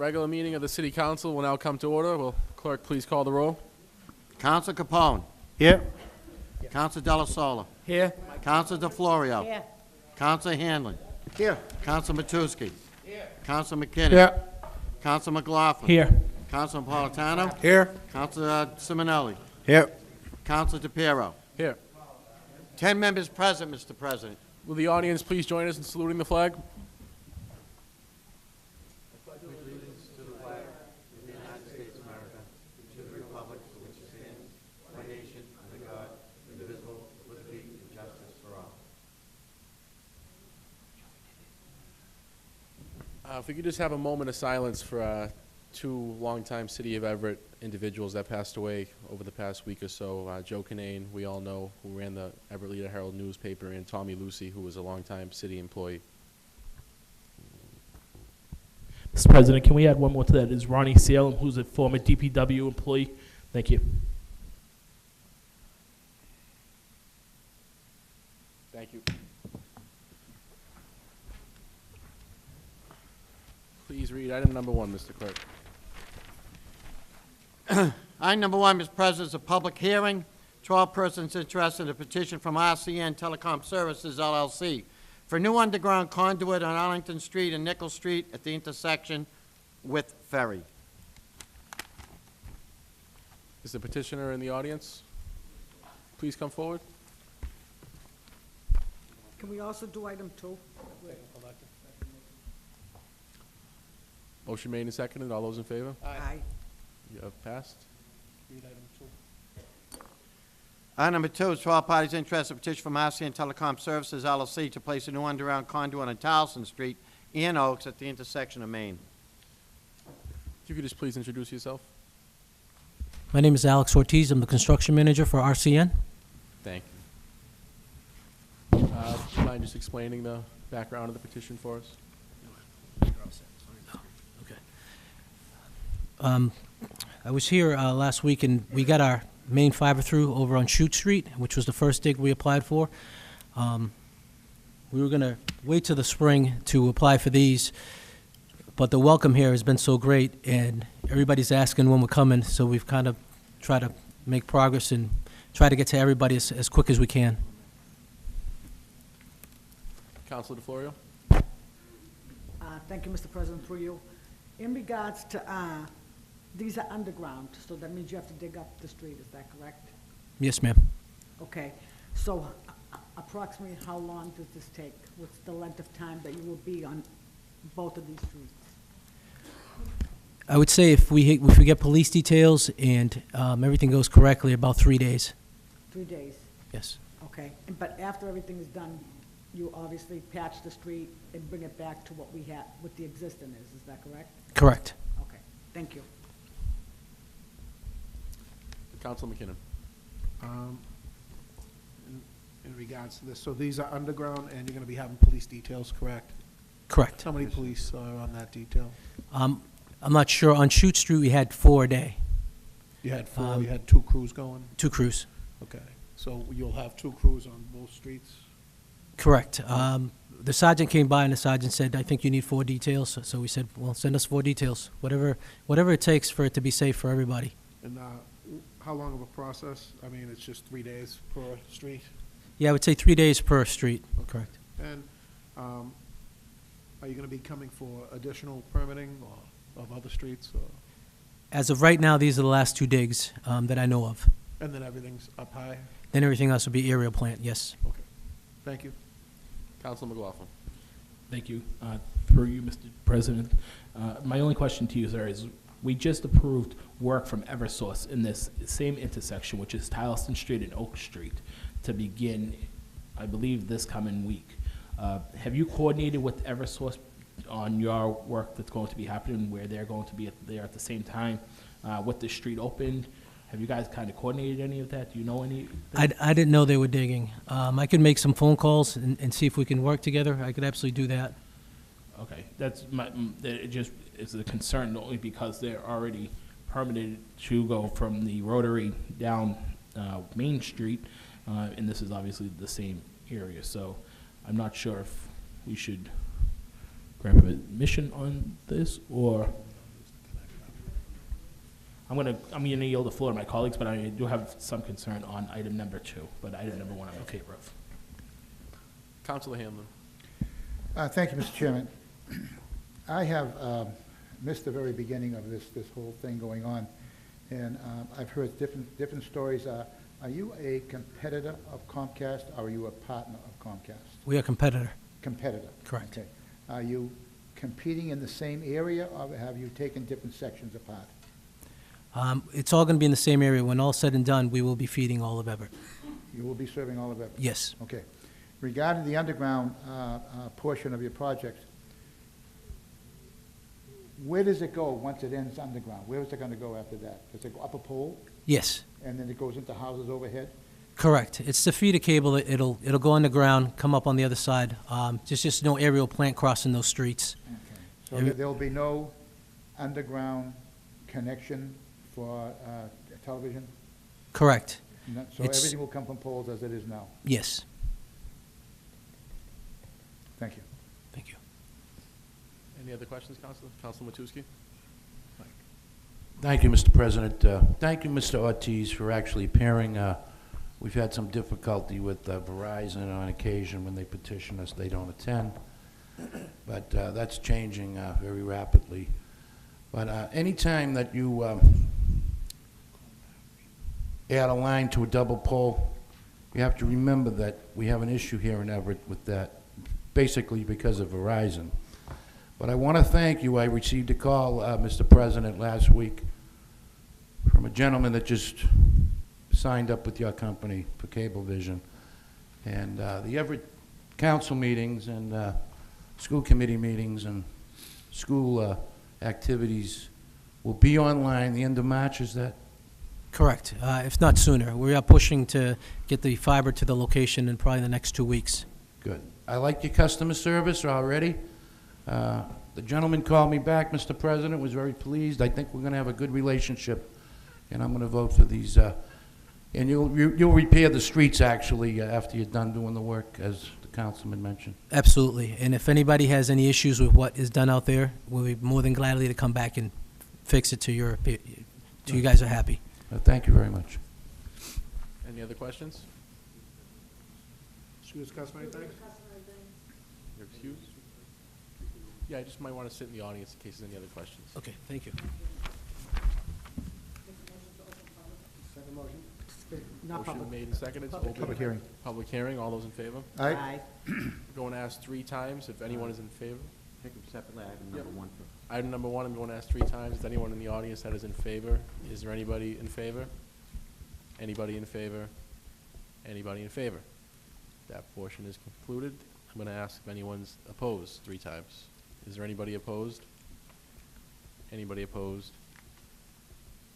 Regular meeting of the City Council will now come to order. Will clerk please call the roll? Counsel Capone. Here. Counsel Della Sola. Here. Counsel DeFlorio. Here. Counsel Hanlon. Here. Counsel Matusky. Here. Counsel McKinney. Here. Counsel McLaughlin. Here. Counsel Napolitano. Here. Counsel Simonelli. Here. Counsel DePiero. Here. 10 members present, Mr. President. Will the audience please join us in saluting the flag? If we could just have a moment of silence for two longtime City of Everett individuals that passed away over the past week or so. Joe Kinane, we all know, who ran the Everett Leader Herald newspaper, and Tommy Lucy, who was a longtime city employee. Mr. President, can we add one more to that? Is Ronnie Salem, who's a former DPW employee. Thank you. Thank you. Please read item number 1, Mr. Clerk. Item number 1, Mr. President, is a public hearing. 12 persons interested in a petition from RCN Telecom Services, LLC, for new underground conduit on Arlington Street and Nichols Street at the intersection with Ferry. Is the petitioner in the audience? Please come forward. Can we also do item 2? Motion made and seconded. All those in favor? Aye. You have passed. Item number 2 is 12 parties interested in a petition from RCN Telecom Services, LLC, to place a new underground conduit on Towson Street in Oaks at the intersection of Main. If you could just please introduce yourself. My name is Alex Ortiz. I'm the construction manager for RCN. Thank you. Do you mind just explaining the background of the petition for us? I was here last week, and we got our main fiber through over on Chute Street, which was the first dig we applied for. We were going to wait till the spring to apply for these, but the welcome here has been so great, and everybody's asking when we're coming, so we've kind of tried to make progress and try to get to everybody as quick as we can. Councilor DeFlorio? Thank you, Mr. President, through you. In regards to, these are underground, so that means you have to dig up the street, is that correct? Yes, ma'am. Okay, so approximately how long does this take? What's the length of time that you will be on both of these streets? I would say if we get police details and everything goes correctly, about 3 days. 3 days, Yes. okay. But after everything is done, you obviously patch the street and bring it back to what we have, what the existing is that correct? Correct. Okay, thank you. Councilor McKinnon? In regards to this, so these are underground, and you're going to be having police details, correct? Correct. How many police are on that detail? I'm not sure. On Chute Street, we had 4 a day, You had 4, you had 2 crews going? 2 crews. Okay, so you'll have 2 crews on both streets? Correct. The sergeant came by and the sergeant said, I think you need 4 details. So we said, well, send us 4 details, whatever it takes for it to be safe for everybody. And how long of a process? I mean, it's just 3 days per street? Yeah, I would say 3 days per street. Correct. And are you going to be coming for additional permitting or of other streets? Or? As of right now, these are the last 2 digs that I know of. And then everything's up high? Then everything else will be aerial plant, yes. Okay, thank you. Councilor McLaughlin? Thank you. Through you, Mr. President. My only question to you, sir, is we just approved work from Eversource in this same intersection, which is Tyleston Street and Oak Street, to begin, I believe, this coming week. Have you coordinated with Eversource on your work that's going to be happening, where they're going to be there at the same time with the street opened? Have you guys kind of coordinated any of that? Do you know any? I didn't know they were digging. I could make some phone calls and see if we can work together. I could absolutely do that. Okay, that's it just is a concern only because they're already permitted to go from the Rotary down Main Street, and this is obviously the same area. So I'm not sure if we should grant permission on this or I'm gonna yield the floor to my colleagues, but I do have some concern on item number 2, but item number 1 I'm in favor of. Councilor Hamlin. Thank you, Mr. Chairman. I have missed the very beginning of this whole thing going on, and I've heard different stories. Are you a competitor of Comcast, or are you a partner of Comcast? We are a competitor. Competitor. Correct. Okay. Are you competing in the same area, or have you taken different sections apart? It's all going to be in the same area. When all said and done, we will be feeding all of Everett. You will be serving all of it? Yes. Okay. Regarding the underground portion of your project, where does it go once it ends underground? Where is it going to go after that? Does it go up a pole, Yes. and then it goes into houses overhead? Correct. It's the feeder cable. It'll go underground, come up on the other side. Just no aerial plant crossing those streets. Okay. So there'll be no underground connection for television? Correct. So It's- everything will come from poles as it is now? Yes. Thank you. Thank you. Any other questions, Councilor? Councilor Matusky? Thank you, Mr. President. Thank you, Mr. Ortiz, for actually appearing. We've had some difficulty with Verizon on occasion. When they petition us, they don't attend. But that's changing very rapidly. But anytime that you add a line to a double pole, you have to remember that we have an issue here in Everett with that, basically because of Verizon. But I want to thank you. I received a call, Mr. President, last week from a gentleman that just signed up with your company for Cablevision. And the Everett council meetings and school committee meetings and school activities will be online the end of March, is that? Correct. If not sooner. We are pushing to get the fiber to the location in probably the next 2 weeks. Good. I like your customer service already. The gentleman called me back, Mr. President, was very pleased. I think we're going to have a good relationship, and I'm going to vote for these. And you'll repair the streets, actually, after you're done doing the work, as the councilman mentioned. Absolutely. And if anybody has any issues with what is done out there, we'll be more than gladly to come back and fix it to you guys are happy. Thank you very much. Any other questions? Should we discuss anything? You're excused? Yeah, I just might want to sit in the audience in case there's any other questions. Okay, thank you. Second motion? Not Motion public. made and seconded. to Public open Public hearing. Public hearing. All those in favor? Aye. Going to ask 3 times if anyone is in favor. Take them separately, item Yep. number 1. Item number 1, I'm going to ask 3 times. Is anyone in the audience that is in favor? Is there anybody in favor? Anybody in favor? Anybody in favor? That portion is concluded. I'm going to ask if anyone's opposed 3 times. Is there anybody opposed? Anybody opposed?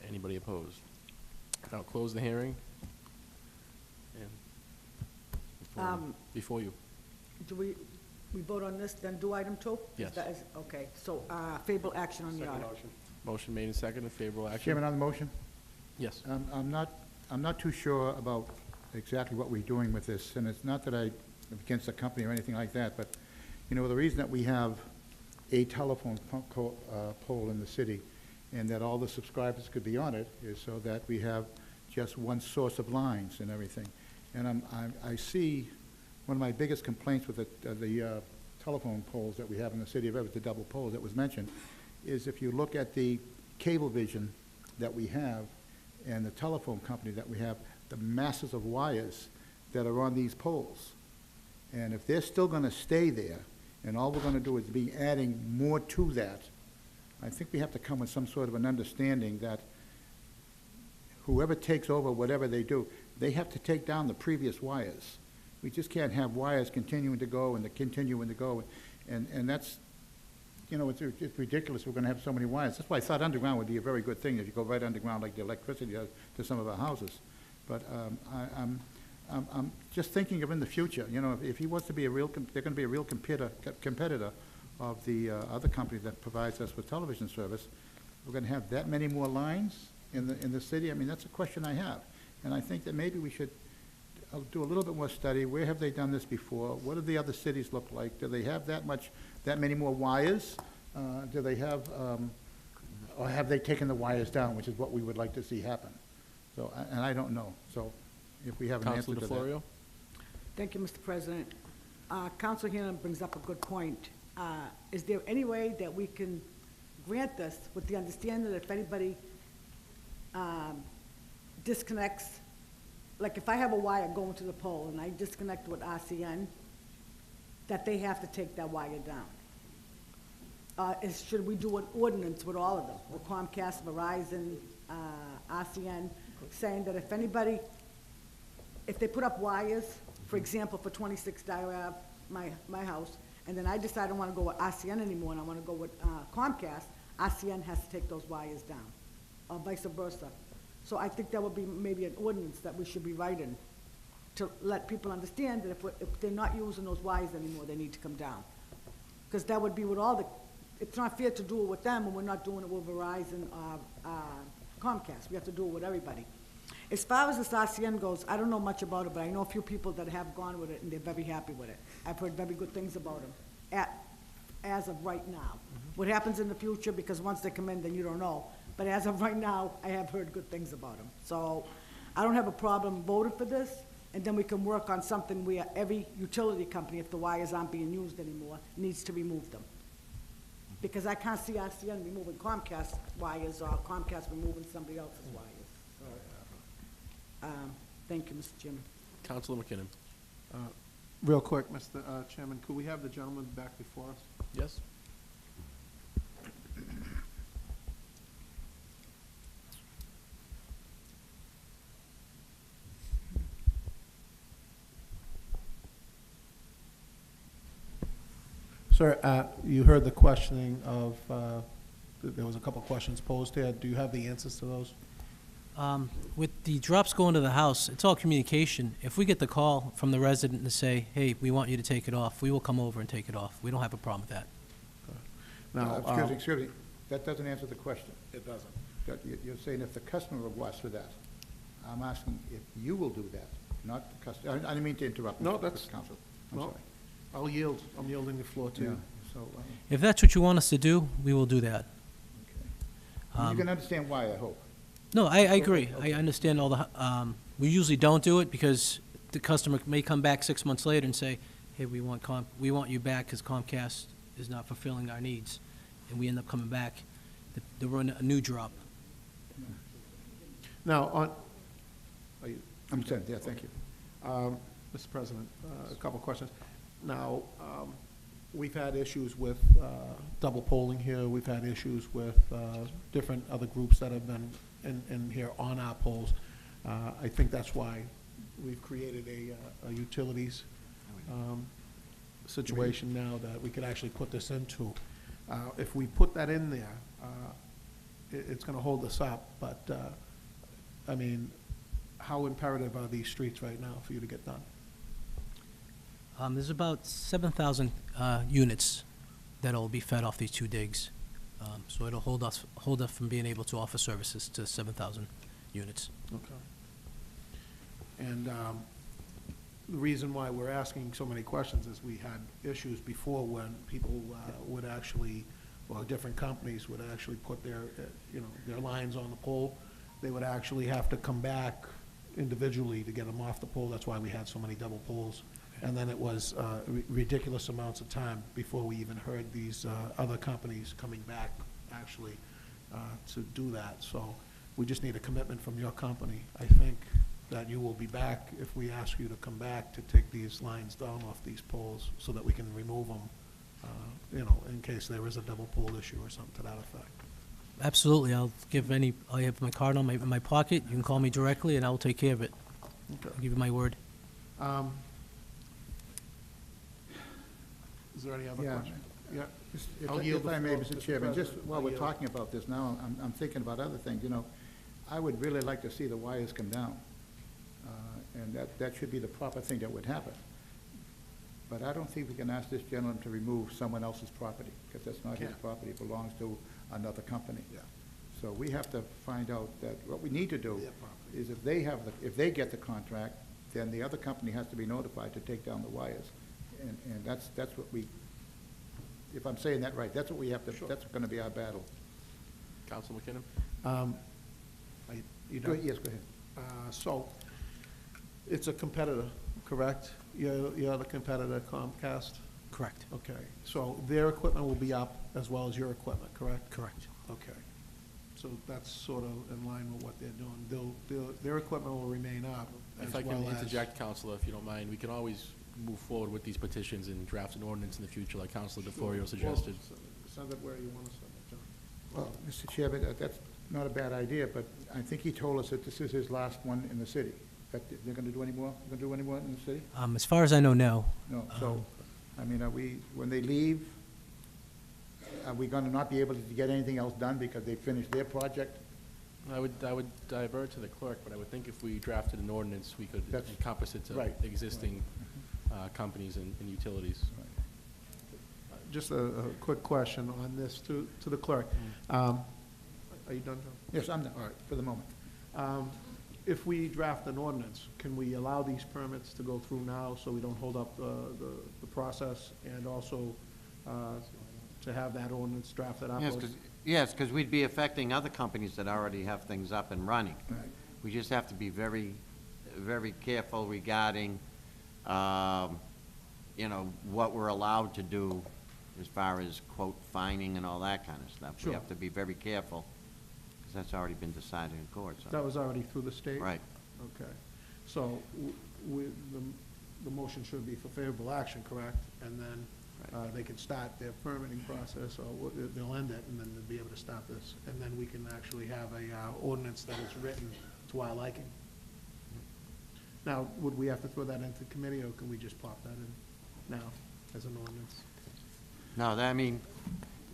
Anybody opposed? I'll close the hearing. And before you. Do we vote on this, then do item 2? Yes. Okay, so favorable action on the Second order. motion. Motion made and seconded, favorable action? Chairman, on the motion? Yes. I'm not too sure about exactly what we're doing with this, and it's not that I'm against the company or anything like that, but, you know, the reason that we have a telephone pole in the city and that all the subscribers could be on it is so that we have just one source of lines and everything. And I see one of my biggest complaints with the telephone poles that we have in the city of Everett, the double poles that was mentioned, is if you look at the Cablevision that we have and the telephone company that we have, the masses of wires that are on these poles. And if they're still going to stay there, and all we're going to do is be adding more to that, I think we have to come with some sort of an understanding that whoever takes over whatever they do, they have to take down the previous wires. We just can't have wires continuing to go and continuing to go. And that's, you know, it's ridiculous we're going to have so many wires. That's why I thought underground would be a very good thing, if you go right underground like the electricity does to some of our houses. But I'm just thinking of in the future, you know, if he wants to be a real, they're going to be a real competitor of the other company that provides us with television service, we're going to have that many more lines in the city? I mean, that's a question I have. And I think that maybe we should do a little bit more study. Where have they done this before? What do the other cities look like? Do they have that many more wires? Do they have or have they taken the wires down, which is what we would like to see happen. So, and I don't know. So if we have an answer Councilor to that. DeFlorio? Thank you, Mr. President. Council Hannon brings up a good point. Is there any way that we can grant this with the understanding that if anybody disconnects, like if I have a wire going to the pole and I disconnect with RCN, that they have to take that wire down? Should we do an ordinance with all of them, with Comcast, Verizon, RCN, saying that if anybody, if they put up wires, for example, for 26 Dyer Ave, my house, and then I decide I don't want to go with RCN anymore and I want to go with Comcast, RCN has to take those wires down, or vice versa. So I think that would be maybe an ordinance that we should be writing to let people understand that if they're not using those wires anymore, they need to come down. Because that would be with all the, it's not fair to do it with them when we're not doing it with Verizon or Comcast. We have to do it with everybody. As far as this RCN goes, I don't know much about it, but I know a few people that have gone with it, and they're very happy with it. I've heard very good things about them, as of right now. What happens in the future, because once they come in, then you don't know. But as of right now, I have heard good things about them. So I don't have a problem voting for this, and then we can work on something where every utility company, if the wires aren't being used anymore, needs to remove them. Because I can't see RCN removing Comcast wires or Comcast removing somebody else's wires. So, thank you, Mr. Chairman. Councilor McKinnon? Real quick, Mr. Chairman, could we have the gentleman back before us? Yes? Sir, you heard the questioning of, there was a couple questions posed here. Do you have the answers to those? With the drops going to the house, it's all communication. If we get the call from the resident to say, hey, we want you to take it off, we will come over and take it off. We don't have a problem with that. Now, Excuse me, that doesn't answer the question. it doesn't. You're saying if the customer requests for that. I'm asking if you will do that, not the customer. I didn't mean to interrupt. No, Mr. that's- Counsel. I'm no. sorry. I'll yield. I'm yielding the floor to Yeah, you. so, If that's what you want us to do, we will do that. okay. You can understand why, I hope. No, I agree. Okay. I understand all the, we usually don't do it because the customer may come back 6 months later and say, hey, we want you back because Comcast is not fulfilling our needs. And we end up coming back to run a new drop. Now, are you, I'm sorry, yeah, thank you. Mr. President, a couple questions. Now, we've had issues with double polling here. We've had issues with different other groups that have been in here on our polls. I think that's why we've created a utilities situation now that we could actually put this into. If we put that in there, it's going to hold us up, but, I mean, how imperative are these streets right now for you to get done? There's about 7,000 units that'll be fed off these two digs. So it'll hold us from being able to offer services to 7,000 units. Okay. And the reason why we're asking so many questions is we had issues before when people would actually, or different companies would actually put their, their lines on the pole. They would actually have to come back individually to get them off the pole. That's why we had so many double poles. And then it was ridiculous amounts of time before we even heard these other companies coming back actually to do that. So we just need a commitment from your company. I think that you will be back if we ask you to come back to take these lines down off these poles so that we can remove them, in case there is a double pole issue or something to that effect. Absolutely. I have my card in my pocket. You can call me directly and I will take care of it. Okay. I'll give you my word. Is there any other Yeah. question? Yeah. If I'll yield if the I may, floor, Mr. Mr. Chairman, just President. while I'll we're yield. talking about this now, I'm thinking about other things, I would really like to see the wires come down. And that should be the proper thing that would happen. But I don't think we can ask this gentleman to remove someone else's property, because that's not his Can't. property, it belongs to another company. Yeah. So we have to find out that, what we need to do Their property. is if they get the contract, then the other company has to be notified to take down the wires. And that's what we, if I'm saying that right, that's what we have to, Sure. that's gonna be our battle. Council McKinnon? You Go, done? yes, go ahead. So, it's a competitor, correct? You're the competitor, Comcast? Correct. Okay, so their equipment will be up as well as your equipment, correct? Correct. Okay. So that's sort of in line with what they're doing. Their equipment will remain up as If I well can as. interject, Counselor, if you don't mind, we can always move forward with these petitions and draft an ordinance in the future, like Counselor DeFlorio suggested. Well, send it where you want to send it, John. Well, Mr. Chairman, that's not a bad idea, but I think he told us that this is his last one in the city. That they're gonna do any more? Gonna do any more in the city? As far as I know, no. No, so, I mean, are we, when they leave, are we gonna not be able to get anything else done because they finished their project? I would divert to the clerk, but I would think if we drafted an ordinance, we could That's- encompass it to right, existing companies and utilities. Just a quick question on this to the clerk. Are you done, John? Yes, I'm done, All right. for the moment. If we draft an ordinance, can we allow these permits to go through now so we don't hold up the process? And also to have that ordinance drafted up? Yes, because we'd be affecting other companies that already have things up and running. Right. We just have to be very, very careful regarding, what we're allowed to do as far as, quote, fining and all that kind of stuff. Sure. We have to be very careful, because that's already been decided in court, so. That was already through the state? Right. Okay. So the motion should be for favorable action, correct? And then they can start their permitting process, or they'll end it, and then they'll be able to start this. And then we can actually have a ordinance that is written to our liking. Now, would we have to throw that into committee, or can we just pop that in now as an ordinance? No,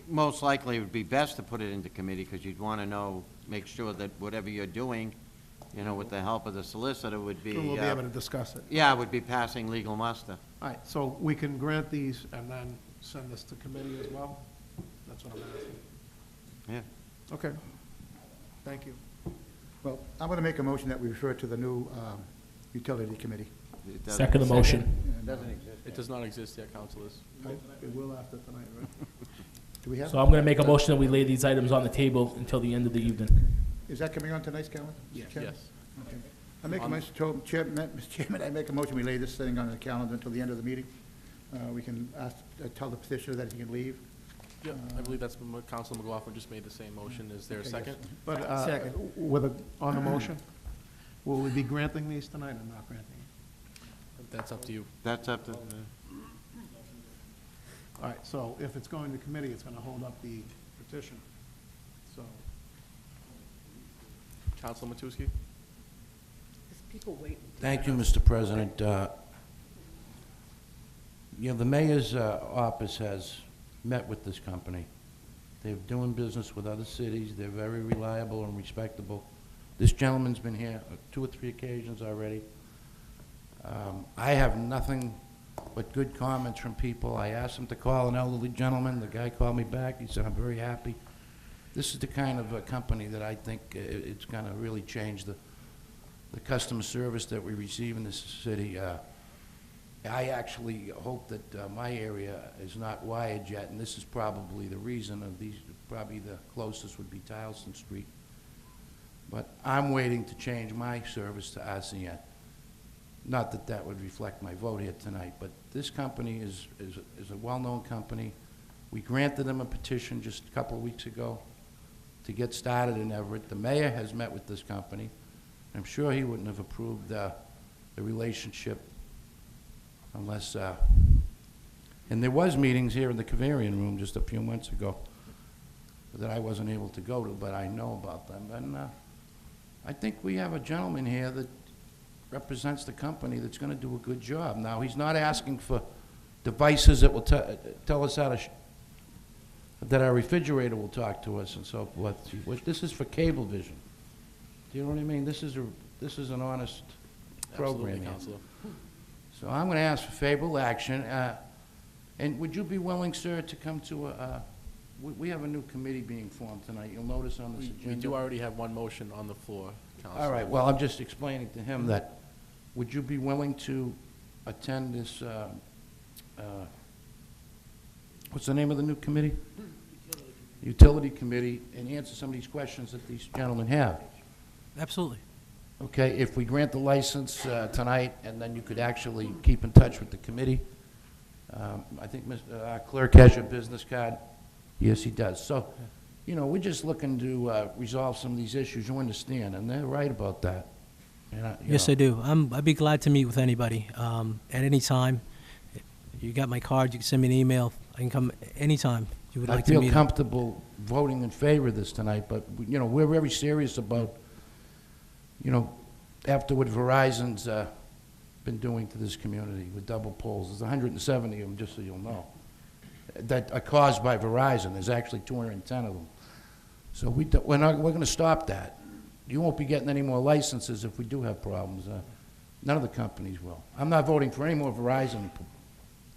most likely it would be best to put it into committee, because you'd want to know, make sure that whatever you're doing, with the help of the solicitor would be, Then we'll be able to discuss it. yeah, would be passing legal muster. All right, so we can grant these and then send this to committee as well? That's what I'm asking. Yeah. Okay. Thank you. Well, I'm gonna make a motion that we refer to the new utility committee. It doesn't- Second the motion. And, Doesn't exist. It does not exist yet, councilors. It will after tonight, right? Do we have? So I'm going to make a motion that we lay these items on the table until the end of the evening. Is that coming on tonight's calendar? Mr. Yes. Chairman? Yes. Okay. I make a On- motion, Mr. Chairman, I make a motion, we lay this thing on the calendar until the end of the meeting. We can ask, tell the petitioner that he can leave. Yeah, I believe that's, Councilor McLaughlin just made the same motion. Is there a Okay, second? yes. But Second. on the motion, will we be granting these tonight or not granting? That's up to you. That's up to, All right, so if it's going to committee, it's going to hold up the petition. So, Councilor Matusky? There's people waiting. Thank you, Mr. President. The mayor's office has met with this company. They're doing business with other cities. They're very reliable and respectable. This gentleman's been here 2 or 3 occasions already. I have nothing but good comments from people. I asked him to call an elderly gentleman. The guy called me back. He said, "I'm very happy." This is the kind of a company that I think it's going to really change the customer service that we receive in this city. I actually hope that my area is not wired yet, and this is probably the reason of these, probably the closest would be Tyleston Street. But I'm waiting to change my service to RCN. Not that that would reflect my vote here tonight, but this company is a well-known company. We granted them a petition just a couple of weeks ago to get started in Everett. The mayor has met with this company. I'm sure he wouldn't have approved the relationship unless, and there was meetings here in the Cavarian Room just a few months ago that I wasn't able to go to, but I know about them. And I think we have a gentleman here that represents the company that's going to do a good job. Now, he's not asking for devices that will tell us how to, that our refrigerator will talk to us and so forth. This is for Cablevision. Do you know what I mean? This is an honest program. Absolutely, here. Councilor. So I'm going to ask for favorable action. And would you be willing, sir, to come to we have a new committee being formed tonight. You'll notice on this agenda. We do already have one motion on the floor, Councilor. All right, well, I'm just explaining to him that, would you be willing to attend this, what's the name of the new committee? utility committee and answer some of these questions that these gentlemen have. Absolutely. Okay, if we grant the license tonight, and then you could actually keep in touch with the committee. I think our clerk has your business card. Yes, he does. So, you know, we're just looking to resolve some of these issues, you understand, and they're right about that. And Yes, I do. I'd be glad to meet with anybody at any time. You got my card, you can send me an email. I can come anytime you would I like to feel meet. comfortable voting in favor of this tonight, but, you know, we're very serious about, you know, after what Verizon's been doing to this community with double poles. There's 170 of them, just so you'll know, that are caused by Verizon. There's actually 210 of them. So we're going to stop that. You won't be getting any more licenses if we do have problems. None of the companies will. I'm not voting for any more Verizon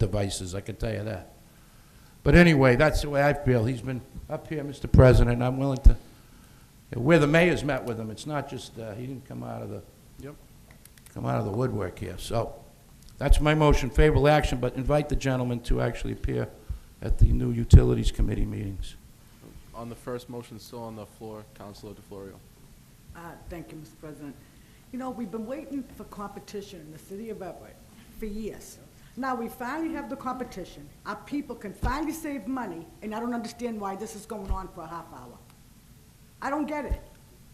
devices, I can tell you that. But anyway, that's the way I feel. He's been up here, Mr. President. I'm willing to, where the mayor's met with him, it's not just, he didn't come out of the, come out of the woodwork here. So that's my motion, favorable action, but invite the gentleman to actually appear at the new Utilities Committee meetings. On the first motion, still on the floor, Councilor DeFlorio. Thank you, Mr. President. You know, we've been waiting for competition in the city of Everett for years. Now, we finally have the competition. Our people can finally save money, and I don't understand why this is going on for a half hour. I don't get it.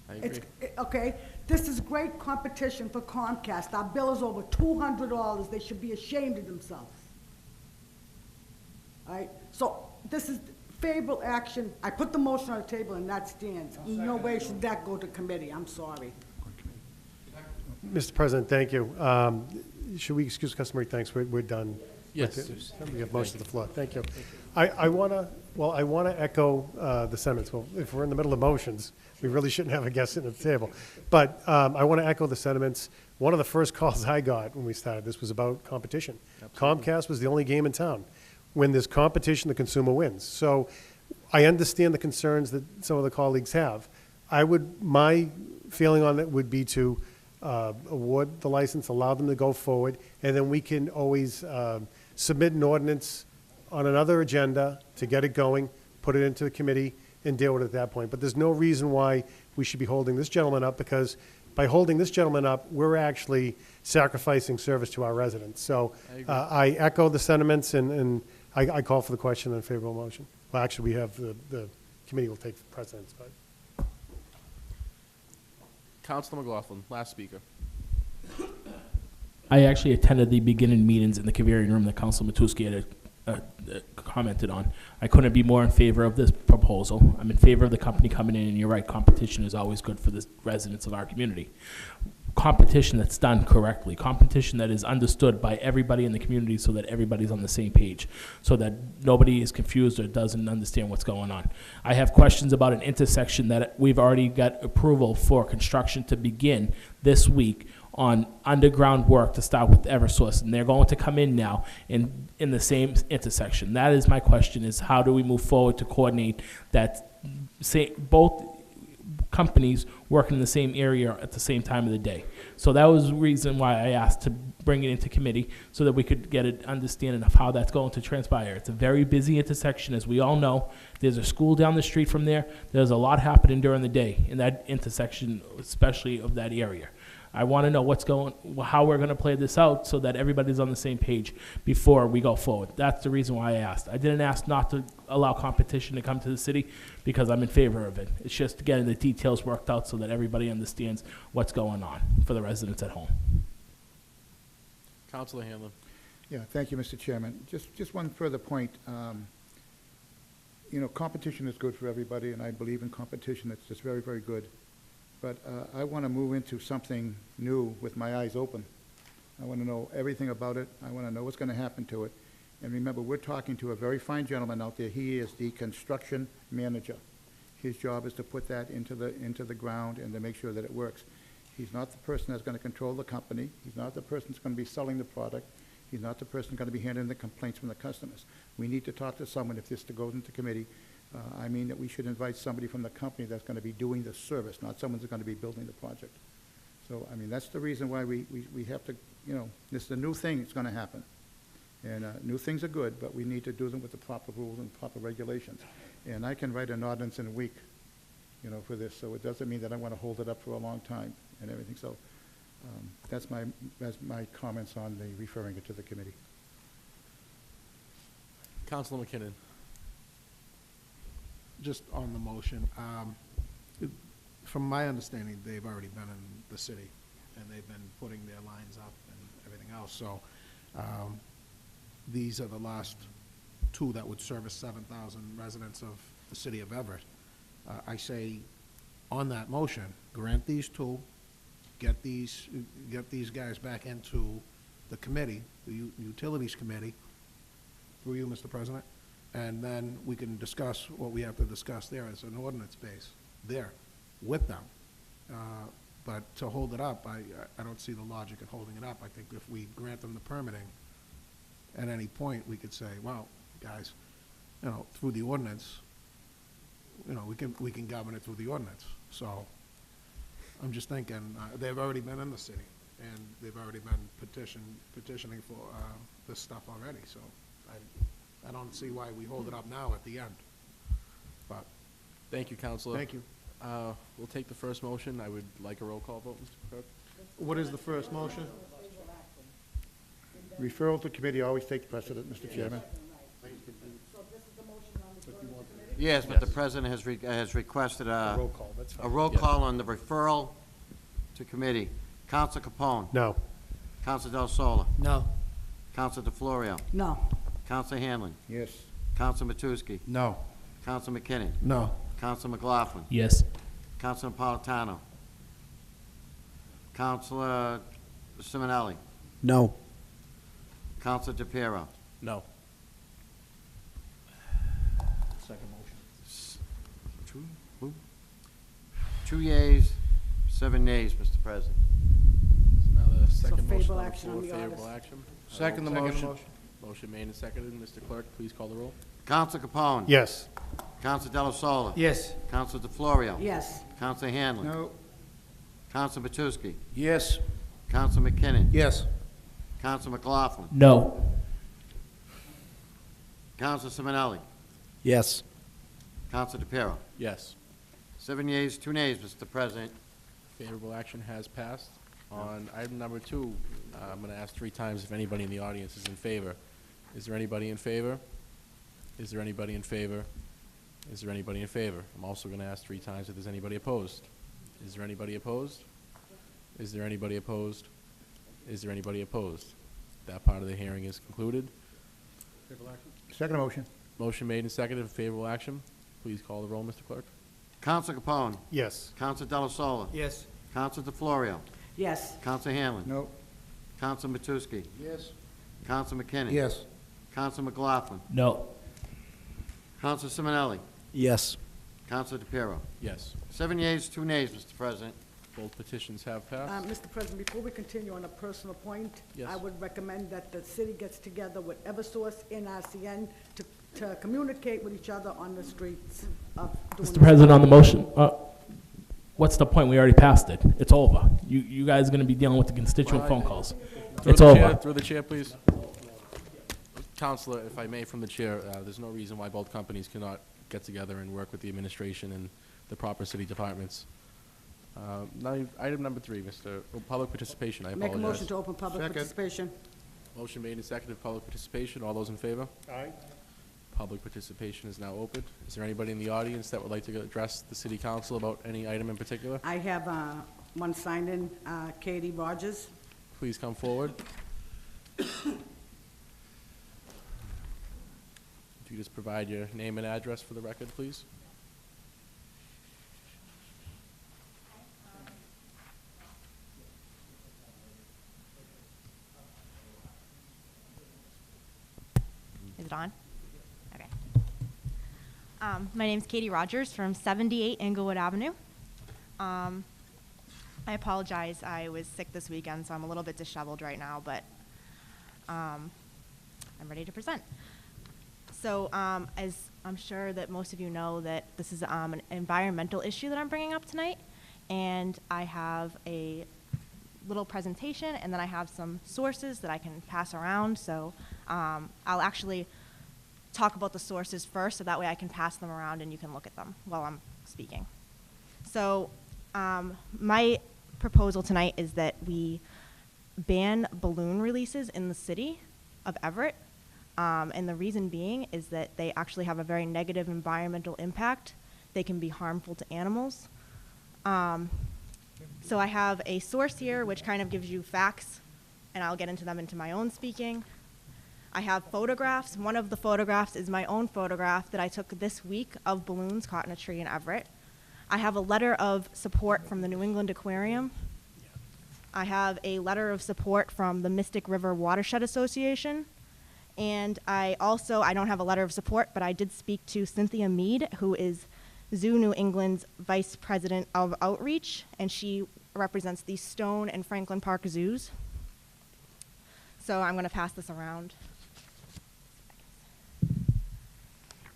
I agree. Okay, this is great competition for Comcast. Our bill is over $200. They should be ashamed of themselves. All right, so this is favorable action. I put the motion on the table, and that stands. No way should that go to committee. I'm sorry. Mr. President, thank you. Should we excuse customary thanks? We're done. Yes. We have motion to the floor. Thank you. I want to echo the sentiments. Well, if we're in the middle of motions, we really shouldn't have a guest sitting at the table. But I want to echo the sentiments. One of the first calls I got when we started this was about competition. Absolutely. Comcast was the only game in town. When there's competition, the consumer wins. So I understand the concerns that some of the colleagues have. My feeling on it would be to award the license, allow them to go forward, and then we can always submit an ordinance on another agenda to get it going, put it into the committee, and deal with it at that point. But there's no reason why we should be holding this gentleman up, because by holding this gentleman up, we're actually sacrificing service to our residents. So I agree. I echo the sentiments, and I call for the question on favorable motion. Well, actually, we have the committee will take precedence, but. Councilor McLaughlin, last speaker. I actually attended the beginning meetings in the Kavarian room that Council Matusky had commented on. I couldn't be more in favor of this proposal. I'm in favor of the company coming in, and you're right, competition is always good for the residents of our community. Competition that's done correctly, competition that is understood by everybody in the community so that everybody's on the same page, so that nobody is confused or doesn't understand what's going on. I have questions about an intersection that we've already got approval for construction to begin this week on underground work to start with Eversource, and they're going to come in now in the same intersection. That is my question, is how do we move forward to coordinate that, say, both companies working in the same area at the same time of the day. So that was the reason why I asked to bring it into committee, so that we could get an understanding of how that's going to transpire. It's a very busy intersection, as we all know. There's a school down the street from there. There's a lot happening during the day in that intersection, especially of that area. I want to know how we're going to play this out so that everybody's on the same page before we go forward. That's the reason why I asked. I didn't ask not to allow competition to come to the city because I'm in favor of it. It's just getting the details worked out so that everybody understands what's going on for the residents at home. Councilor Hanlon. Yeah, thank you, Mr. Chairman. Just one further point. You know, competition is good for everybody, and I believe in competition. It's just very, very good. But I want to move into something new with my eyes open. I want to know everything about it. I want to know what's going to happen to it. And remember, we're talking to a very fine gentleman out there. He is the construction manager. His job is to put that into the ground and to make sure that it works. He's not the person that's going to control the company. He's not the person that's going to be selling the product. He's not the person going to be handling the complaints from the customers. We need to talk to someone if this goes into committee. I mean that we should invite somebody from the company that's going to be doing the service, not someone that's going to be building the project. So, I mean, that's the reason why we have to, you know, this is a new thing that's going to happen. And new things are good, but we need to do them with the proper rules and proper regulations. And I can write an ordinance in a week, you know, for this, so it doesn't mean that I want to hold it up for a long time and everything. So that's my comments on the referring it to the committee. Councilor McKinnon. Just on the motion, from my understanding, they've already been in the city, and they've been putting their lines up and everything else, so these are the last two that would service 7,000 residents of the city of Everett. I say, on that motion, grant these two, get these guys back into the committee, the Utilities Committee, through you, Mr. President, and then we can discuss what we have to discuss there as an ordinance base there with them. But to hold it up, I don't see the logic in holding it up. I think if we grant them the permitting, at any point, we could say, well, guys, you know, through the ordinance, you know, we can govern it through the ordinance. So I'm just thinking, they've already been in the city, and they've already been petitioning for this stuff already, so I don't see why we hold it up now at the end. But, Thank you, Councilor. thank you. We'll take the first motion. I would like a roll call vote, Mr. Clerk. What is the first motion? Referral to committee always takes precedent, Mr. Chairman. Yes, but the president has requested Roll call, that's a fine. roll Yes. call on the referral to committee. Counsel Capone. No. Counsel Del Sola. No. Counsel DeFlorio. No. Counsel Hanlon. Yes. Counsel Matusky. No. Counsel McKinnon. No. Counsel McLaughlin. Yes. Counsel Napolitano. Counsel Simonelli. No. Counsel DePiero. No. Two yeas, 7 nays, Mr. President. Now the second motion favorable on the action on floor, the favorable orders. action. Second the motion. Motion made and seconded. Mr. Clerk, please call the roll. Counsel Capone. Yes. Counsel Della Sola. Yes. Counsel DeFlorio. Yes. Counsel Hanlon. No. Counsel Matusky. Yes. Counsel McKinnon. Yes. Counsel McLaughlin. No. Counsel Simonelli. Yes. Counsel DePiero. Yes. 7 yeas, 2 nays, Mr. President. Favorable action has passed. On item number 2, I'm going to ask 3 times if anybody in the audience is in favor. Is there anybody in favor? Is there anybody in favor? Is there anybody in favor? I'm also going to ask 3 times if there's anybody opposed. Is there anybody opposed? Is there anybody opposed? Is there anybody opposed? That part of the hearing is concluded. Second motion. Motion made and seconded for favorable action. Please call the roll, Mr. Clerk. Counsel Capone. Yes. Counsel Della Sola. Yes. Counsel DeFlorio. Yes. Counsel Hanlon. No. Counsel Matusky. Yes. Counsel McKinnon. Yes. Counsel McLaughlin. No. Counsel Simonelli. Yes. Counsel DePiero. Yes. 7 yeas, 2 nays, Mr. President. Both petitions have passed. Mr. President, before we continue on a personal point, Yes. I would recommend that the city gets together with Eversource and RCN to communicate with each other on the streets of doing Mr. this. President, on the motion, what's the point? We already passed it. It's over. You guys are going to be dealing with the constituent phone calls. Through It's the chair- over. Through the chair, please. Counselor, if I may, from the chair, there's no reason why both companies cannot get together and work with the administration and the proper city departments. Now, item number 3, public participation, I Make a motion apologize. to open public Second. participation. Motion made and seconded, public participation. All those in favor? Aye. Public participation is now open. Is there anybody in the audience that would like to address the city council about any item in particular? I have one signed in, Katie Rogers. Please come forward. If you just provide your name and address for the record, please. Is it on? Okay. My name's Katie Rogers from 78 Englewood Avenue. I apologize, I was sick this weekend, so I'm a little bit disheveled right now, but I'm ready to present. So as I'm sure that most of you know, that this is an environmental issue that I'm bringing up tonight, and I have a little presentation, and then I have some sources that I can pass around. So I'll actually talk about the sources first, so that way I can pass them around and you can look at them while I'm speaking. So my proposal tonight is that we ban balloon releases in the city of Everett. And the reason being is that they actually have a very negative environmental impact. They can be harmful to animals. So I have a source here which kind of gives you facts, and I'll get into them into my own speaking. I have photographs. One of the photographs is my own photograph that I took this week of balloons caught in a tree in Everett. I have a letter of support from the New England Aquarium. I have a letter of support from the Mystic River Watershed Association. And I don't have a letter of support, but I did speak to Cynthia Mead, who is Zoo New England's Vice President of Outreach, and she represents the Stone and Franklin Park zoos. So I'm going to pass this around.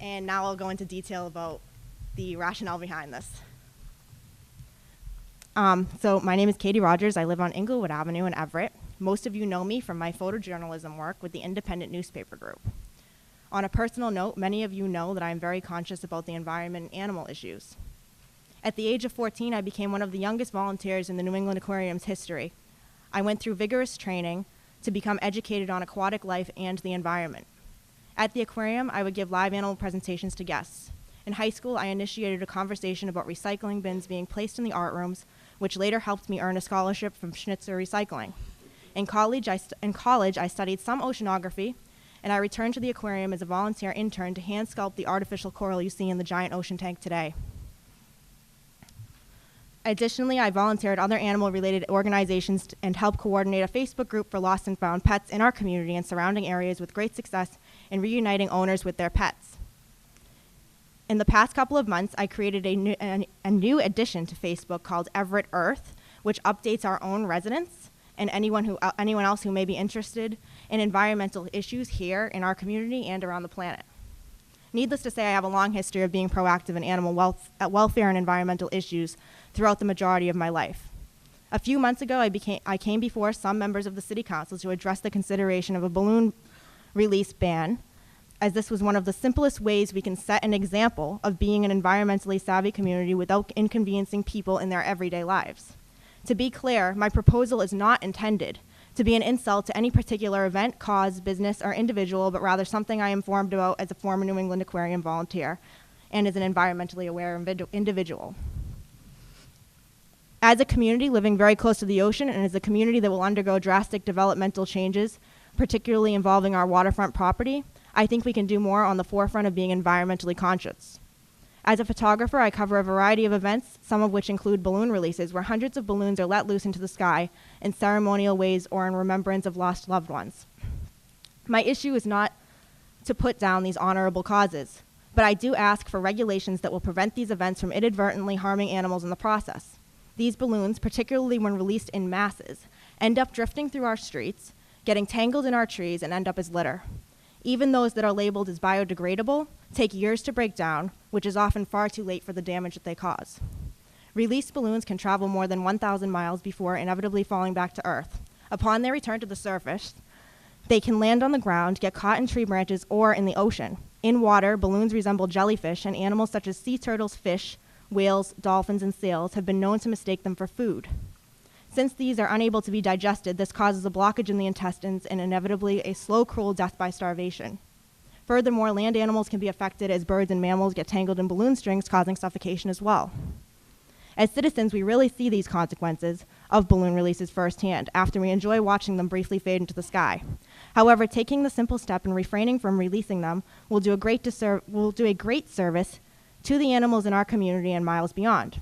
And now I'll go into detail about the rationale behind this. So my name is Katie Rogers. I live on Inglewood Avenue in Everett. Most of you know me from my photojournalism work with the Independent newspaper group. On a personal note, many of you know that I am very conscious about the environment and animal issues. At the age of 14, I became one of the youngest volunteers in the New England Aquarium's history. I went through vigorous training to become educated on aquatic life and the environment. At the aquarium, I would give live animal presentations to guests. In high school, I initiated a conversation about recycling bins being placed in the art rooms, which later helped me earn a scholarship from Schnitzer Recycling. In college, I studied some oceanography, and I returned to the aquarium as a volunteer intern to hand sculpt the artificial coral you see in the giant ocean tank today. Additionally, I volunteered at other animal-related organizations and helped coordinate a Facebook group for lost and found pets in our community and surrounding areas with great success in reuniting owners with their pets. In the past couple of months, I created a new addition to Facebook called Everett Earth, which updates our own residents and anyone else who may be interested in environmental issues here in our community and around the planet. Needless to say, I have a long history of being proactive in animal welfare and environmental issues throughout the majority of my life. A few months ago, I came before some members of the City Council to address the consideration of a balloon release ban, as this was one of the simplest ways we can set an example of being an environmentally savvy community without inconveniencing people in their everyday lives. To be clear, my proposal is not intended to be an insult to any particular event, cause, business, or individual, but rather something I am informed about as a former New England Aquarium volunteer and as an environmentally aware individual. As a community living very close to the ocean and as a community that will undergo drastic developmental changes, particularly involving our waterfront property, I think we can do more on the forefront of being environmentally conscious. As a photographer, I cover a variety of events, some of which include balloon releases, where hundreds of balloons are let loose into the sky in ceremonial ways or in remembrance of lost loved ones. My issue is not to put down these honorable causes, but I do ask for regulations that will prevent these events from inadvertently harming animals in the process. These balloons, particularly when released in masses, end up drifting through our streets, getting tangled in our trees, and end up as litter. Even those that are labeled as biodegradable take years to break down, which is often far too late for the damage that they cause. Released balloons can travel more than 1,000 miles before inevitably falling back to Earth. Upon their return to the surface, they can land on the ground, get caught in tree branches, or in the ocean. In water, balloons resemble jellyfish, and animals such as sea turtles, fish, whales, dolphins, and seals have been known to mistake them for food. Since these are unable to be digested, this causes a blockage in the intestines and inevitably a slow, cruel death by starvation. Furthermore, land animals can be affected as birds and mammals get tangled in balloon strings, causing suffocation as well. As citizens, we really see these consequences of balloon releases firsthand after we enjoy watching them briefly fade into the sky. However, taking the simple step and refraining from releasing them will do a great service to the animals in our community and miles beyond.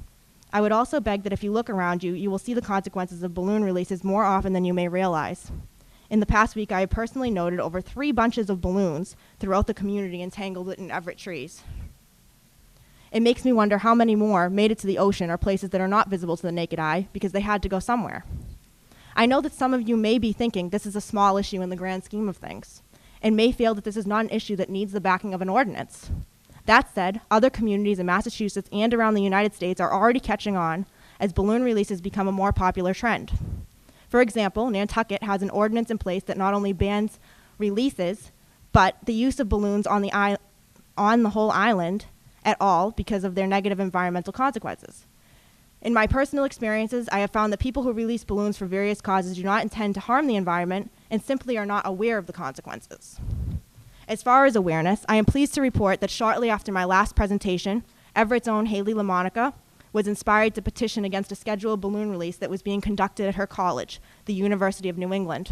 I would also beg that if you look around you, you will see the consequences of balloon releases more often than you may realize. In the past week, I have personally noted over 3 bunches of balloons throughout the community entangled in Everett trees. It makes me wonder how many more made it to the ocean or places that are not visible to the naked eye because they had to go somewhere. I know that some of you may be thinking this is a small issue in the grand scheme of things, and may feel that this is not an issue that needs the backing of an ordinance. That said, other communities in Massachusetts and around the United States are already catching on as balloon releases become a more popular trend. For example, Nantucket has an ordinance in place that not only bans releases, but the use of balloons on the whole island at all because of their negative environmental consequences. In my personal experiences, I have found that people who release balloons for various causes do not intend to harm the environment and simply are not aware of the consequences. As far as awareness, I am pleased to report that shortly after my last presentation, Everett's own Haley LaMonica was inspired to petition against a scheduled balloon release that was being conducted at her college, the University of New England.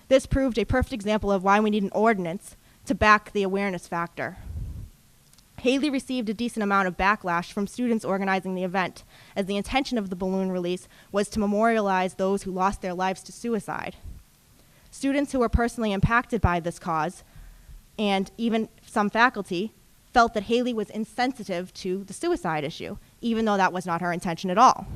This proved a perfect example of why we need an ordinance to back the awareness factor. Haley received a decent amount of backlash from students organizing the event, as the intention of the balloon release was to memorialize those who lost their lives to suicide. Students who were personally impacted by this cause, and even some faculty, felt that Haley was insensitive to the suicide issue, even though that was not her intention at all.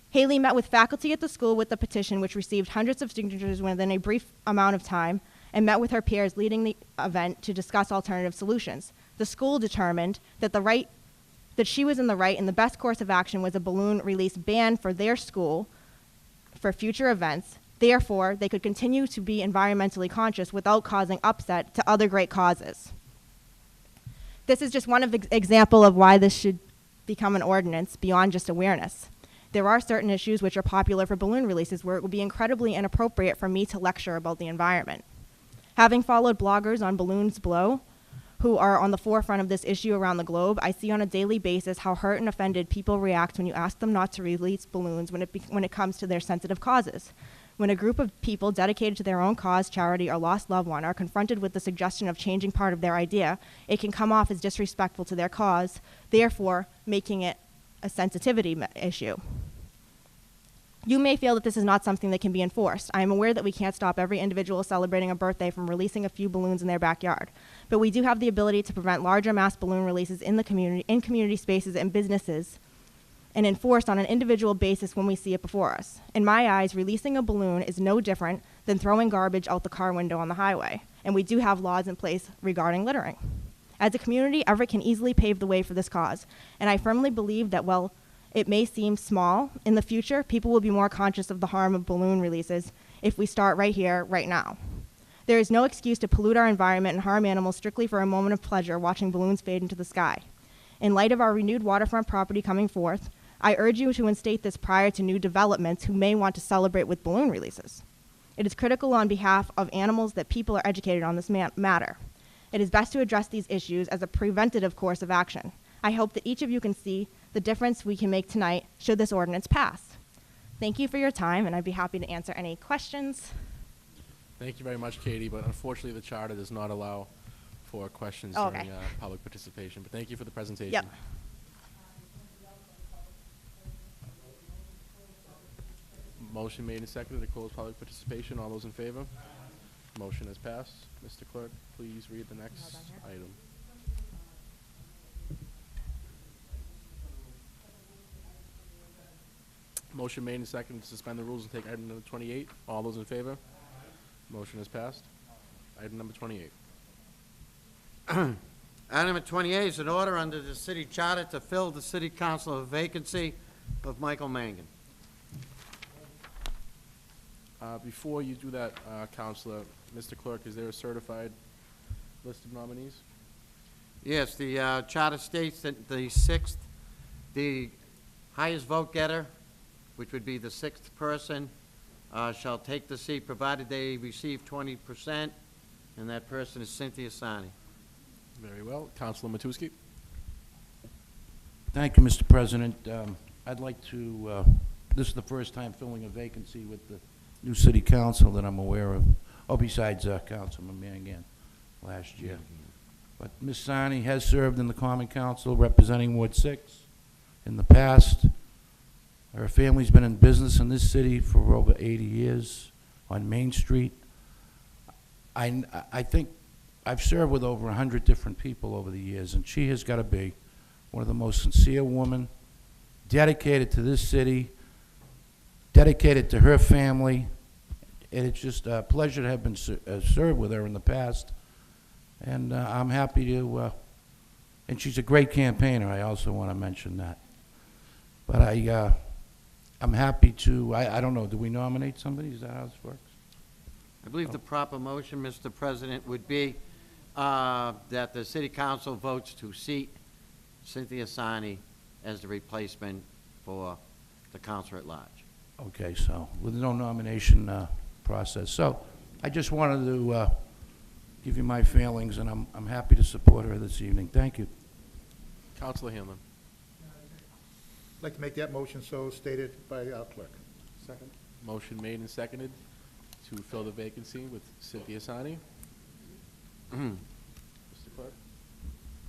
Haley met with faculty at the school with the petition, which received hundreds of signatures within a brief amount of time, and met with her peers leading the event to discuss alternative solutions. The school determined that she was in the right and the best course of action was a balloon release ban for their school for future events. Therefore, they could continue to be environmentally conscious without causing upset to other great causes. This is just one example of why this should become an ordinance beyond just awareness. There are certain issues which are popular for balloon releases where it would be incredibly inappropriate for me to lecture about the environment. Having followed bloggers on Balloons Blow, who are on the forefront of this issue around the globe, I see on a daily basis how hurt and offended people react when you ask them not to release balloons when it comes to their sensitive causes. When a group of people dedicated to their own cause, charity, or lost loved one are confronted with the suggestion of changing part of their idea, it can come off as disrespectful to their cause, therefore making it a sensitivity issue. You may feel that this is not something that can be enforced. I am aware that we can't stop every individual celebrating a birthday from releasing a few balloons in their backyard, but we do have the ability to prevent larger mass balloon releases in community spaces and businesses, and enforced on an individual basis when we see it before us. In my eyes, releasing a balloon is no different than throwing garbage out the car window on the highway, and we do have laws in place regarding littering. As a community, Everett can easily pave the way for this cause, and I firmly believe that while it may seem small, in the future, people will be more conscious of the harm of balloon releases if we start right here, right now. There is no excuse to pollute our environment and harm animals strictly for a moment of pleasure watching balloons fade into the sky. In light of our renewed waterfront property coming forth, I urge you to instate this prior to new developments who may want to celebrate with balloon releases. It is critical on behalf of animals that people are educated on this matter. It is best to address these issues as a preventative course of action. I hope that each of you can see the difference we can make tonight should this ordinance pass. Thank you for your time, and I'd be happy to answer any questions. Thank you very much, Katie, but unfortunately the charter does not allow for questions Oh, okay. during public participation. But thank you for the presentation. Yep. Motion made and seconded to close public participation. All those in favor? Motion has passed. Mr. Clerk, please read the next item. Motion made and seconded to suspend the rules and take item number 28. All those in favor? Motion has passed. Item number 28. Item number 28 is an order under the city charter to fill the city council vacancy of Michael Mangan. Before you do that, Counselor, Mr. Clerk, is there a certified list of nominees? Yes, the charter states that the highest vote getter, which would be the sixth person, shall take the seat provided they receive 20%, and that person is Cynthia Sani. Very well. Counselor Matusky? Thank you, Mr. President. I'd like to, this is the first time filling a vacancy with the new city council that I'm aware of, besides Councilman Mangan last year. But Ms. Sani has served in the Common Council representing Ward 6 in the past. Her family's been in business in this city for over 80 years on Main Street. I think I've served with over 100 different people over the years, and she has got to be one of the most sincere women, dedicated to this city, dedicated to her family, and it's just a pleasure to have been served with her in the past. And I'm happy to, and she's a great campaigner, I also want to mention that. But I'm happy to, I don't know, do we nominate somebody? Is that how this works? I believe the proper motion, Mr. President, would be that the city council votes to seat Cynthia Sani as the replacement for the council at large. Okay, so with no nomination process. So I just wanted to give you my feelings, and I'm happy to support her this evening. Thank you. Counselor Hanlon. I'd like to make that motion so stated by our clerk. Second? Motion made and seconded to fill the vacancy with Cynthia Sani. Mr. Clerk?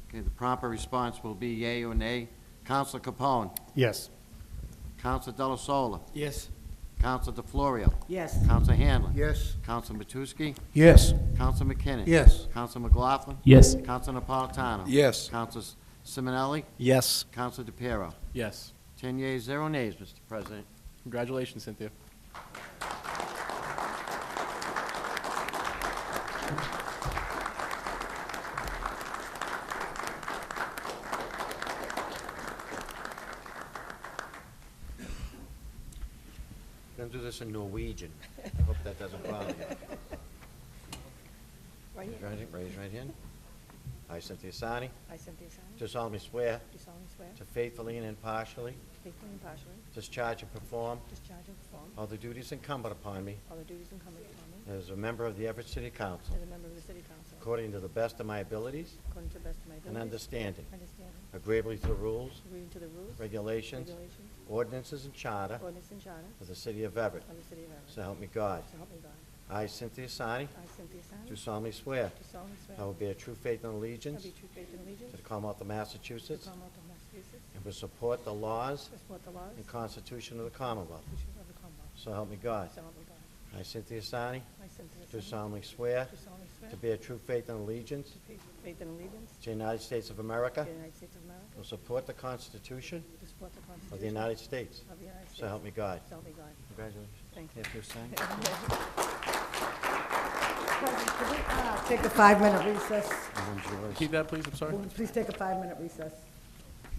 Okay, the proper response will be yea or nay. Council Capone. Yes. Council Della Sola. Yes. Council DeFlorio. Yes. Council Hanlon. Yes? Council Matusky. Yes. Council McKinnon. Yes. Council McLaughlin. Yes. Council Napolitano. Yes. Council Simonelli. Yes. Council DePiero. Yes. 10 yeas, 0 nays, Mr. President. Congratulations, Cynthia. Gonna do this in Norwegian. I hope that doesn't bother you. Right here. Raise your right hand. I, Cynthia Sani, I, Cynthia Sani, do solemnly swear do solemnly swear to faithfully and impartially to faithfully and impartially discharge and perform discharge and perform all the duties incumbent upon me all the duties incumbent upon me as a member of the Everett City Council, as a member of the City Council, according to the best of my abilities according to the best of my and ability understanding, understanding, agreeably to the rules, agreeing to the rules, regulations, regulations, ordinances, and charter ordinance, and charter of the City of Everett. of the City of Everett. So help me God. So help me God. I, Cynthia Sani, I, Cynthia Sani, do solemnly swear do solemnly swear I will bear true faith and I will allegiance be true faith and allegiance to the Commonwealth of to the Massachusetts Commonwealth of Massachusetts, and will support the laws to support the laws and Constitution of the Commonwealth. Constitution of the Commonwealth. So help me God. So help me God. I, Cynthia Sani, I, Cynthia do Sani, solemnly swear do solemnly swear to bear true faith and allegiance to faith and allegiance to the United States of to America, the United States of America, will support the Constitution to support the Constitution of the United States. of the United States. So help me God. So help me God. Congratulations. Thank you. Have to sign? President, could we take a 5-minute recess? One's yours. Keep that, please, I'm sorry. Please take a 5-minute recess.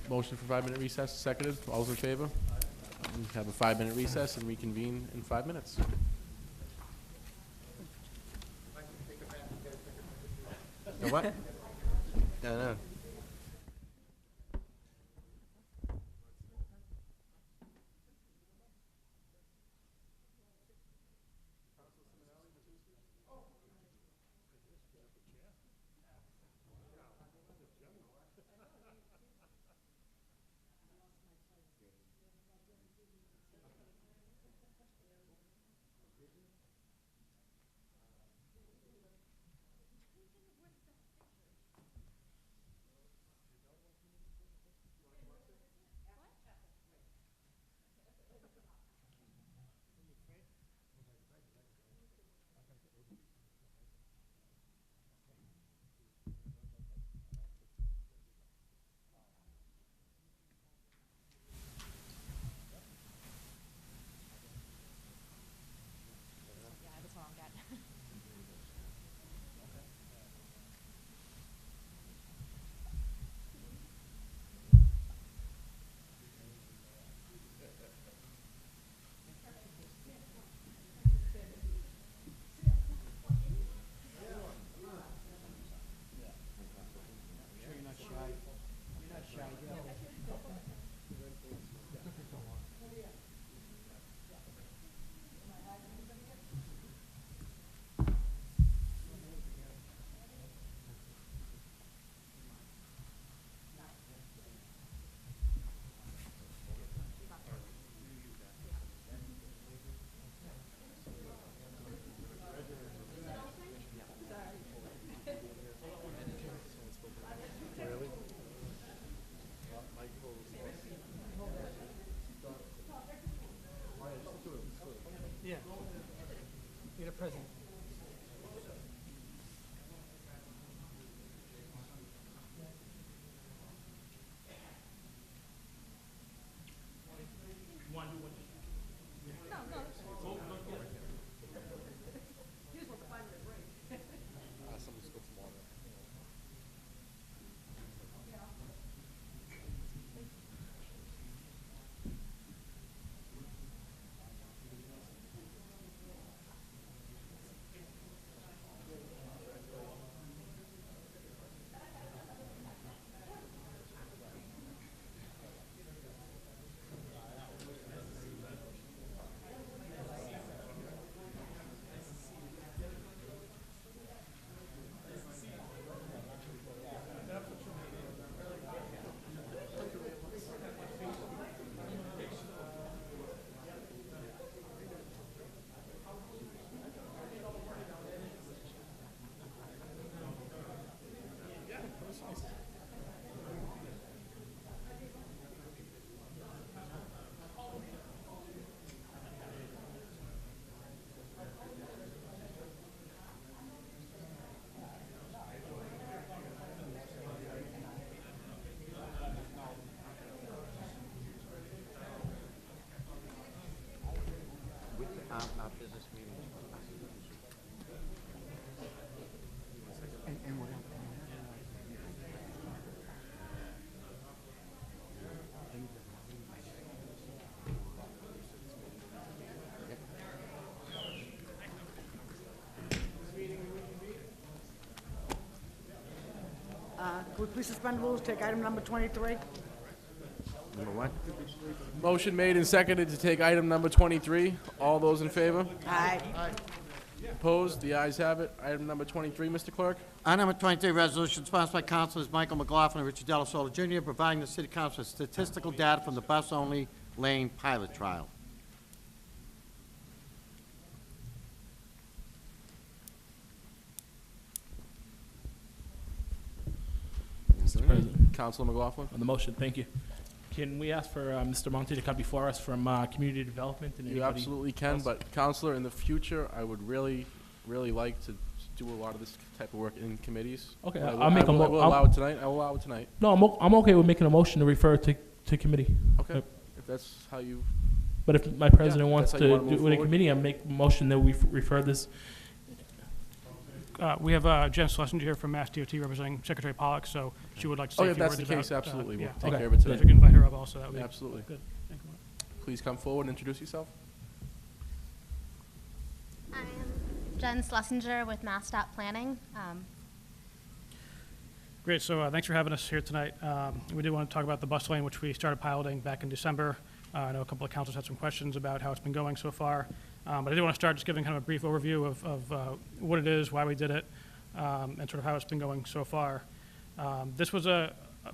Motion for 5-minute recess, seconded. All those in favor? We have a 5-minute recess and reconvene in 5 minutes. The what? No. Yeah, this one I'll get. Yeah. You're the president. our business meetings. And whatever. Can we please suspend rules, take item number 23? Number what? Motion made and seconded to take item number 23. All those in favor? Aye. Opposed? The ayes have it. Item number 23, Mr. Clerk. Item number 23, resolution sponsored by Councilors Michael McLaughlin and Richard Delasola Jr., providing the city council with statistical data from the bus-only lane pilot trial. Mr. President. Councilor McLaughlin. On the motion, thank you. Can we ask for Mr. Monty to come before us from Community Development? And You anybody absolutely can, else? but Counselor, in the future, I would really like to do a lot of this type of work in committees. Okay, But I'll make a I will I'll- allow it tonight. I will allow it tonight. No, I'm okay with making a motion to refer to committee. Okay, Yep. if that's how you, But if my president if wants that's to how you wanna do move it in forward. committee, I make a motion that we refer this. We have Jen Schlesinger here from Mass DOT representing Secretary Pollock, so she would like to say oh, a if few that's words the about... case, absolutely. We'll yeah. take Okay. care of it If today. you can invite her up also, that would be... Absolutely. Good. Thank you. Please come forward and introduce yourself. I am Jen Schlesinger with MassDOT Planning. Great, so thanks for having us here tonight. We did want to talk about the bus lane, which we started piloting back in December. I know a couple of councils had some questions about how it's been going so far. But I did want to start just giving kind of a brief overview of what it is, why we did it, and sort of how it's been going so far. This was a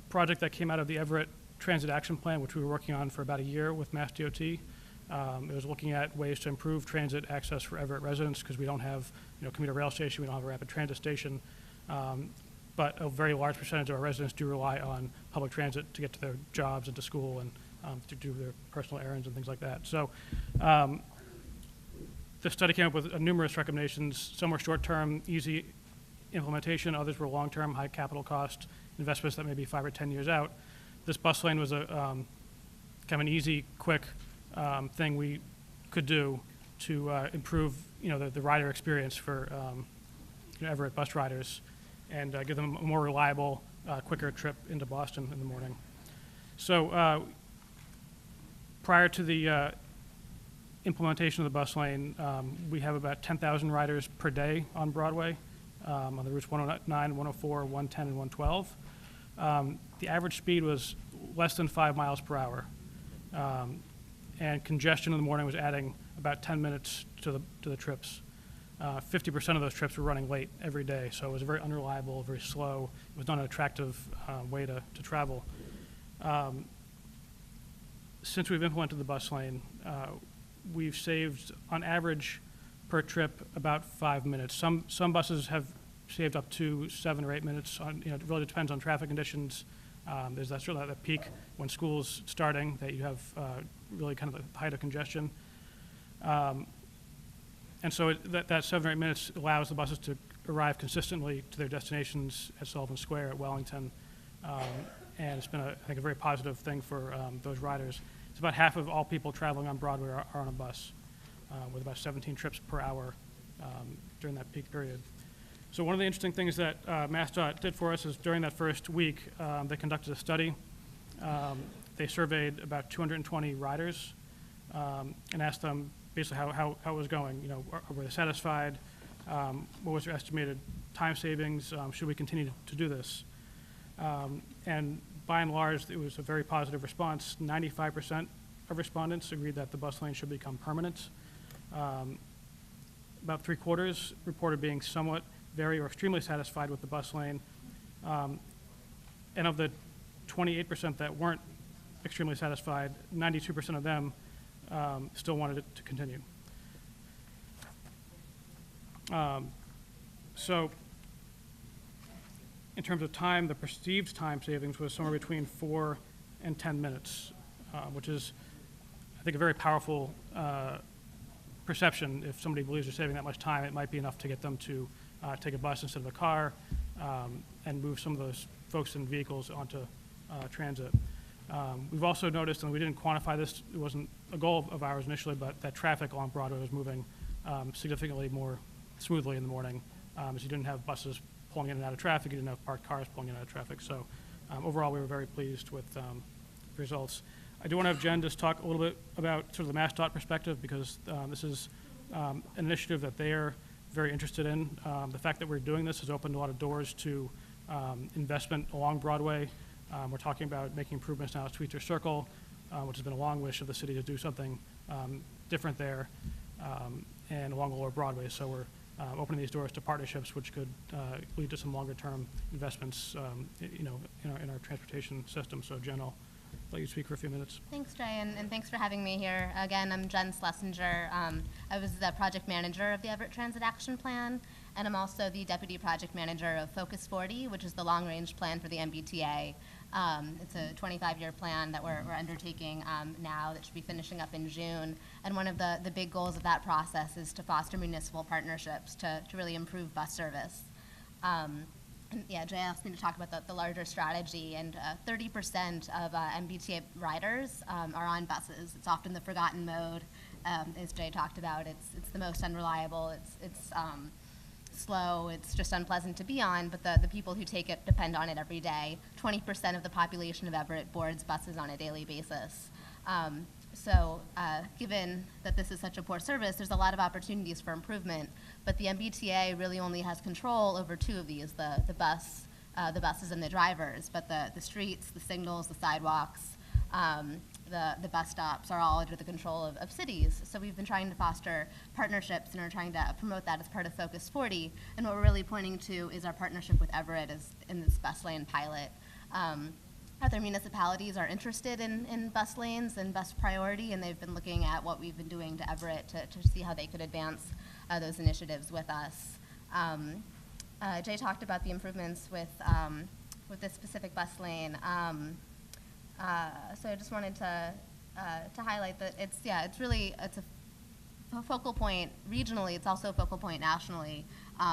project that came out of the Everett Transit Action Plan, which we were working on for about a year with Mass DOT. It was looking at ways to improve transit access for Everett residents because we don't have, commuter rail station, we don't have a rapid transit station. But a very large percentage of our residents do rely on public transit to get to their jobs and to school and to do their personal errands and things like that. So the study came up with numerous recommendations. Some were short-term, easy implementation. Others were long-term, high capital cost investments that may be 5 or 10 years out. This bus lane was a kind of an easy, quick thing we could do to improve, the rider experience for Everett bus riders and give them a more reliable, quicker trip into Boston in the morning. So prior to the implementation of the bus lane, we have about 10,000 riders per day on Broadway, on the routes 109, 104, 110, and 112. The average speed was less than 5 miles per hour. And congestion in the morning was adding about 10 minutes to the trips. 50% of those trips were running late every day, so it was very unreliable, very slow. It was not an attractive way to travel. Since we've implemented the bus lane, we've saved, on average, per trip, about 5 minutes. Some buses have saved up to 7 or 8 minutes. It really depends on traffic conditions. There's that sort of that peak when school's starting that you have really kind of the height of congestion. And so that 7 or 8 minutes allows the buses to arrive consistently to their destinations at Sullivan Square, at Wellington. And it's been, I think, a very positive thing for those riders. It's about half of all people traveling on Broadway are on a bus, with about 17 trips per hour during that peak period. So one of the interesting things that MassDOT did for us is during that first week, they conducted a study. They surveyed about 220 riders and asked them basically how it was going. Were they satisfied? What was their estimated time savings? Should we continue to do this? And by and large, it was a very positive response. 95% of respondents agreed that the bus lane should become permanent. About 3/4 reported being somewhat, very, or extremely satisfied with the bus lane. And of the 28% that weren't extremely satisfied, 92% of them still wanted it to continue. So in terms of time, the perceived time savings was somewhere between 4 and 10 minutes, which is, I think, a very powerful perception. If somebody believes they're saving that much time, it might be enough to get them to take a bus instead of a car and move some of those folks in vehicles onto transit. We've also noticed, and we didn't quantify this, it wasn't a goal of ours initially, but that traffic along Broadway was moving significantly more smoothly in the morning, as you didn't have buses pulling in and out of traffic, you didn't have parked cars pulling in and out of traffic. So overall, we were very pleased with results. I do want to have Jen just talk a little bit about sort of the MassDOT perspective, because this is an initiative that they're very interested in. The fact that we're doing this has opened a lot of doors to investment along Broadway. We're talking about making improvements now at Sweetser Circle, which has been a long wish of the city to do something different there, and along Lower Broadway. So we're opening these doors to partnerships, which could lead to some longer-term investments, in our transportation system. So Jen, I'll let you speak for a few minutes. Thanks, Jay, and thanks for having me here. Again, I'm Jen Schlesinger. I was the project manager of the Everett Transit Action Plan, and I'm also the deputy project manager of Focus 40, which is the long-range plan for the MBTA. It's a 25-year plan that we're undertaking now that should be finishing up in June. And one of the big goals of that process is to foster municipal partnerships to really improve bus service. And yeah, Jay asked me to talk about the larger strategy, and 30% of MBTA riders are on buses. It's often the forgotten mode, as Jay talked about. It's the most unreliable. It's slow. It's just unpleasant to be on, but the people who take it depend on it every day. 20% of the population of Everett boards buses on a daily basis. So given that this is such a poor service, there's a lot of opportunities for improvement, but the MBTA really only has control over two of these, the buses and the drivers, but the streets, the signals, the sidewalks, the bus stops are all under the control of cities. So we've been trying to foster partnerships and are trying to promote that as part of Focus 40, and what we're really pointing to is our partnership with Everett in this bus lane pilot. Other municipalities are interested in bus lanes and bus priority, and they've been looking at what we've been doing to Everett to see how they could advance those initiatives with us. Jay talked about the improvements with this specific bus lane. So I just wanted to highlight that it's a focal point regionally. It's also a focal point nationally.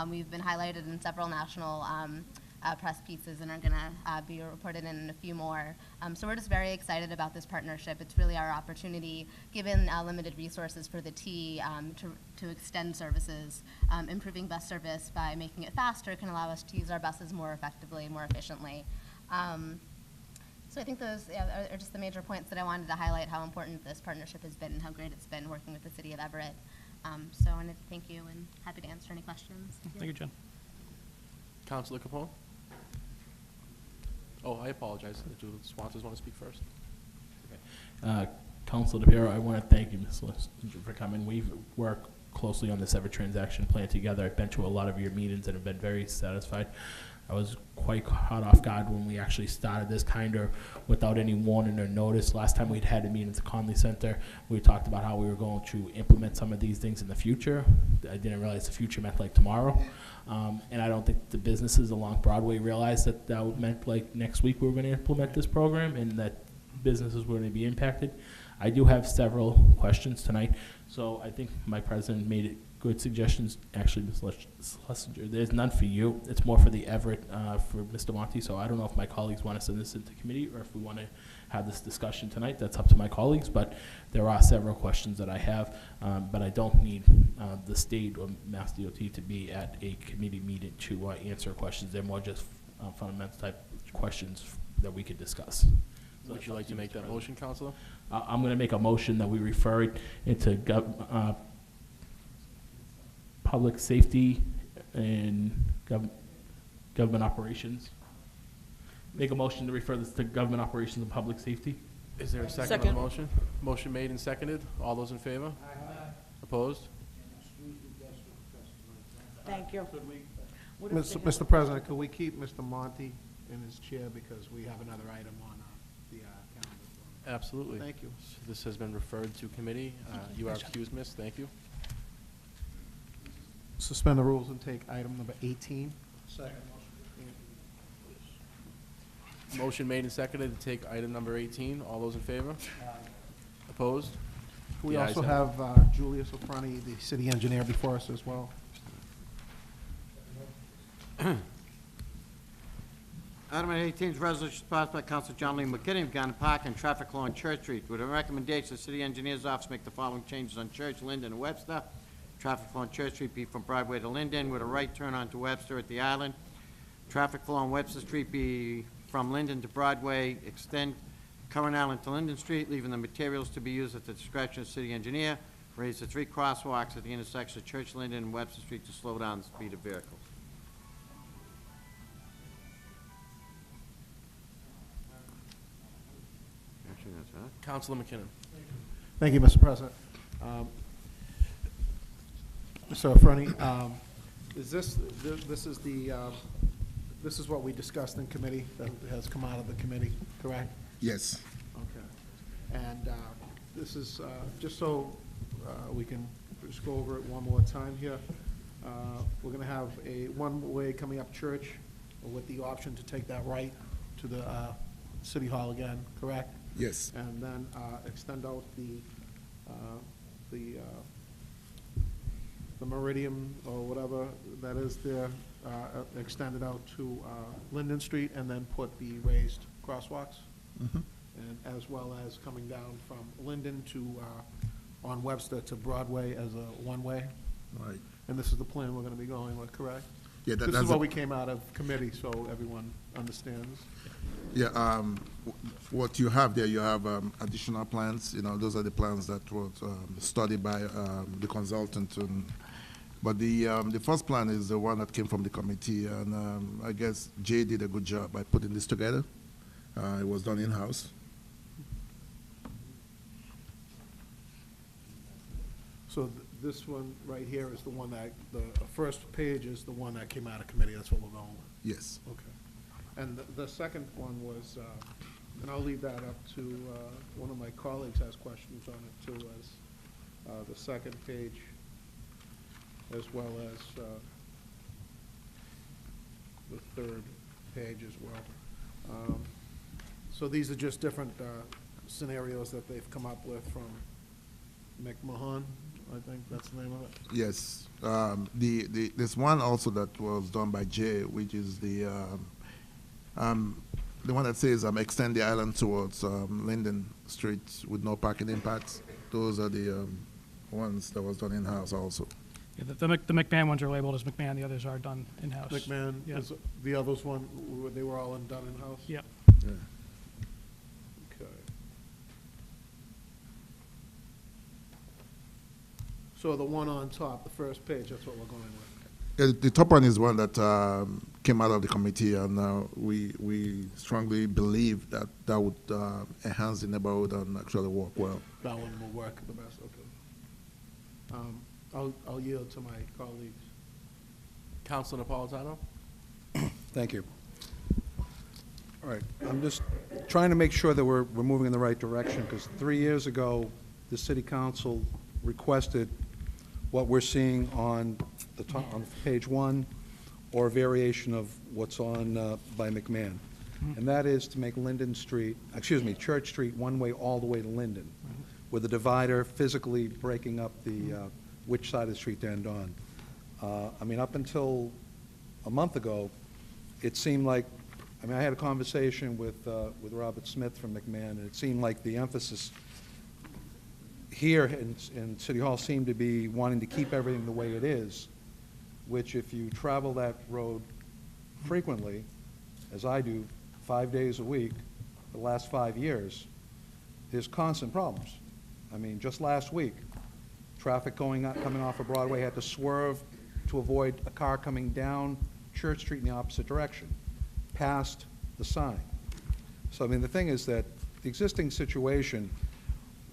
We've been highlighted in several national press pieces and are going to be reported in a few more. So we're just very excited about this partnership. It's really our opportunity, given limited resources for the T, to extend services. Improving bus service by making it faster can allow us to use our buses more effectively, more efficiently. So I think those are just the major points that I wanted to highlight, how important this partnership has been and how great it's been working with the city of Everett. So I wanted to thank you and happy to answer any questions. Thank you, Jen. Councilor Capone? Oh, I apologize. Do the sponsors want to speak first? Councilor DePiero, I want to thank you, Ms. Lissinger, for coming. We've worked closely on this Everett transaction plan together. I've been to a lot of your meetings and have been very satisfied. I was quite caught off guard when we actually started this kind of without any warning or notice. Last time we'd had a meeting at the Conley Center, we talked about how we were going to implement some of these things in the future. I didn't realize the future meant like tomorrow. And I don't think the businesses along Broadway realized that that meant like next week we were going to implement this program and that businesses were going to be impacted. I do have several questions tonight. So I think my president made it good suggestions. Actually, Ms. Schlesinger, there's none for you. It's more for the Everett, for Mr. Monti. So I don't know if my colleagues want to send this into committee or if we want to have this discussion tonight. That's up to my colleagues, but there are several questions that I have, but I don't need the state or Mass DOT to be at a committee meeting to answer questions. They're more just fundamental type questions that we could discuss. So Would you like to make that motion, Councilor? I'm going to make a motion that we refer it into public safety and government operations. Make a motion to refer this to government operations and public safety. Is there a second on the motion? Motion made and seconded. All those in favor? Aye. Opposed? Thank you. Mr. President, could we keep Mr. Monti in his chair because we have another item on the calendar? Absolutely. Thank you. This has been referred to committee. You are excused, miss. Thank you. Suspend the rules and take item number 18. Second. Motion made and seconded to take item number 18. All those in favor? Opposed? We The ayes also have have Julius O'Frony, the city engineer, before us as well. Item 18 is resolution sponsored by Council John Lee McKinney regarding parking and traffic law on Church Street. With a recommendation, the city engineer's office make the following changes on Church, Linden, and Webster. Traffic flow on Church Street be from Broadway to Linden with a right turn onto Webster at the island. Traffic flow on Webster Street be from Linden to Broadway, extend current island to Linden Street, leaving the materials to be used at the discretion of the city engineer. Raise the 3 crosswalks at the intersection of Church, Linden, and Webster Street to slow down the speed of vehicles. Actually, that's it. Councilor McKinnon. Thank you, Mr. President. Mr. Fernie, is this is what we discussed in committee, that has come out of the committee, correct? Yes. Okay. And this is, just so we can just go over it one more time here, we're going to have a one-way coming up Church with the option to take that right to the City Hall again, correct? Yes. And then extend out the meridian or whatever that is there, extend it out to Linden Street, and then put the raised crosswalks. Mhm. And as well as coming down from Linden to, on Webster to Broadway as a one-way. Right. And this is the plan we're gonna be going with, correct? Yeah, This is that's what the- we came out of committee, so everyone understands. Yeah, what you have there, you have additional plans, you know, those are the plans that was studied by the consultant. But the first plan is the one that came from the committee, and I guess Jay did a good job by putting this together. It was done in-house. So this one right here is the one that, the first page is the one that came out of committee, that's what we're going with. Yes. Okay. And the second one was, and I'll leave that up to, one of my colleagues has questions on it too, as the second page, as well as the third page as well. So these are just different scenarios that they've come up with from McMahon, I think that's the name of it. Yes. There's one also that was done by Jay, which is the one that says extend the island towards Linden Street with no parking impacts. Those are the ones that was done in-house also. Yeah, the McMahon ones are labeled as McMahon, the others are done in-house. McMahon, Yeah. is the others one, they were all done in-house? Yep. Yeah. Okay. So the one on top, the first page, that's what we're going with. The top one is one that came out of the committee, and we strongly believe that that would enhance the neighborhood and actually work well. That one will work the best, okay. I'll yield to my colleagues. Councilor Napolitano? Thank you. All right, I'm just trying to make sure that we're moving in the right direction, because 3 years ago, the city council requested what we're seeing on the top, on page 1, or a variation of what's on by McMahon. And that is to make Linden Street, Church Street one-way all the way to Linden, with a divider physically breaking up the, which side of the street to end on. I mean, up until a month ago, it seemed like, I had a conversation with Robert Smith from McMahon, and it seemed like the emphasis here in City Hall seemed to be wanting to keep everything the way it is, which if you travel that road frequently, as I do, 5 days a week, for the last 5 years, there's constant problems. I mean, just last week, traffic coming off of Broadway had to swerve to avoid a car coming down Church Street in the opposite direction, past the sign. So, I mean, the thing is that the existing situation,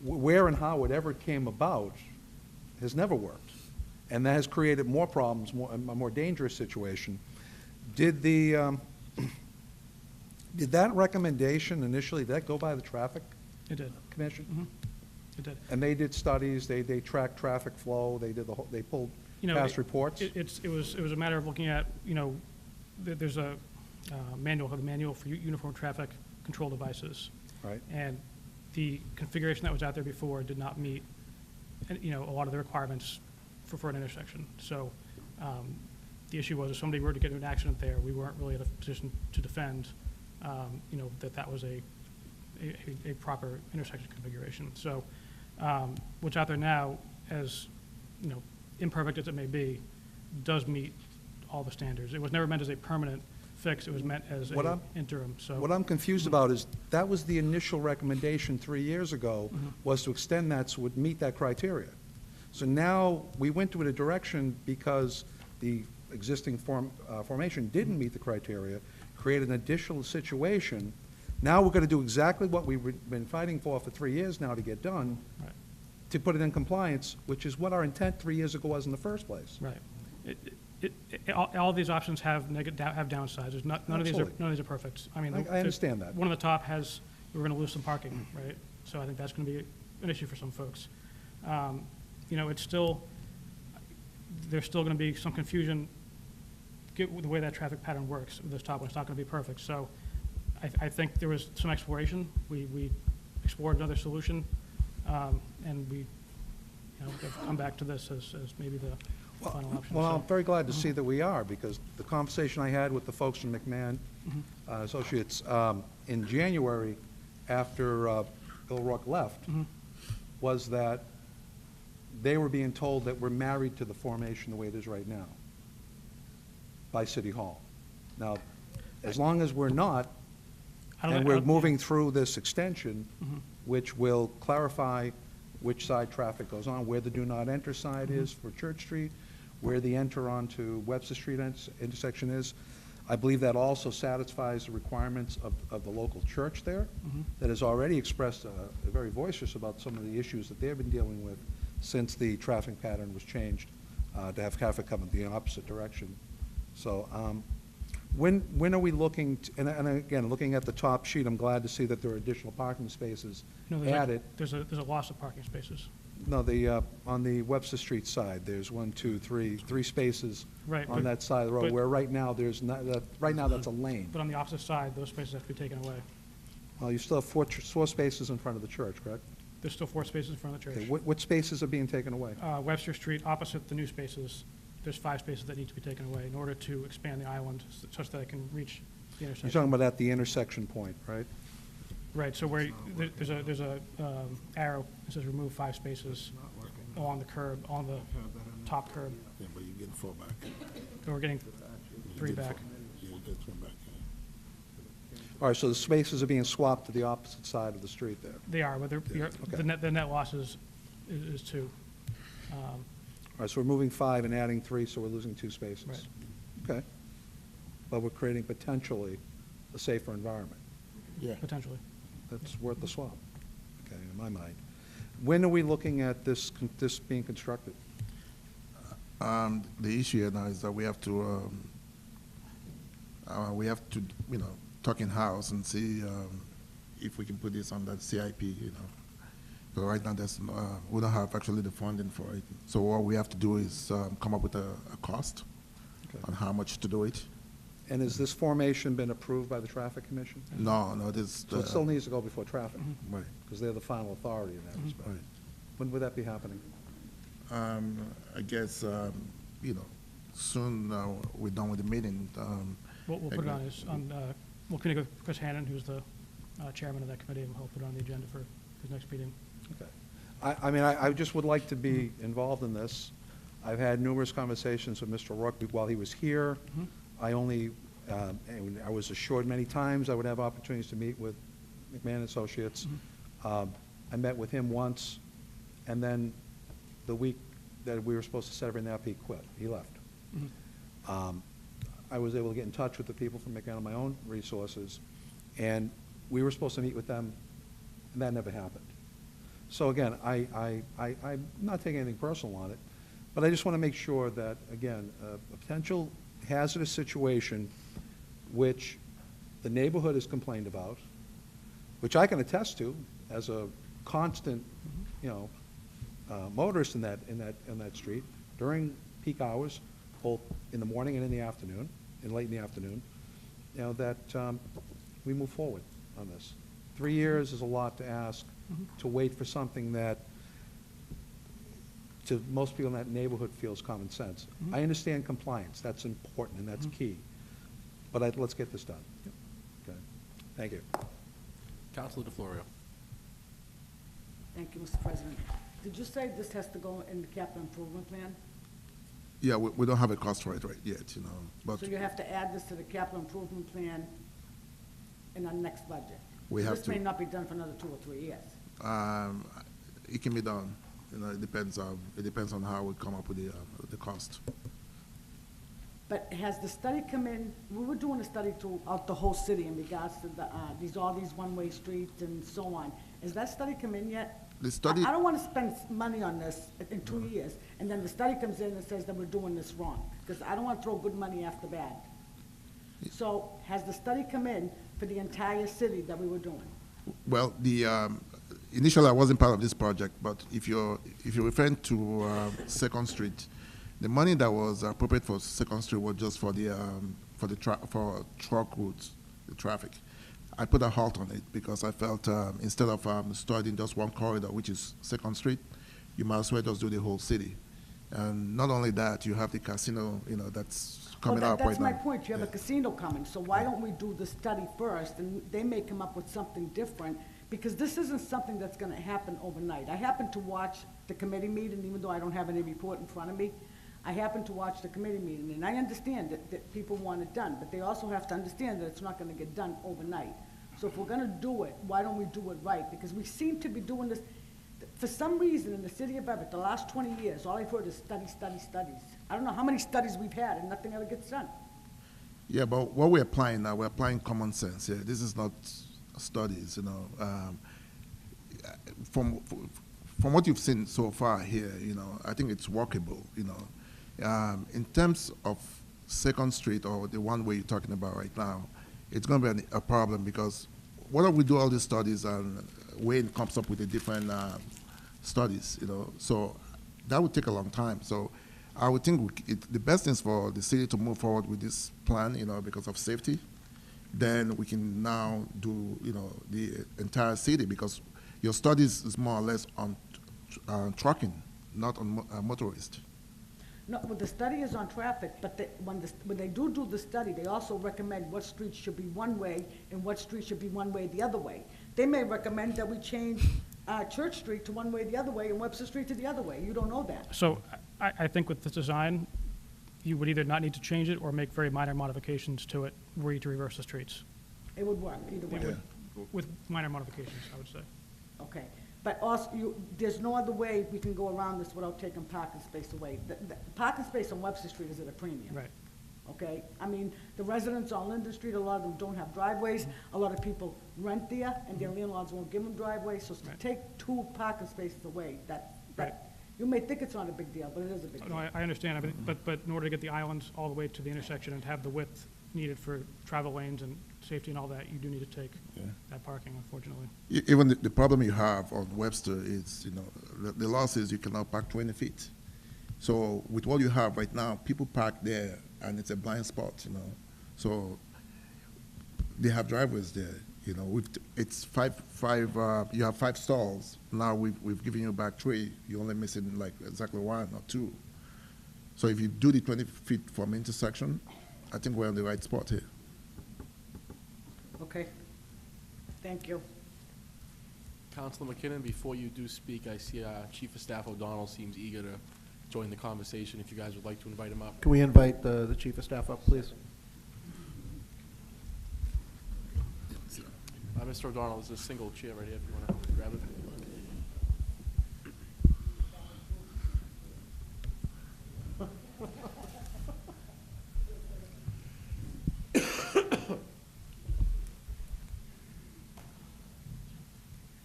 where and how it ever came about, has never worked. And that has created more problems, a more dangerous situation. Did that recommendation initially, did that go by the traffic It did. commission? It did. And they did studies, they tracked traffic flow, they did they pulled past reports? It was a matter of looking at, there's a manual for uniform traffic control devices. Right. And the configuration that was out there before did not meet, a lot of the requirements for an intersection. So the issue was if somebody were to get into an accident there, we weren't really in a position to defend you know, that was a proper intersection configuration. So what's out there now, as, you know, imperfect as it may be, does meet all the standards. It was never meant as a permanent fix, it was meant as What an I'm- interim, so. What I'm confused about is, that was the initial recommendation 3 years ago, was to extend that so it would meet that criteria. So now, we went to a direction because the existing formation didn't meet the criteria, created an additional situation. Now we're gonna do exactly what we've been fighting for 3 years now to get done, Right. to put it in compliance, which is what our intent 3 years ago was in the first place. Right. All these options have have downsides. There's none of these Absolutely. are perfect. I mean, I understand that. One on the top has, we're going to lose some parking, right? So I think that's going to be an issue for some folks. You know, it's still, there's still going to be some confusion with the way that traffic pattern works with this top one. It's not going to be perfect. So I think there was some exploration. We explored another solution, and we, you know, have come back to this as maybe the final option. Well, So- I'm very glad to see that we are, because the conversation I had with the folks from McMahon Associates in January, after Bill Rourke left, was that they were being told that we're married to the formation the way it is right now by City Hall. Now, as long as we're not, I don't- and I we're don't- moving through this extension, which will clarify which side traffic goes on, where the do not enter side is for Church Street, where the enter onto Webster Street intersection is. I believe that also satisfies the requirements of the local church there, that has already expressed very voicious about some of the issues that they've been dealing with since the traffic pattern was changed to have traffic come in the opposite direction. So when are we looking, and again, looking at the top sheet, I'm glad to see that there are additional parking spaces No, added. there's a loss of parking spaces. No, on the Webster Street side, there's 3 spaces Right, on but- that side of the road, but- where right now, there's not, right now, that's a lane. But on the opposite side, those spaces have to be taken away. Well, you still have 4 spaces in front of the church, correct? There's still 4 spaces in front of the Okay, church. what spaces are being taken away? Webster Street, opposite the new spaces, there's 5 spaces that need to be taken away in order to expand the island such that it can reach the You're intersection. talking about at the intersection point, right? Right, so where, there's a arrow that says remove 5 spaces along the curb, on the top curb. Yeah, but you're getting 4 back. So we're getting 3 back. Yeah, you get 3 back. All right, so the spaces are being swapped to the opposite side of the street there. They are, but the net loss is 2. All right, so we're moving 5 and adding 3, so we're losing 2 spaces. Right. Okay. But we're creating potentially a safer environment. Yeah. Potentially. That's worth the swap, okay, in my mind. When are we looking at this being constructed? The issue here now is that we have to, you know, talk in-house and see if we can put this on that CIP, you know. But right now, we don't have actually the funding for it. So what we have to do is come up with a cost on how much to do it. And has this formation been approved by the Traffic Commission? No, this. So it still needs to go before traffic, Right. because they're the final authority in that respect. Right. When would that be happening? I guess, you know, soon we're done with the meeting. We'll put it we'll communicate with Chris Hannon, who's the chairman of that committee, and he'll put it on the agenda for his next meeting. Okay. I just would like to be involved in this. I've had numerous conversations with Mr. Rourke while he was here. I only, and I was assured many times I would have opportunities to meet with McMahon Associates. I met with him once, and then the week that we were supposed to set everything up, he quit. He left. I was able to get in touch with the people from McMahon on my own resources, and we were supposed to meet with them, and that never happened. So again, I'm not taking anything personal on it, but I just want to make sure that, again, a potential hazardous situation which the neighborhood has complained about, which I can attest to as a constant, you know, motorist in that street during peak hours, both in the morning and in the afternoon, and late in the afternoon, you know, that we move forward on this. 3 years is a lot to ask to wait for something that to most people in that neighborhood feels common sense. I understand compliance, that's important and that's key, but let's get this done. Okay. Thank you. Councilor DeFlorio. Thank you, Mr. President. Did you say this has to go in the capital improvement plan? Yeah, we don't have a cost for it right yet, but So you have to add this to the capital improvement plan in our next budget? We So have This may to. not be done for another 2 or 3 years. It can be done. It depends on how we come up with the cost. But has the study come in, we were doing a study throughout the whole city in regards to all these one-way streets and so on. Has that study come in yet? The study- I don't want to spend money on this in 2 years, and then the study comes in and says that we're doing this wrong, because I don't want to throw good money after bad. So has the study come in for the entire city that we were doing? Well, initially I wasn't part of this project, but if you're referring to Second Street, the money that was appropriate for Second Street was just for for truck routes, the traffic. I put a halt on it because I felt instead of studying just one corridor, which is Second Street, you might as well just do the whole city. And not only that, you have the casino, that's coming up right now. That's my point. You have a casino coming, so why don't we do the study first, and they may come up with something different, because this isn't something that's gonna happen overnight. I happened to watch the committee meeting, even though I don't have any report in front of me. I happened to watch the committee meeting, and I understand that people want it done, but they also have to understand that it's not gonna get done overnight. So if we're gonna do it, why don't we do it right? Because we seem to be doing this, for some reason, in the city of Everett, the last 20 years, all I've heard is studies. I don't know how many studies we've had, and nothing ever gets done. Yeah, but what we're applying now, we're applying common sense here. This is not studies, From what you've seen so far here, I think it's workable, In terms of Second Street or the one way you're talking about right now, it's going to be a problem because what if we do all these studies and Wayne comes up with the different studies, So that would take a long time. So I would think the best thing is for the city to move forward with this plan, because of safety. Then we can now do, the entire city because your studies is more or less on trucking, not on motorists. No, well, the study is on traffic, but when they do the study, they also recommend what streets should be one way and what streets should be one way the other way. They may recommend that we change Church Street to one way the other way and Webster Street to the other way. You don't know that. So I think with this design, you would either not need to change it or make very minor modifications to it were you to reverse the streets. It would work either way. With minor modifications, I would say. Okay, but also, there's no other way we can go around this without taking parking space away. The parking space on Webster Street is at a premium. Right. Okay, I mean, the residents on Linden Street, a lot of them don't have driveways. A lot of people rent there, and their landlords won't give them driveways. So to Right. take 2 parking spaces away, Right. you may think it's not a big deal, but it is a big deal. No, I understand, but in order to get the islands all the way to the intersection and have the width needed for travel lanes and safety and all that, you do need to take that parking, unfortunately. Even the problem you have on Webster is, the law says you cannot park 20 feet. So with what you have right now, people park there, and it's a blind spot, So they have driveways there, it's five. You have 5 stalls. Now we've given you back 3. You're only missing like exactly 1 or 2. So if you do the 20 feet from intersection, I think we're on the right spot here. Okay, thank you. Councilor McKinnon, before you do speak, I see Chief of Staff O'Donnell seems eager to join the conversation. If you guys would like to invite him up. Can we invite the Chief of Staff up, please? Mr. O'Donnell, there's a single chair right here if you want to grab it.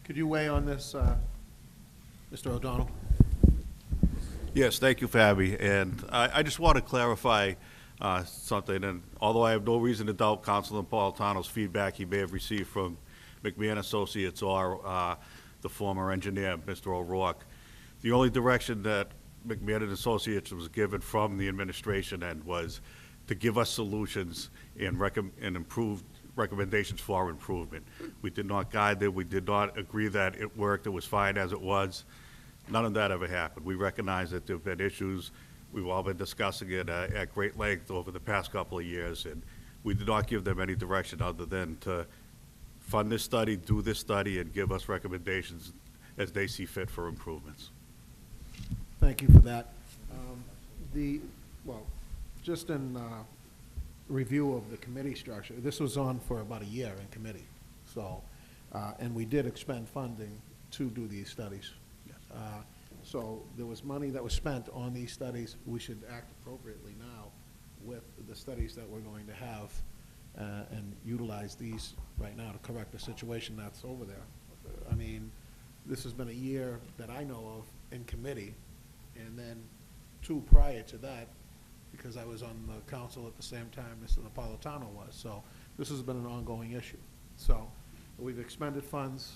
Could you weigh on this, Mr. O'Donnell? Yes, thank you, Fabi. And I just want to clarify something. And although I have no reason to doubt Councilor Napolitano's feedback he may have received from McMahon Associates or the former engineer, Mr. O'Rourke, the only direction that McMahon Associates was given from the administration end was to give us solutions and improved recommendations for improvement. We did not guide them. We did not agree that it worked. It was fine as it was. None of that ever happened. We recognize that there have been issues. We've all been discussing it at great length over the past couple of years, and we did not give them any direction other than to fund this study, do this study, and give us recommendations as they see fit for improvements. Thank you for that. Well, just in review of the committee structure, this was on for about a year in committee, so, and we did expend funding to do these studies. So there was money that was spent on these studies. We should act appropriately now with the studies that we're going to have and utilize these right now to correct the situation that's over there. I mean, this has been a year that I know of in committee, and then 2 prior to that, because I was on the council at the same time Mr. Napolitano was. So this has been an ongoing issue. So we've expended funds.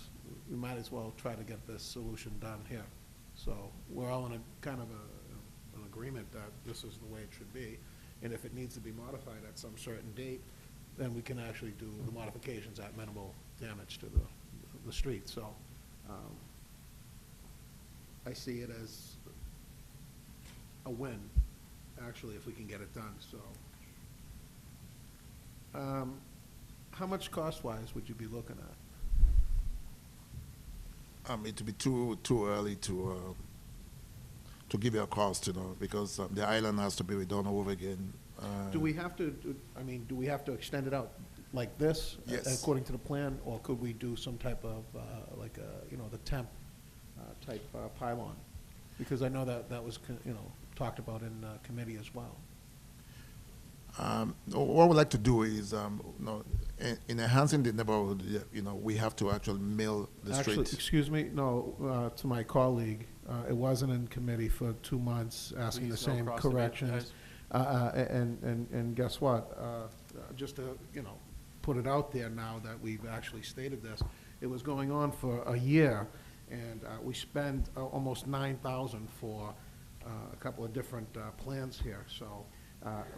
We might as well try to get this solution done here. So we're all in a kind of an agreement that this is the way it should be. And if it needs to be modified at some certain date, then we can actually do the modifications at minimal damage to the street. So I see it as a win, actually, if we can get it done, so. How much cost-wise would you be looking at? It would be too early to give you a cost, because the island has to be redone over again. Do we have to, do we have to extend it out like this? Yes. According to the plan, or could we do some type of, the temp type pylon? Because I know that was, talked about in committee as well. What we'd like to do is, in enhancing the neighborhood, we have to actually mill the Actually, street. excuse me, no, to my colleague, it wasn't in committee for 2 months asking the Please, no same cross the bridge, corrections. And guess what? Just to, put it out there now that we've actually stated this, it was going on for a year, and we spent almost $9,000 for a couple of different plans here. So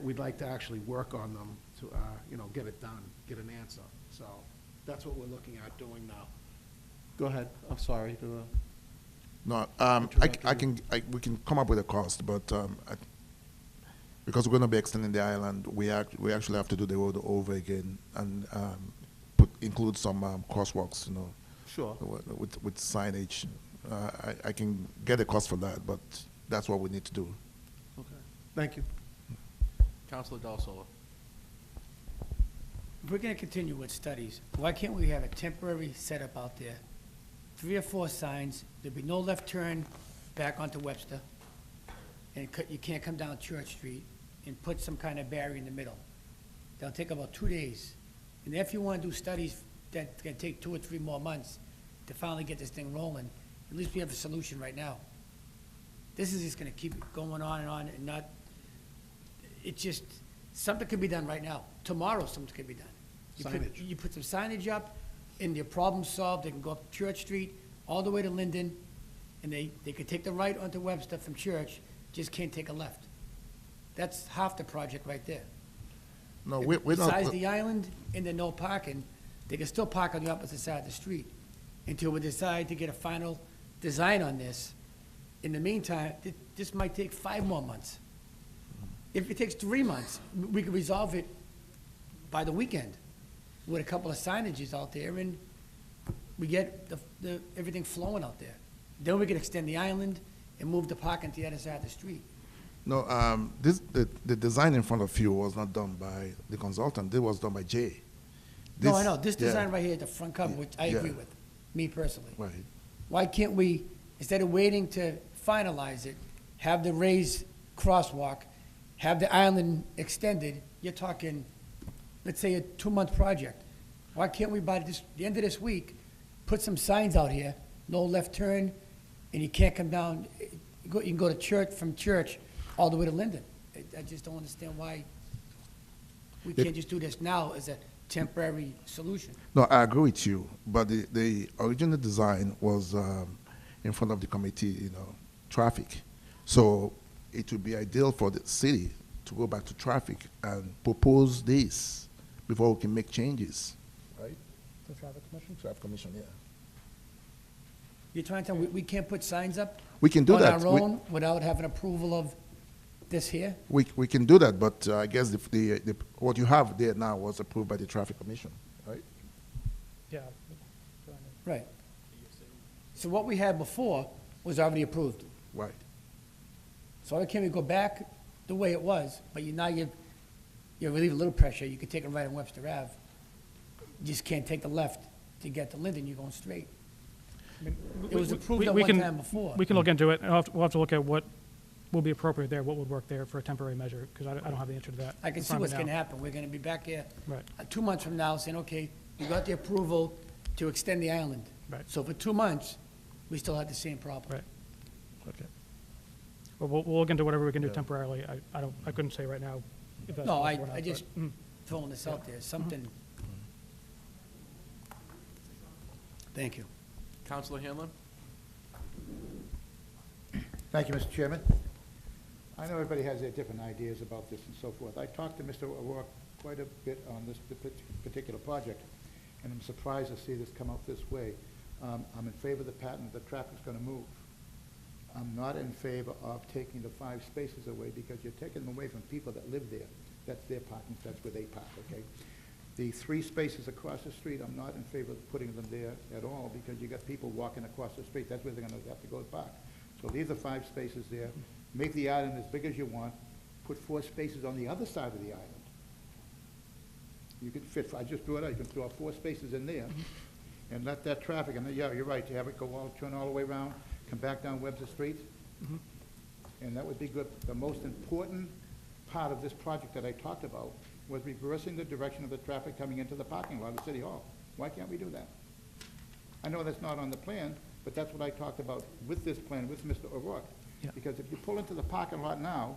we'd like to actually work on them to, get it done, get an answer. So that's what we're looking at doing now. Go ahead. I'm sorry to. No, interrupt you. we can come up with a cost, but because we're going to be extending the island, we actually have to do the road over again and include some crosswalks, Sure. with signage. I can get a cost for that, but that's what we need to do. Okay. Thank you. Councilor Del Sola. If we're gonna continue with studies, why can't we have a temporary setup out there? 3 or 4 signs, there'd be no left turn back onto Webster, and you can't come down Church Street, and put some kind of barrier in the middle. That'll take about 2 days. And if you wanna do studies that's gonna take 2 or 3 more months to finally get this thing rolling, at least we have a solution right now. This is just gonna keep going on and not, it's just, something could be done right now. Tomorrow, something could be done. Signage. You put some signage up, and your problem's solved. They can go up Church Street, all the way to Linden, and they could take the right onto Webster from Church, just can't take a left. That's half the project right there. No, we're not. Besides the island and the no parking, they can still park on the opposite side of the street until we decide to get a final design on this. In the meantime, this might take 5 more months. If it takes 3 months, we could resolve it by the weekend with a couple of signages out there, and we get everything flowing out there. Then we could extend the island and move the parking to the other side of the street. No, the design in front of you was not done by the consultant. It was done by Jay. No, I know. This yeah. design right here, the front cover, which I agree with, me personally. Right. Why can't we, instead of waiting to finalize it, have the raised crosswalk, have the island extended? You're talking, let's say, a 2-month project. Why can't we, by the end of this week, put some signs out here, no left turn, and you can't come down, you can go to Church, from Church, all the way to Linden? I just don't understand why we can't just do this now as a temporary solution. No, I agree with you, but the original design was in front of the committee, traffic. So it would be ideal for the city to go back to traffic and propose this before we can make changes. Right? The traffic commission? Traffic commission, yeah. You're trying to tell me we can't put signs up? We can do that. On our own, without having approval of this here? We can do that, but I guess what you have there now was approved by the traffic commission, right? Yeah. Right. So what we had before was already approved. Right. So why can't we go back the way it was, but you relieve a little pressure, you could take it right on Webster Ave. You just can't take the left to get to Linden, you're going straight. It was approved at one time before. We can look into it, and we'll have to look at what will be appropriate there, what would work there for a temporary measure, because I don't have the answer to that. I can see what's gonna happen. We're gonna be back here Right. 2 months from now saying, okay, we got the approval to extend the island. Right. So for 2 months, we still had the same problem. Right. Okay. Well, we'll look into whatever we can do temporarily. I couldn't say right now if that's No, possible or not, I but- just throwing this out there, something. Thank you. Counselor Hanlon? Thank you, Mr. Chairman. I know everybody has their different ideas about this and so forth. I talked to Mr. O'Rourke quite a bit on this particular project, and I'm surprised to see this come out this way. I'm in favor of the pattern the traffic's going to move. I'm not in favor of taking the 5 spaces away because you're taking them away from people that live there. That's their parking, that's where they park, okay? The 3 spaces across the street, I'm not in favor of putting them there at all because you got people walking across the street. That's where they're going to have to go to park. So leave the 5 spaces there. Make the island as big as you want. Put 4 spaces on the other side of the island. You could fit, I just drew it out, you can throw 4 spaces in there and let that traffic, and yeah, you're right, you have it turn all the way around, come back down Webster Street. And that would be good. The most important part of this project that I talked about was reversing the direction of the traffic coming into the parking lot of City Hall. Why can't we do that? I know that's not on the plan, but that's what I talked about with this plan, with Mr. O'Rourke. Yeah. Because if you pull into the parking lot now,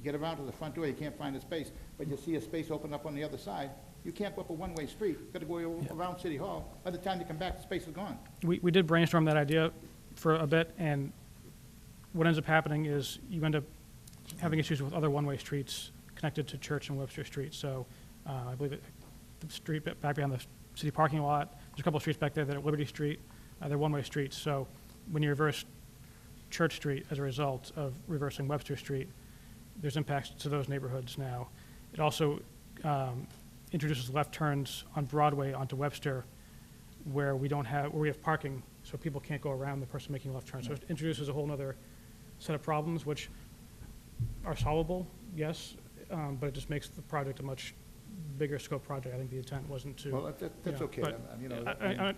get around to the front door, you can't find a space, but you see a space open up on the other side, you can't go up a one-way street. You've got to go around City Hall. By the time you come back, the space is gone. We did brainstorm that idea for a bit, and what ends up happening is you end up having issues with other one-way streets connected to Church and Webster Street. So I believe the street back behind the city parking lot, there's a couple of streets back there that are Liberty Street. They're one-way streets. So when you reverse Church Street as a result of reversing Webster Street, there's impacts to those neighborhoods now. It also introduces left turns on Broadway onto Webster where we have parking, so people can't go around the person making a left turn. So it introduces a whole other set of problems which are solvable, yes, but it just makes the project a much bigger scope project. I think the intent wasn't to. Well, that's okay. but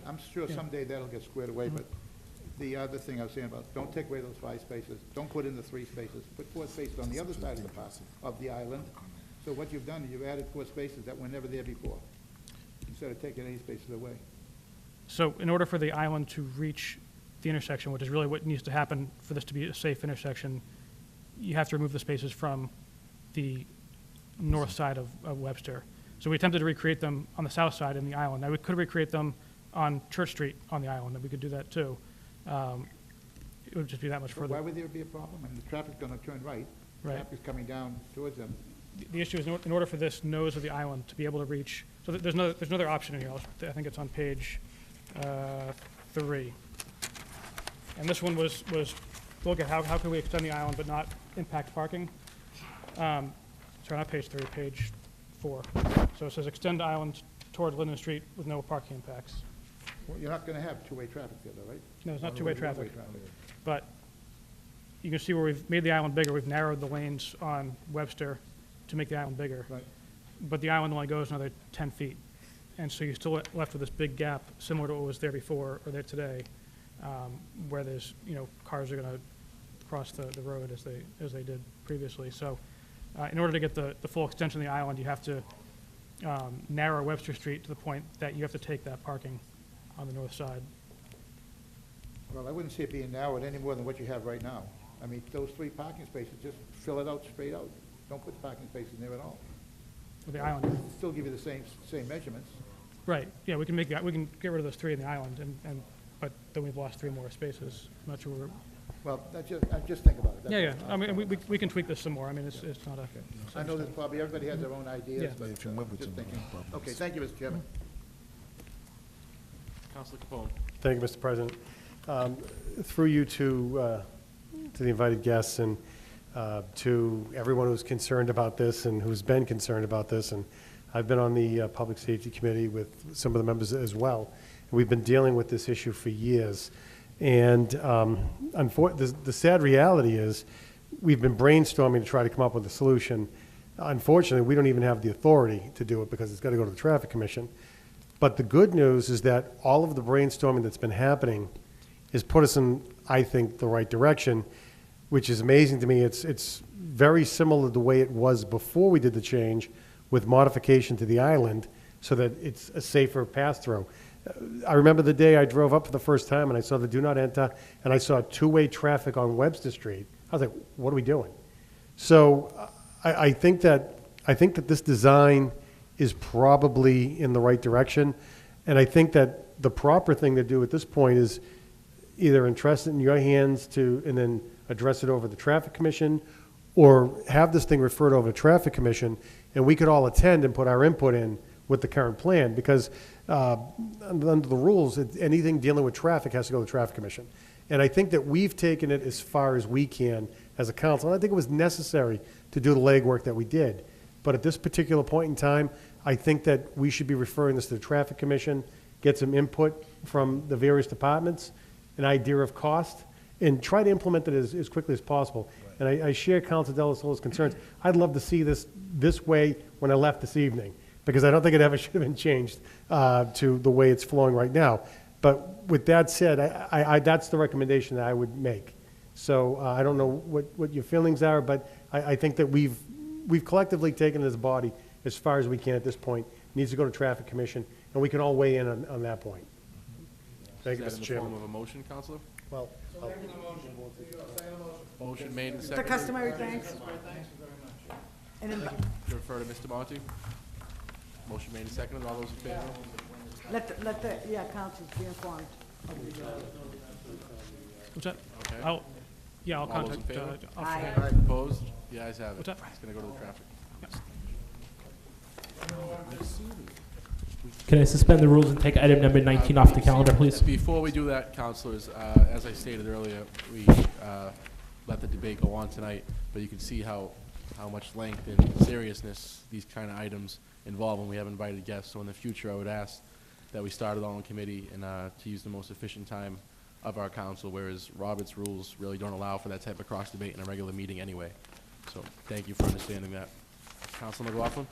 I'm sure yeah. someday that'll get squared away, but the other thing I was saying about, don't take away those 5 spaces, don't put in the 3 spaces, put 4 spaces on the other side of the island. So what you've done is you've added 4 spaces that were never there before, instead of taking any spaces away. So in order for the island to reach the intersection, which is really what needs to happen for this to be a safe intersection, you have to remove the spaces from the north side of Webster. So we attempted to recreate them on the south side in the island. Now, we could recreate them on Church Street on the island, and we could do that too. It would just be that much But further. why would there be a problem? I mean, the traffic's gonna turn right. Right. Traffic's coming down towards them. The issue is, in order for this nose of the island to be able to reach, so there's another option in here. I think it's on page 3. And this one was look at how can we extend the island but not impact parking. Sorry, not page 3, page 4. So it says extend island toward Linden Street with no parking impacts. Well, you're not gonna have two-way traffic there, though, right? No, it's not Or two-way one-way traffic. But you can see where we've made the island bigger. We've narrowed the lanes on Webster to make the island bigger. Right. But the island only goes another 10 feet. And so you're still left with this big gap, similar to what was there before or there today, where there's, cars are going to cross the road as they did previously. So in order to get the full extension of the island, you have to narrow Webster Street to the point that you have to take that parking on the north side. Well, I wouldn't see it being narrowed any more than what you have right now. I mean, those 3 parking spaces, just fill it out straight out. Don't put parking spaces in there at all. With the island. Still give you the same measurements. Right, yeah, we can get rid of those 3 in the island, but then we've lost 3 more spaces. I'm not sure we're. Well, just think about it. Yeah. I mean, we can tweak this some more. I mean, it's not a. I know that probably everybody has their own ideas, Yeah. but just thinking. Okay, thank you, Mr. Chairman. Councilor Capone. Thank you, Mr. President. Through you to the invited guests and to everyone who's concerned about this and who's been concerned about this, and I've been on the Public Safety Committee with some of the members as well. We've been dealing with this issue for years. And the sad reality is, we've been brainstorming to try to come up with a solution. Unfortunately, we don't even have the authority to do it because it's got to go to the Traffic Commission. But the good news is that all of the brainstorming that's been happening has put us in, I think, the right direction, which is amazing to me. It's very similar to the way it was before we did the change, with modification to the island so that it's a safer pass-through. I remember the day I drove up for the first time and I saw the do not enter, and I saw two-way traffic on Webster Street. I was like, what are we doing? So I think that this design is probably in the right direction, and I think that the proper thing to do at this point is either entrust it in your hands and then address it over the Traffic Commission, or have this thing referred over to Traffic Commission, and we could all attend and put our input in with the current plan, because under the rules, anything dealing with traffic has to go to the Traffic Commission. And I think that we've taken it as far as we can as a council, and I think it was necessary to do the legwork that we did. But at this particular point in time, I think that we should be referring this to the Traffic Commission, get some input from the various departments, an idea of cost, and try to implement it as quickly as possible. And I share Councilor Della Sola's concerns. I'd love to see this way when I left this evening, because I don't think it ever should have been changed to the way it's flowing right now. But with that said, that's the recommendation that I would make. So I don't know what your feelings are, but I think that we've collectively taken it as a body as far as we can at this point. It needs to go to Traffic Commission, and we can all weigh in on that point. Thank you, Mr. Is that in the Chairman. form of a motion, Counselor? Well, Motion made and The seconded. customary thanks. And then To refer to Mr. Monty. Motion made and seconded. All those in favor? let the, councils be informed of the, What's that? Okay. I'll All those in contact, favor? Aye. Officer. Opposed? The ayes have it. What's that? It's going to go to the traffic. Can I suspend the rules and take item number 19 off the calendar, please? Before we do that, councilors, as I stated earlier, we let the debate go on tonight, but you can see how much length and seriousness these kind of items involve when we have invited guests. So in the future, I would ask that we start it all in committee and to use the most efficient time of our council, whereas Robert's rules really don't allow for that type of cross debate in a regular meeting anyway. So thank you for understanding that. Councilor McLaughlin?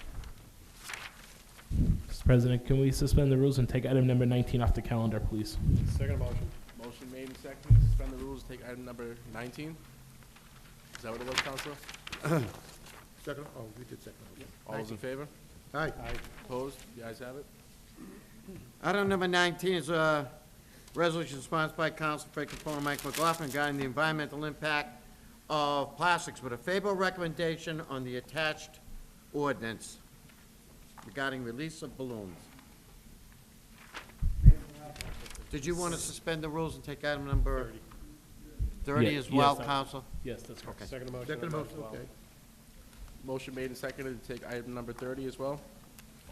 Mr. President, can we suspend the rules and take item number 19 off the calendar, please? Second motion. Motion made and seconded to suspend the rules, take item number 19. Is that what it was, Counselor? Second, oh, we did second. All those in favor? Aye. Opposed? The ayes have it. Item number 19 is a resolution sponsored by Council Fred Capone and Mike McLaughlin regarding the environmental impact of plastics with a favorable recommendation on the attached ordinance regarding release of balloons. Did you want to suspend the rules and take item number 30 Yeah, as well, yes, Council? Yes, that's correct. Okay. Second motion. Second motion, okay. Motion made and seconded to take item number 30 as well.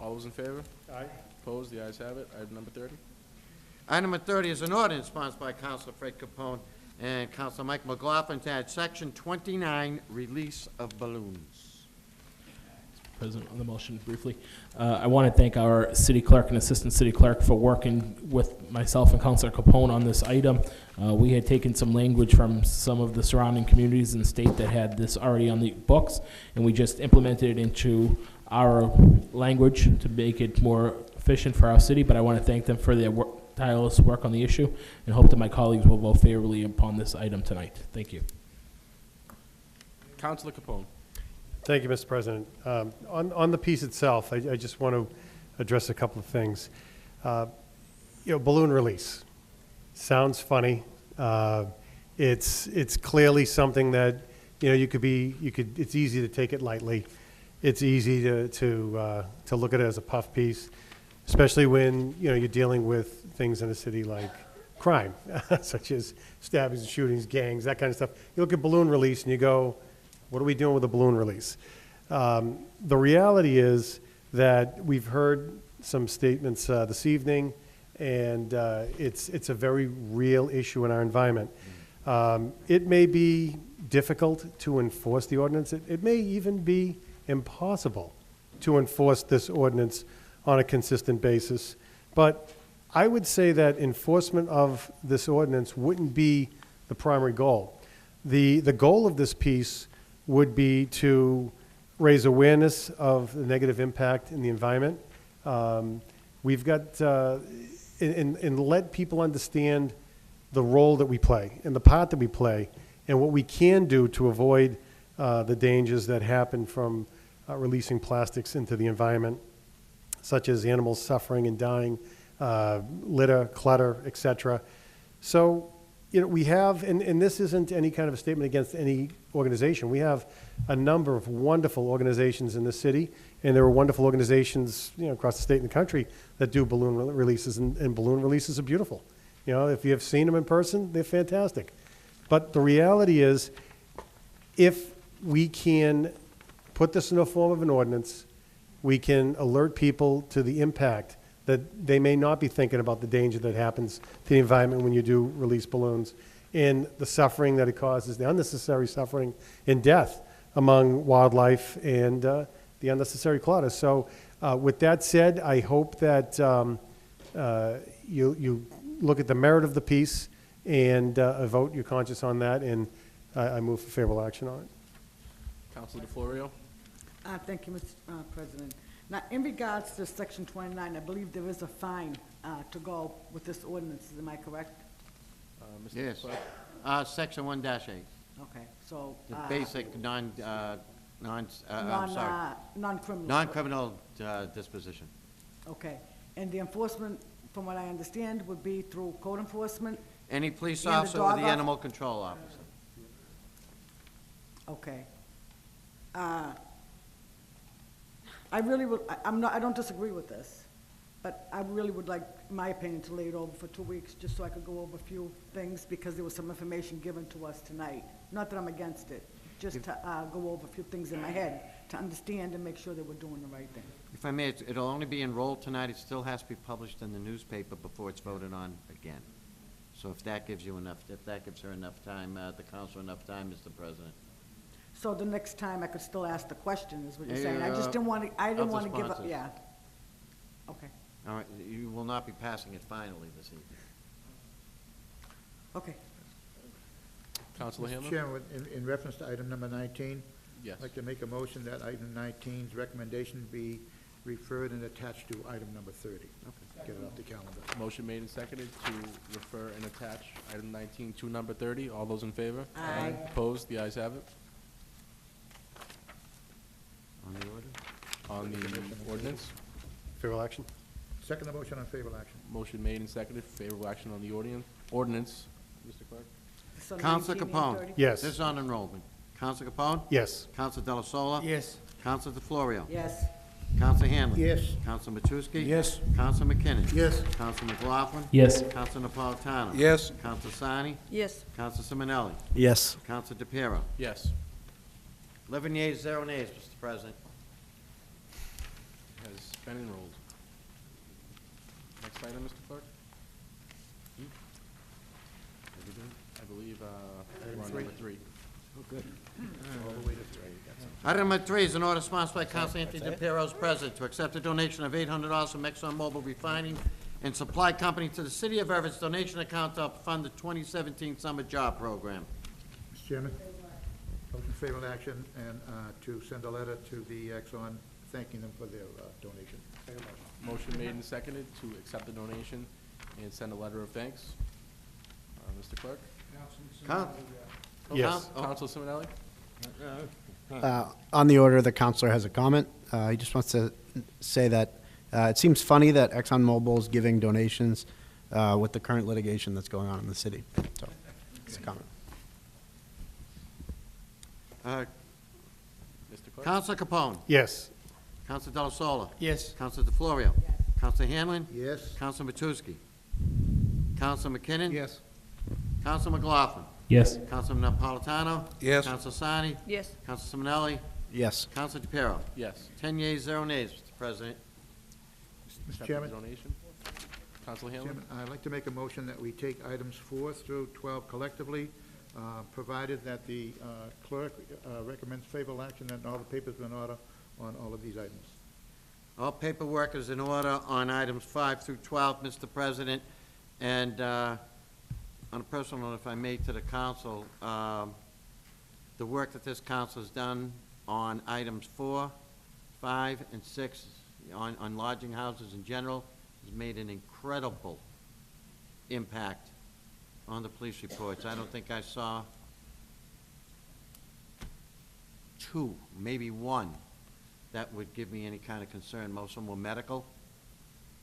All those in favor? Aye. Opposed? The ayes have it. Item number 30. Item number 30 is an ordinance sponsored by Council Fred Capone and Council Mike McLaughlin to add Section 29, release of balloons. President, on the motion briefly. I want to thank our city clerk and assistant city clerk for working with myself and Councilor Capone on this item. We had taken some language from some of the surrounding communities in the state that had this already on the books, and we just implemented it into our language to make it more efficient for our city, but I want to thank them for their tireless work on the issue, and hope that my colleagues will vote favorably upon this item tonight. Thank you. Councilor Capone. Thank you, Mr. President. On the piece itself, I just want to address a couple of things. Balloon release. Sounds funny. It's clearly something that, it's easy to take it lightly. It's easy to look at it as a puff piece, especially when, you're dealing with things in a city like crime, such as stabbings, shootings, gangs, that kind of stuff. You look at balloon release and you go, what are we doing with a balloon release? The reality is that we've heard some statements this evening, and it's a very real issue in our environment. It may be difficult to enforce the ordinance. It may even be impossible to enforce this ordinance on a consistent basis. But I would say that enforcement of this ordinance wouldn't be the primary goal. The goal of this piece would be to raise awareness of the negative impact in the environment. We've got, and let people understand the role that we play and the part that we play and what we can do to avoid the dangers that happen from releasing plastics into the environment, such as animals suffering and dying, litter, clutter, etc. So, we have, and this isn't any kind of a statement against any organization. We have a number of wonderful organizations in the city, and there are wonderful organizations, across the state and the country that do balloon releases, and balloon releases are beautiful. If you have seen them in person, they're fantastic. But the reality is, if we can put this in the form of an ordinance, we can alert people to the impact that they may not be thinking about the danger that happens to the environment when you do release balloons, and the suffering that it causes, the unnecessary suffering and death among wildlife, and the unnecessary clutter. So with that said, I hope that you look at the merit of the piece and vote your conscience on that, and I move for favorable action on it. Councilor DeFlorio? Thank you, Mr. President. Now, in regards to Section 29, I believe there is a fine to go with this ordinance. Am I correct? Mr. Yes. Clerk? Section 1-8, Okay, so. the basic non-criminal Non-criminal. disposition. Okay, and the enforcement, from what I understand, would be through code enforcement? Any police And the officer or dog the off- animal control officer. Okay. I really would, I don't disagree with this, but I really would like, in my opinion, to lay it over for 2 weeks, just so I could go over a few things, because there was some information given to us tonight. Not that I'm against it, just to go over a few things in my head, to understand and make sure that we're doing the right thing. If I may, it'll only be enrolled tonight. It still has to be published in the newspaper before it's voted on again. So if that gives you enough, if that gives her enough time, the council enough time, Mr. President. So the next time I could still ask the question, is what you're Hey, saying? I just didn't want to, I didn't of the want to give up, sponsors. yeah. Okay, All right, you will not be passing it finally this evening. okay. Councilor Mr. Hanlon? Chairman, in reference to item number 19, Yes. I'd like to make a motion that item 19's recommendation be referred and attached to item number 30. Get it off the calendar. Motion made and seconded to refer and attach item 19 to number 30. All those in favor? Aye. Opposed? The ayes have it. On the order? On the ordinance, Favorable action? Second the motion on favorable action. motion made and seconded, favorable action on the ordinance. Mr. Clerk? So Counselor 19 and Capone. 30? Yes. This is on enrollment. Counselor Capone? Yes. Counselor Delasola? Yes. Counselor DeFlorio? Yes, Counselor Hanlon? Yes. Counselor Matusky? Yes. Counselor McKinnon? Yes. Counselor McLaughlin? Yes. Counselor Napolitano? Yes. Counselor Sani? Yes. Counselor Simonelli? Yes. Counselor DePiero? Yes. 11 yeas, 0 nays, Mr. President. Has been enrolled. Next item, Mr. Clerk? I believe, we're on number 3. Oh, good. Item number 3 is an order sponsored by Council Anthony DePiero as president to accept a donation of $800 from ExxonMobil Refining and Supply Company to the City of Everett's donation account to help fund the 2017 Summer Job Program. Mr. Chairman, motion favorable action and to send a letter to the Exxon thanking them for their donation. Motion made and seconded to accept the donation and send a letter of thanks. Mr. Clerk? Yes. Council Simonelli? On the order, the counselor has a comment. He just wants to say that it seems funny that ExxonMobil is giving donations with the current litigation that's going on in the city. So, it's a comment. Mr. Clerk? Counselor Capone. Yes. Counselor Delasola. Yes. Counselor DeFlorio. Counselor Hanlon. Yes. Counselor Matusky. Counselor McKinnon. Yes. Counselor McLaughlin. Yes. Counselor Napolitano. Yes. Counselor Sani. Yes. Counselor Simonelli. Yes. Counselor DePiero. Yes. 10 yeas, 0 nays, Mr. President. Mr. Accept Chairman. the donation. Councilor Hanlon? Chairman, I'd like to make a motion that we take items 4 through 12 collectively, provided that the clerk recommends favorable action and all the papers are in order on all of these items. All paperwork is in order on items 5 through 12, Mr. President. And on a personal note, if I may, to the council, the work that this council has done on items 4, 5, and 6, on lodging houses in general, has made an incredible impact on the police reports. I don't think I saw 2, maybe 1, that would give me any kind of concern. Most of them were medical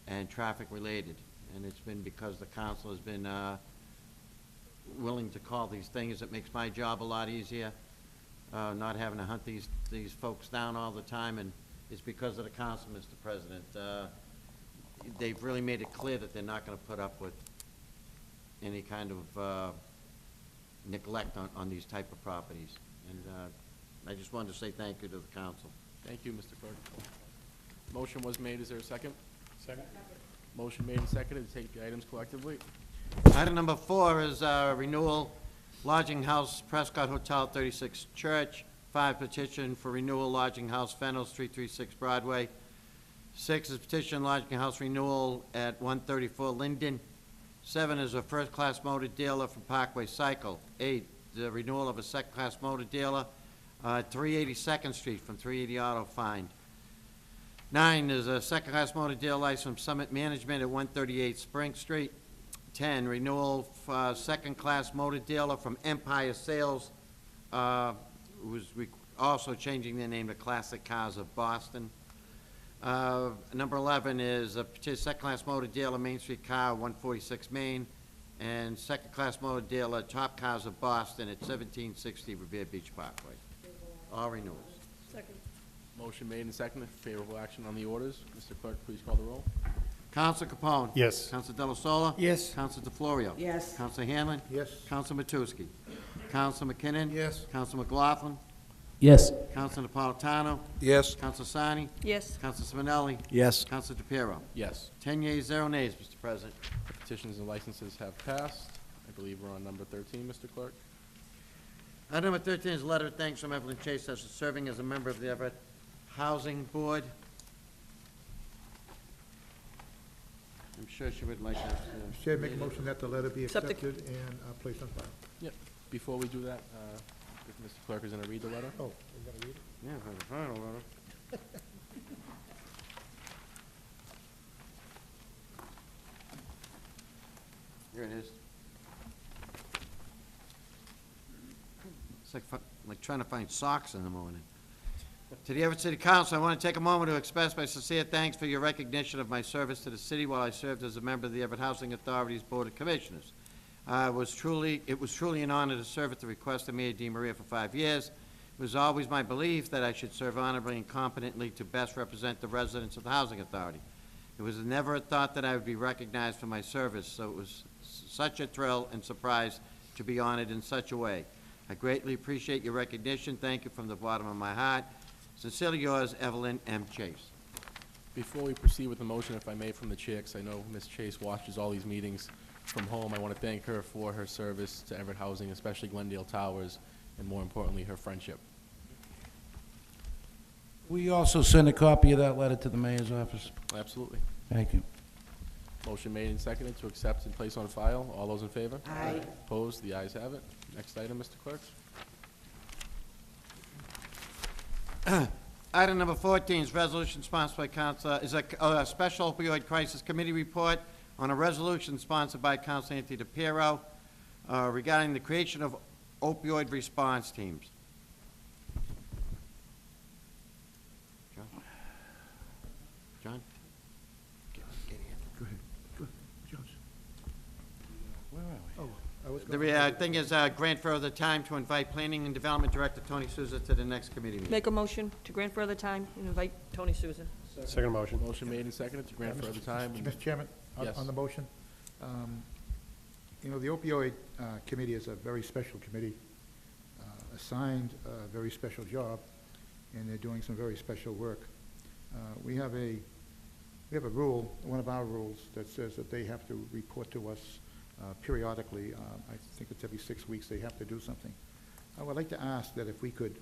and traffic-related, and it's been because the council has been willing to call these things. It makes my job a lot easier, not having to hunt these folks down all the time, and it's because of the council, Mr. President. They've really made it clear that they're not going to put up with any kind of neglect on these type of properties. And I just wanted to say thank you to the council. Thank you, Mr. Clerk. Motion was made. Is there a second? Second. Motion made and seconded to take the items collectively. Item number 4 is renewal, Lodging House, Prescott Hotel, 36 Church. 5, petition for renewal, Lodging House, Fennels, 336 Broadway. 6 is petition, Lodging House renewal at 134 Linden. 7 is a first-class motor dealer from Parkway Cycle. 8, the renewal of a second-class motor dealer, 382nd Street from 380 Auto Find. 9 is a second-class motor dealer license from Summit Management at 138 Spring Street. 10, renewal second-class motor dealer from Empire Sales, who's also changing their name to Classic Cars of Boston. Number 11 is a second-class motor dealer, Main Street Car, 146 Main, and second-class motor dealer, Top Cars of Boston at 1760 Revere Beach Parkway. All renewals. Second. Motion made and seconded for favorable action on the orders. Mr. Clerk, please call the roll. Counsel Capone. Yes. Counsel Delasola. Yes. Counsel DeFlorio. Yes. Counsel Hanlon. Yes. Counsel Matusky. Counsel McKinnon. Yes. Counsel McLaughlin. Yes. Counsel Napolitano. Yes. Counsel Sani. Yes. Counsel Simonelli. Yes. Counsel DePiero. Yes. 10 yeas, 0 nays, Mr. President. Petitions and licenses have passed. I believe we're on number 13, Mr. Clerk. Item number 13 is a letter of thanks from Evelyn Chase as serving as a member of the Everett Housing Board. I'm sure she would like us to... Chair, make a motion that the letter be Accept accepted it. and placed on file. Yep. Before we do that, if Mr. Clerk is going to read the letter. Oh, we gotta read it? Yeah, for the final letter. Here it is. It's like trying to find socks in the morning. To the Everett City Council, I want to take a moment to express my sincere thanks for your recognition of my service to the city while I served as a member of the Everett Housing Authority's Board of Commissioners. It was truly an honor to serve at the request of Mayor DiMaria for 5 years. It was always my belief that I should serve honorably and competently to best represent the residents of the Housing Authority. It was never a thought that I would be recognized for my service, so it was such a thrill and surprise to be honored in such a way. I greatly appreciate your recognition. Thank you from the bottom of my heart. Sincerely yours, Evelyn M. Chase. Before we proceed with the motion, if I may, from the chair, 'cause I know Ms. Chase watches all these meetings from home, I want to thank her for her service to Everett Housing, especially Glendale Towers, and more importantly, her friendship. We also send a copy of that letter to the mayor's office. Absolutely. Thank you. Motion made and seconded to accept and place on file. All those in favor? Aye. Opposed? The ayes have it. Next item, Mr. Clerk. Item number 14 is resolution sponsored by Council, is a special opioid crisis committee report on a resolution sponsored by Council Anthony DePiero regarding the creation of opioid response teams. John? John? Go ahead. Go ahead. Jones. Where are we? Oh, I was The going thing is, grant further time to invite Planning and Development Director Tony Souza to the next committee meeting. Make a motion to grant further time and invite Tony Souza. Second motion. Motion made and seconded to grant further time. Mr. Chairman, Yes. on the motion, you know, the opioid committee is a very special committee, assigned a very special job, and they're doing some very special work. We have a rule, one of our rules, that says that they have to report to us periodically. I think it's every 6 weeks they have to do something. I would like to ask that if we could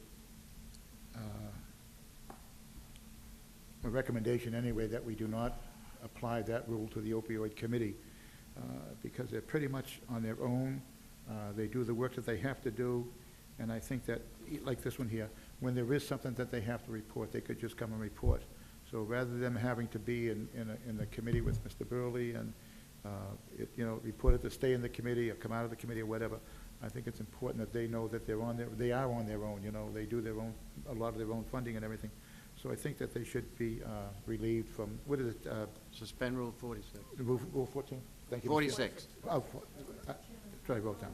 recommendation anyway that we do not apply that rule to the opioid committee, because they're pretty much on their own. They do the work that they have to do, and I think that, like this one here, when there is something that they have to report, they could just come and report. So rather than them having to be in the committee with Mr. Burley and, report it to stay in the committee or come out of the committee or whatever, I think it's important that they know that they are on their own, they do a lot of their own funding and everything. So I think that they should be relieved from, what is it? Suspend Rule 46. Rule 14? Thank you. Mr. 46. Oh, try to wrote down.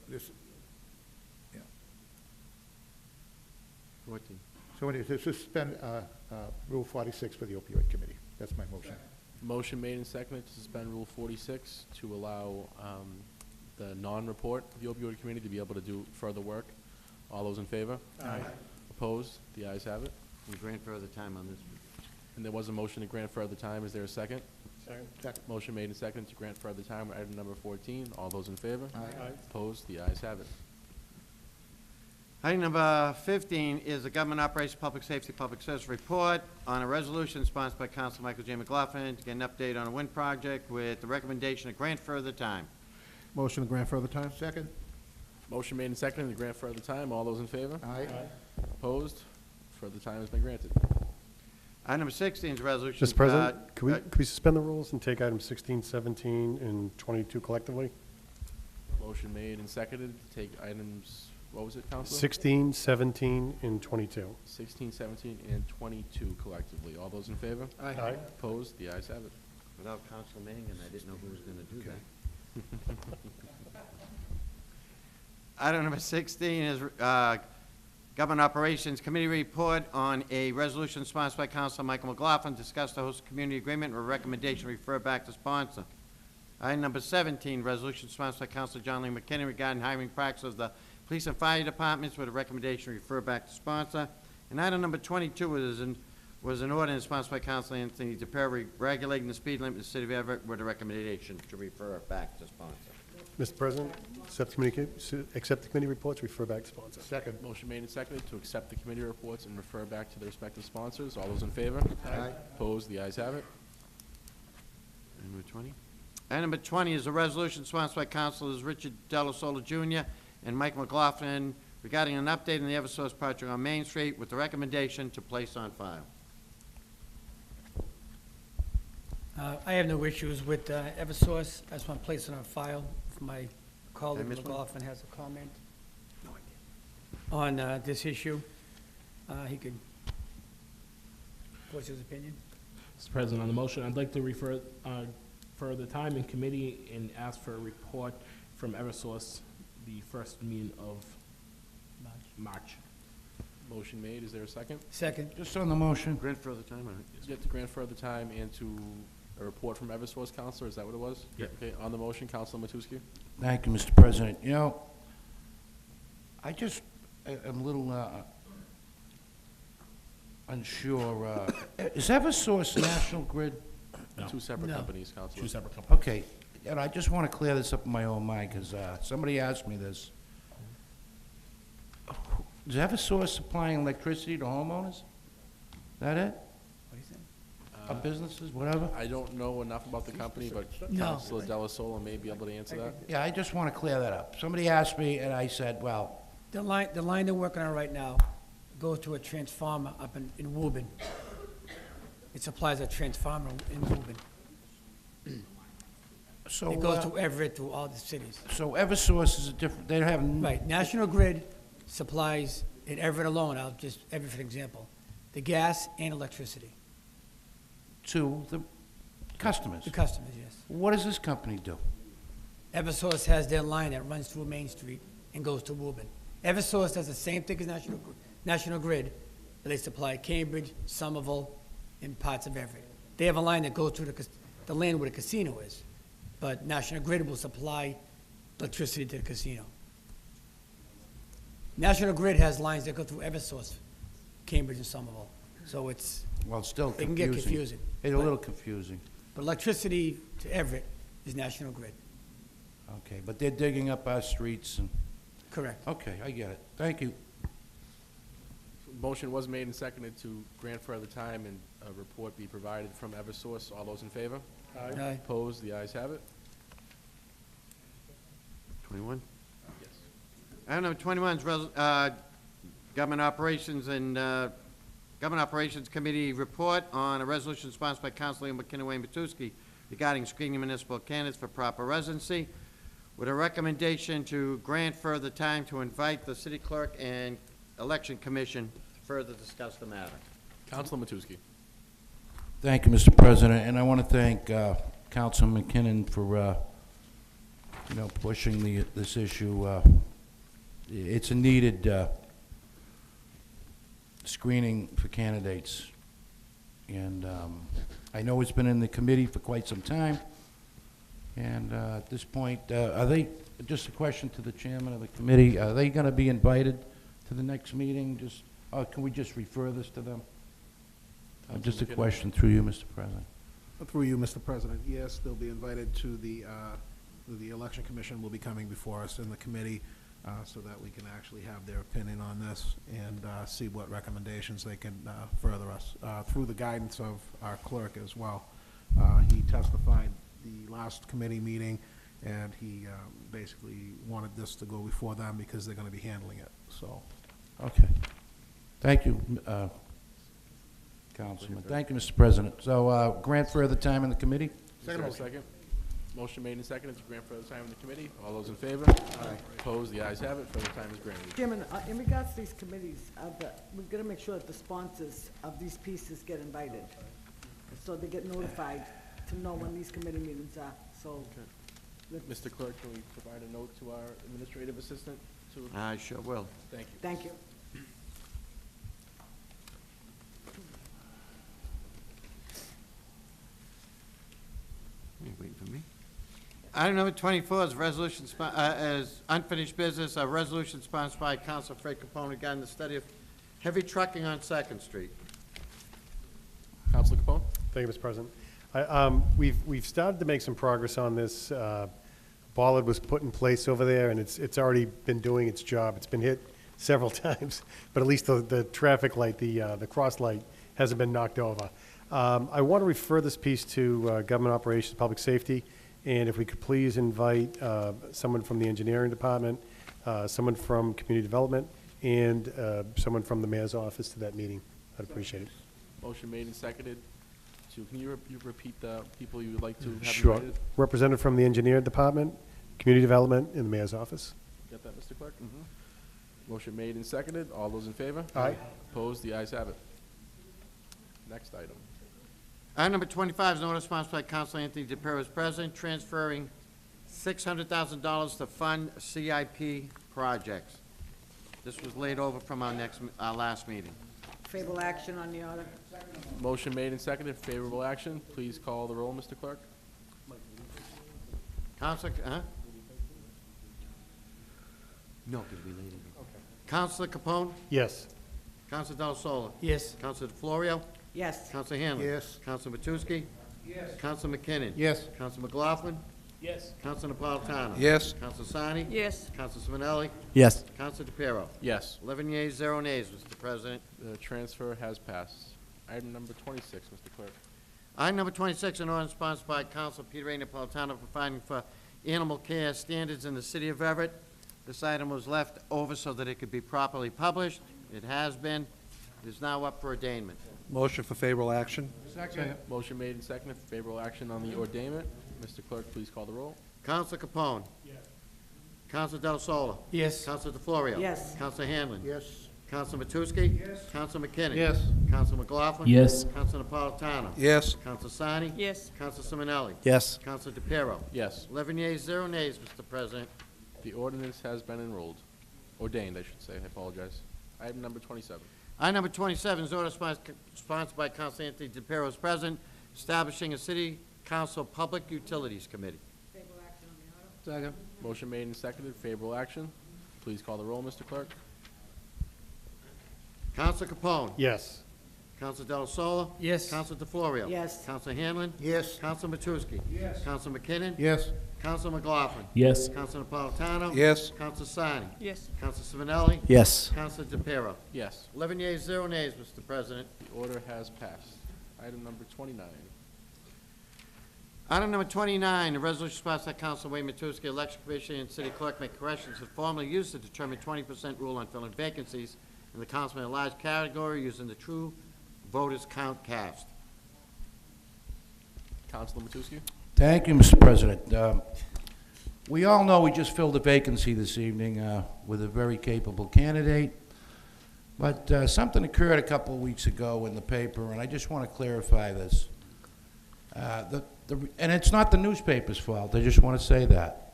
This, yeah. 14. So anyway, to suspend Rule 46 for the opioid committee. That's my motion. Motion made and seconded to suspend Rule 46 to allow the non-report of the opioid committee to be able to do further work. All those in favor? Aye. Opposed? The ayes have it. We grant further time on this. And there was a motion to grant further time. Is there a second? Second. Motion made and seconded to grant further time on item number 14. All those in favor? Aye. Opposed? The ayes have it. Item number 15 is the Government Operations Public Safety Public Service Report on a resolution sponsored by Council Michael J. McLaughlin to get an update on a wind project with the recommendation to grant further time. Motion to grant further time? Second? Motion made and seconded to grant further time. All those in favor? Aye. Opposed? Further time has been granted. Item number 16 is a resolution. Mr. President, could we suspend the rules and take items 16, 17, and 22 collectively? Motion made and seconded to take items, what was it, Counselor? 16, 17, and 22. 16, 17, and 22 collectively. All those in favor? Aye. Opposed? The ayes have it. Without Council Mangan, I didn't know who was going to do that. Item number 16 is Government Operations Committee report on a resolution sponsored by Council Michael McLaughlin, discuss the host community agreement with recommendation refer back to sponsor. Item number 17, resolution sponsored by Council John Lee McKinney regarding hiring practices of the police and fire departments with a recommendation refer back to sponsor. And item number 22 was an ordinance sponsored by Council Anthony DePere regulating the speed limit in the city of Everett with a recommendation to refer back to sponsor. Mr. President, accept the committee reports, refer back to sponsor. Second. Motion made and seconded to accept the committee reports and refer back to their respective sponsors. All those in favor? Aye. Opposed? The ayes have it. Item number 20? Item number 20 is a resolution sponsored by Councilors Richard Delasola Jr. and Mike McLaughlin regarding an update on the Eversource project on Main Street with the recommendation to place on file. I have no issues with Eversource. I just want to place it on file. If my colleague Miss one? McLaughlin has a comment on this issue, he could voice his opinion. Mr. President, on the motion, I'd like to refer further time in committee and ask for a report from Eversource the first meeting of March. Motion made. Is there a second? Second. Just on the motion. Grant further time on it. You have to grant further time and to a report from Eversource, Counselor. Is that what it was? Yeah. Okay. On the motion, Counselor Matusky. Thank you, Mr. President. I just am a little unsure. Is Eversource National Grid? No. Two separate No. companies, Counselor. Two separate companies. Okay, and I just want to clear this up in my own mind, because somebody asked me this. Is Eversource supplying electricity to homeowners? Is that it? Or businesses, whatever? I don't know enough about the company, but No. Counselor Delasola may be able to answer that. Yeah, I just want to clear that up. Somebody asked me, and I said, well, The line they're working on right now goes to a transformer up in Woburn. It supplies a transformer in Woburn. so... It goes to Everett, to all the cities. So Eversource is a different, they have... Right, National Grid supplies in Everett alone, Everett for example, the gas and electricity. To the customers. The customers, yes. What does this company do? Eversource has their line that runs through Main Street and goes to Woburn. Eversource does the same thing as National Grid, but they supply Cambridge, Somerville, and parts of Everett. They have a line that goes through the land where the casino is, but National Grid will supply electricity to the casino. National Grid has lines that go through Eversource, Cambridge and Somerville, so it's, Well, still it can confusing. get confusing. It's a little confusing. But electricity to Everett is National Grid, Okay, but they're digging up our streets and... correct. Okay, I get it. Thank you. Motion was made and seconded to grant further time and a report be provided from Eversource. All those in favor? Aye. Opposed? The ayes have it. 21? Yes. Item number 21 is Government Operations and Government Operations Committee report on a resolution sponsored by Councilor McKinnon Wayne Matusky regarding screening municipal candidates for proper residency, with a recommendation to grant further time to invite the city clerk and election commission to further discuss the matter. Councilor Matusky. Thank you, Mr. President, and I want to thank Councilman McKinnon for, pushing this issue. It's a needed screening for candidates, and I know it's been in the committee for quite some time, and at this point, are they, just a question to the chairman of the committee, are they going to be invited to the next meeting? Just, can we just refer this to them? Just a question through you, Mr. President. Through you, Mr. President, yes, they'll be invited to the Election Commission will be coming before us in the committee so that we can actually have their opinion on this and see what recommendations they can further us through the guidance of our clerk as well. He testified the last committee meeting, and he basically wanted this to go before them because they're going to be handling it, so. Okay. Thank you, Councilman. Thank you, Mr. President. So, grant further time in the committee? Is there a second? Motion made and seconded to grant further time in the committee. All those in favor? Aye. Opposed? The ayes have it. Further time is granted. Chairman, in regards to these committees, we've got to make sure that the sponsors of these pieces get invited, so they get notified to know when these committee meetings are, so. Mr. Clerk, can we provide a note to our administrative assistant to? I sure will. Thank you. Thank you. You waiting for me? Item number 24 is resolution, is unfinished business, a resolution sponsored by Council Fred Capone regarding the study of heavy trucking on Second Street. Councilor Capone? Thank you, Mr. President. We've started to make some progress on this. Bollard was put in place over there, and it's already been doing its job. It's been hit several times, but at least the traffic light, the cross light, hasn't been knocked over. I want to refer this piece to Government Operations, Public Safety, and if we could please invite someone from the Engineering Department, someone from Community Development, and someone from the Mayor's Office to that meeting. I'd appreciate it. Motion made and seconded to, can you repeat the people you would like to have Sure. invited? Representative from the Engineering Department, Community Development, and the Mayor's Office. Got that, Mr. Clerk? Mm-hmm. Motion made and seconded. All those in favor? Aye. Opposed? The ayes have it. Next item. Item number 25 is an order sponsored by Council Anthony DePiero as president, transferring $600,000 to fund CIP projects. This was laid over from our last meeting. Favorable action on the order. Motion made and seconded. Favorable action. Please call the roll, Mr. Clerk. Councilor, No, because we laid it. Councilor Capone? Yes. Councilor Del Sola? Yes. Councilor DeFlorio? Yes. Councilor Hanlon? Yes. Councilor Matusky? Yes. Councilor McKinnon? Yes. Councilor McLaughlin? Yes. Councilor Napolitano? Yes. Councilor Sani? Yes. Councilor Simonelli? Yes. Councilor DePiero? Yes. 11 yeas, 0 nays, Mr. President. The transfer has passed. Item number 26, Mr. Clerk. Item number 26, an ordinance sponsored by Council Peter A. Napolitano providing for animal care standards in the city of Everett. This item was left over so that it could be properly published. It has been. It is now up for ordainment. Motion for favorable action? Second. Motion made and seconded for favorable action on the ordainment. Mr. Clerk, please call the roll. Councilor Capone? Yes. Councilor Del Sola? Yes. Councilor DeFlorio? Yes. Councilor Hanlon? Yes. Councilor Matusky? Yes. Councilor McKinnon? Yes. Councilor McLaughlin? Yes. Councilor Napolitano? Yes. Councilor Sani? Yes. Councilor Simonelli? Yes. Councilor DePiero? Yes. 11 yeas, 0 nays, Mr. President. The ordinance has been enrolled. Ordained, I should say. I apologize. Item number 27. Item number 27 is order sponsored by Council Anthony DePiero as president, establishing a city council public utilities committee. Second. Motion made and seconded. Favorable action. Please call the roll, Mr. Clerk. Councilor Capone. Yes. Counsel Del Sola? Yes. Counsel DeFlorio? Yes. Counsel Hanlon? Yes. Counsel Matusky? Yes. Counsel McKinnon? Yes. Counsel McLaughlin? Yes. Counsel Napolitano? Yes. Counsel Sani? Yes. Counsel Simonelli? Yes. Counsel DePiero? Yes, 11 yeas, 0 nays, Mr. President. the order has passed. Item number 29. Item number 29, a resolution sponsored by Council Wayne Matusky, Election Commission and City Clerk make corrections that formerly used to determine 20% rule on filling vacancies in the councilman at large category using the true voters count cast. Councilor Matusky? Thank you, Mr. President. We all know we just filled a vacancy this evening with a very capable candidate, but something occurred a couple of weeks ago in the paper, and I just want to clarify this. And it's not the newspaper's fault, I just want to say that.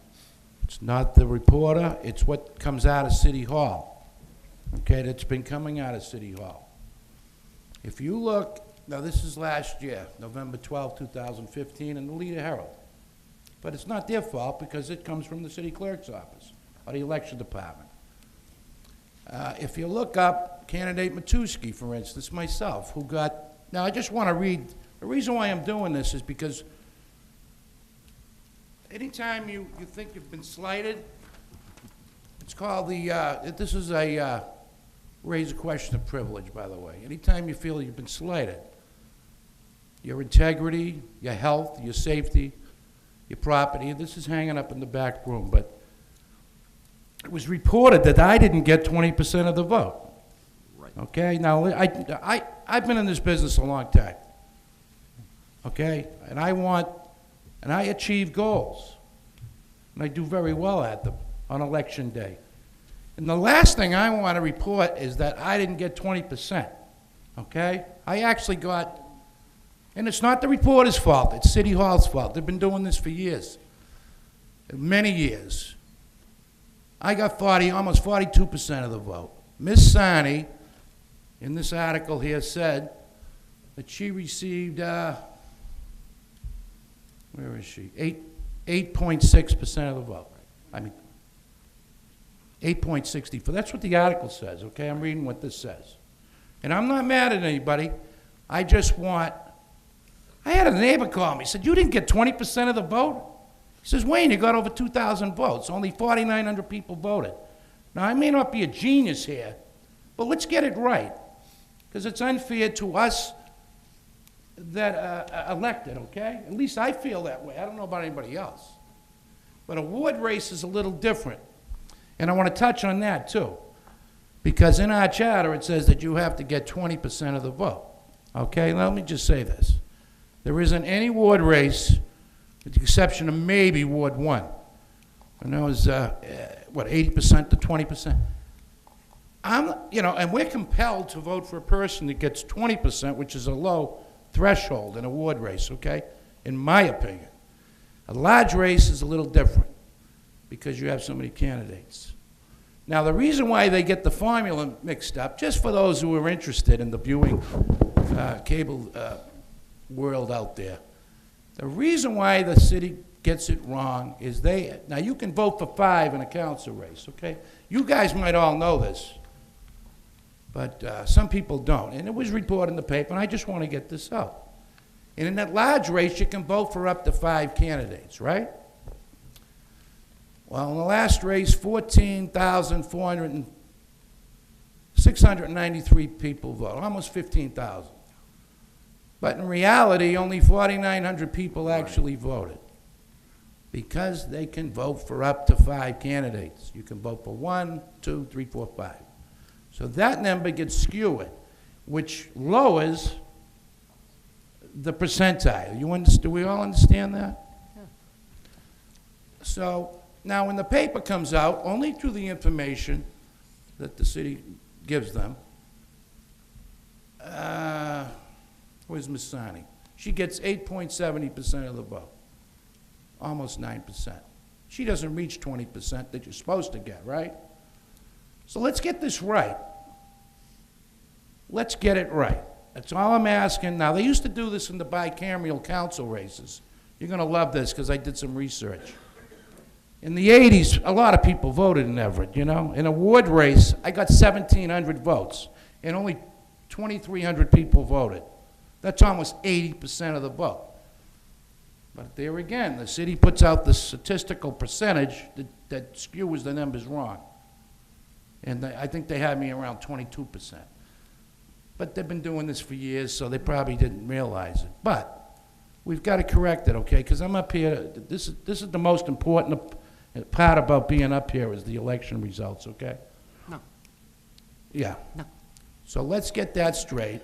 It's not the reporter, it's what comes out of City Hall, okay, that's been coming out of City Hall. If you look, now this is last year, November 12, 2015, in the Leader Herald. But it's not their fault because it comes from the city clerk's office or the election department. If you look up candidate Matusky, for instance, myself, who got, now I just want to read, the reason why I'm doing this is because anytime you think you've been slighted, it's called the, this is a, raise a question of privilege, by the way. Anytime you feel you've been slighted, your integrity, your health, your safety, your property, this is hanging up in the back room, but it was reported that I didn't get 20% of the vote. Right. Okay, now I've been in this business a long time. Okay, and I achieve goals, and I do very well at them on election day. And the last thing I want to report is that I didn't get 20%, okay? I actually got, and it's not the reporter's fault, it's City Hall's fault. They've been doing this for years, many years. I got almost 42% of the vote. Ms. Sani, in this article here, said that she received, where is she? 8.6% of the vote. I mean, 8.64. That's what the article says, okay? I'm reading what this says. And I'm not mad at anybody. I just want, I had a neighbor call me. He said, you didn't get 20% of the vote? He says, Wayne, you got over 2,000 votes. Only 4,900 people voted. Now, I may not be a genius here, but let's get it right. Because it's unfair to us that elected, okay? At least I feel that way. I don't know about anybody else. But a ward race is a little different. And I want to touch on that, too. Because in our charter, it says that you have to get 20% of the vote. Okay? Let me just say this. There isn't any ward race, with the exception of maybe Ward 1. And that was, 80% to 20%? And we're compelled to vote for a person that gets 20%, which is a low threshold in a ward race, okay? In my opinion. A large race is a little different because you have so many candidates. Now, the reason why they get the formula mixed up, just for those who are interested in the viewing cable world out there, the reason why the city gets it wrong is now you can vote for 5 in a council race, okay? You guys might all know this, but some people don't. And it was reported in the paper, and I just want to get this out. And in that large race, you can vote for up to 5 candidates, right? Well, in the last race, 693 people voted, almost 15,000. But in reality, only 4,900 people actually voted because they can vote for up to 5 candidates. You can vote for 1, 2, 3, 4, 5. So that number gets skewed, which lowers the percentile. Do we all understand that? Yeah. So now when the paper comes out, only through the information that the city gives them, where's Ms. Sani? She gets 8.70% of the vote, almost 9%. She doesn't reach 20% that you're supposed to get, right? So let's get this right. Let's get it right. That's all I'm asking. Now, they used to do this in the bicameral council races. You're going to love this because I did some research. In the 80s, a lot of people voted in Everett, you know. In a ward race, I got 1,700 votes, and only 2,300 people voted. That's almost 80% of the vote. But there again, the city puts out the statistical percentage that skews the numbers wrong. And I think they had me around 22%. But they've been doing this for years, so they probably didn't realize it. But we've got to correct it, okay? Because I'm up here, this is the most important part about being up here is the election results, okay? No. Yeah. No. So let's get that straight.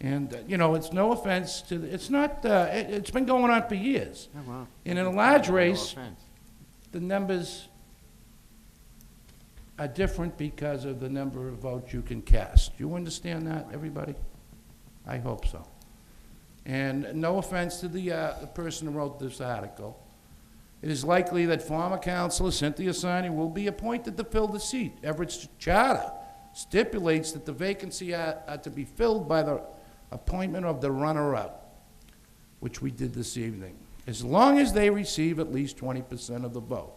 And, you know, it's no offense to, it's not, it's been going on for years. Oh, wow. And in a large No race, offense. the numbers are different because of the number of votes you can cast. You understand that, everybody? I hope so. And no offense to the person who wrote this article. It is likely that former councilor Cynthia Sarni will be appointed to fill the seat. Everett's charter stipulates that the vacancy are to be filled by the appointment of the runner-up, which we did this evening, as long as they receive at least 20% of the vote.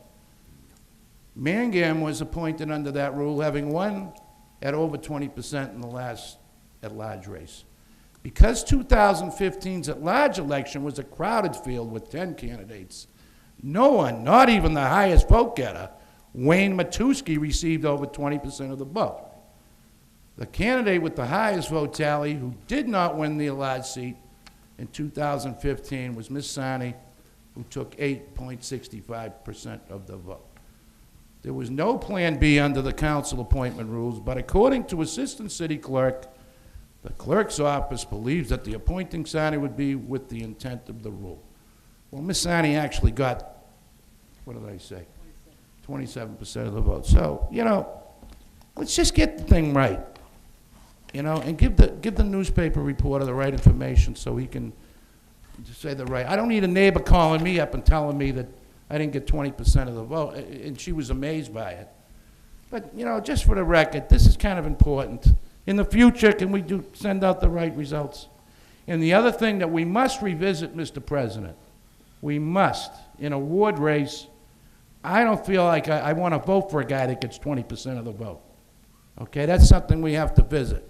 Mangum was appointed under that rule, having won at over 20% in the last at-large race. Because 2015's at-large election was a crowded field with 10 candidates, no one, not even the highest vote getter, Wayne Matusky, received over 20% of the vote. The candidate with the highest vote tally, who did not win the at-large seat in 2015, was Ms. Sarni, who took 8.65% of the vote. There was no Plan B under the council appointment rules, but according to Assistant City Clerk, the clerk's office believes that the appointing Sarni would be with the intent of the rule. Well, Ms. Sarni actually got, what did I say? 27% of the vote. So, you know, let's just get the thing right. You know, and give the newspaper reporter the right information so he can say the right. I don't need a neighbor calling me up and telling me that I didn't get 20% of the vote, and she was amazed by it. But, you know, just for the record, this is kind of important. In the future, can we send out the right results? And the other thing that we must revisit, Mr. President, we must, in a ward race, I don't feel like I want to vote for a guy that gets 20% of the vote. Okay, that's something we have to visit.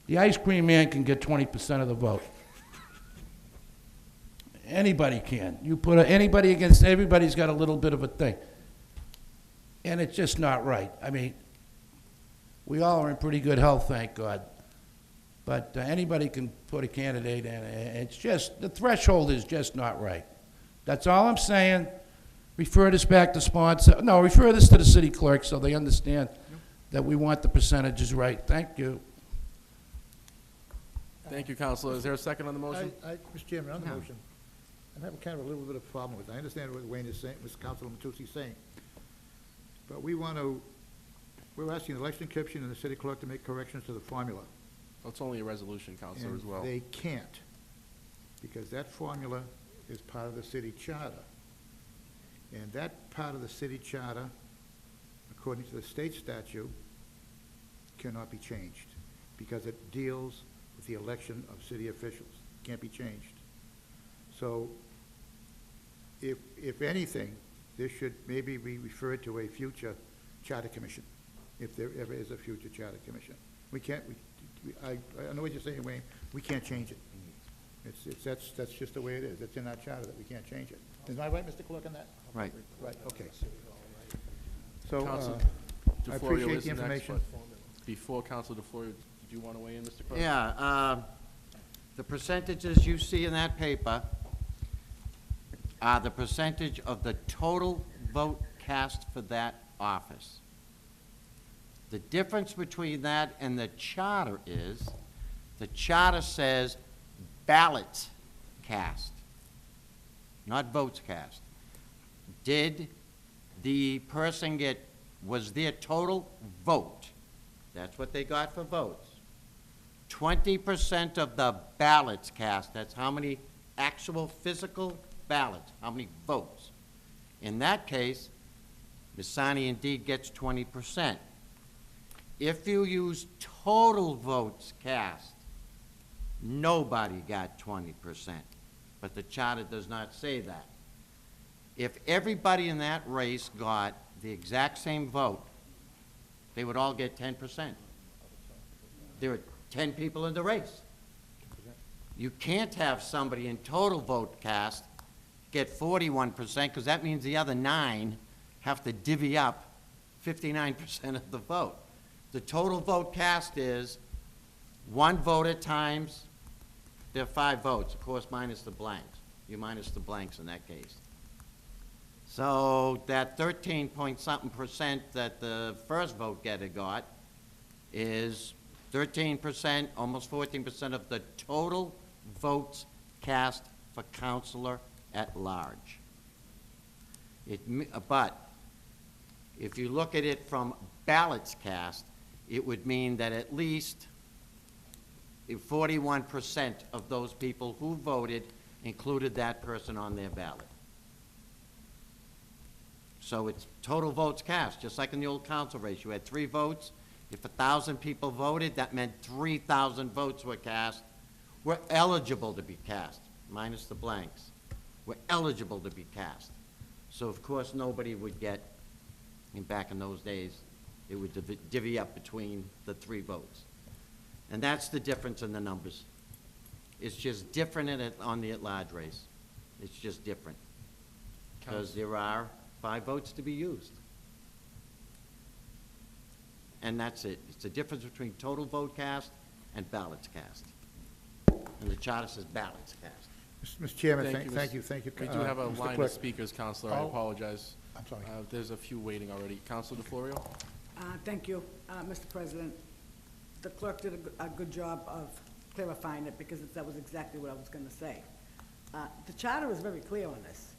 The ice cream man can get 20% of the vote. Anybody can. You put anybody against everybody's got a little bit of a thing. And it's just not right. I mean, we all are in pretty good health, thank God. But anybody can put a candidate in. It's just, the threshold is just not right. That's all I'm saying. Refer this back to sponsor. No, refer this to the city clerk so they understand that we want the percentages right. Thank you. Thank you, Counselor. Is there a second on the motion? Mr. Chairman, on the motion, I'm having kind of a little bit of a problem with it. I understand what Wayne is saying, what Councilor Matussi is saying. But we're asking the election commission and the city clerk to make corrections to the formula. Well, it's only a resolution, Counselor, as well. And they can't, because that formula is part of the city charter. And that part of the city charter, according to the state statute, cannot be changed, because it deals with the election of city officials. Can't be changed. So, if anything, this should maybe be referred to a future charter commission, if there ever is a future charter commission. We can't, I know what you're saying, Wayne, we can't change it. That's just the way it is. It's in our charter that we can't change it. Is I right, Mr. Clerk, on that? Right. Right, okay. So, Counsel I DeFlorio appreciate is the next, information. but before Counselor DeFlorio, did you want to weigh in, Mr. Clerk? Yeah, the percentages you see in that paper are the percentage of the total vote cast for that office. The difference between that and the charter is, the charter says ballots cast, not votes cast. Did the person was their total vote, that's what they got for votes, 20% of the ballots cast, that's how many actual physical ballots, how many votes. In that case, Ms. Sarni indeed gets 20%. If you use total votes cast, nobody got 20%, but the charter does not say that. If everybody in that race got the exact same vote, they would all get 10%. there are 10 people in the race. You can't have somebody in total vote cast get 41%, because that means the other 9 have to divvy up 59% of the vote. The total vote cast is 1 voter times their 5 votes, of course, minus the blanks. You minus the blanks in that case. So that 13-point-something% that the first vote getter got is 13%, almost 14% of the total votes cast for counselor at large. But if you look at it from ballots cast, it would mean that at least 41% of those people who voted included that person on their ballot. So it's total votes cast, just like in the old council race. You had 3 votes. If 1,000 people voted, that meant 3,000 votes were cast, were eligible to be cast, minus the blanks, were eligible to be cast. So of course, nobody would get, and back in those days, it would divvy up between the 3 votes. And that's the difference in the numbers. It's just different on the at-large race. It's just different. Because there are 5 votes to be used. And that's it. It's the difference between total vote cast and ballots cast. And the charter says ballots cast. Mr. Chairman, Thank you. thank you. We do have a Mr. line Clerk. of speakers, Counselor. I Oh. apologize. I'm sorry. There's a few waiting already. Counselor DeFlorio? Thank you, Mr. President. The clerk did a good job of clarifying it, because that was exactly what I was going to say. The charter is very clear on this.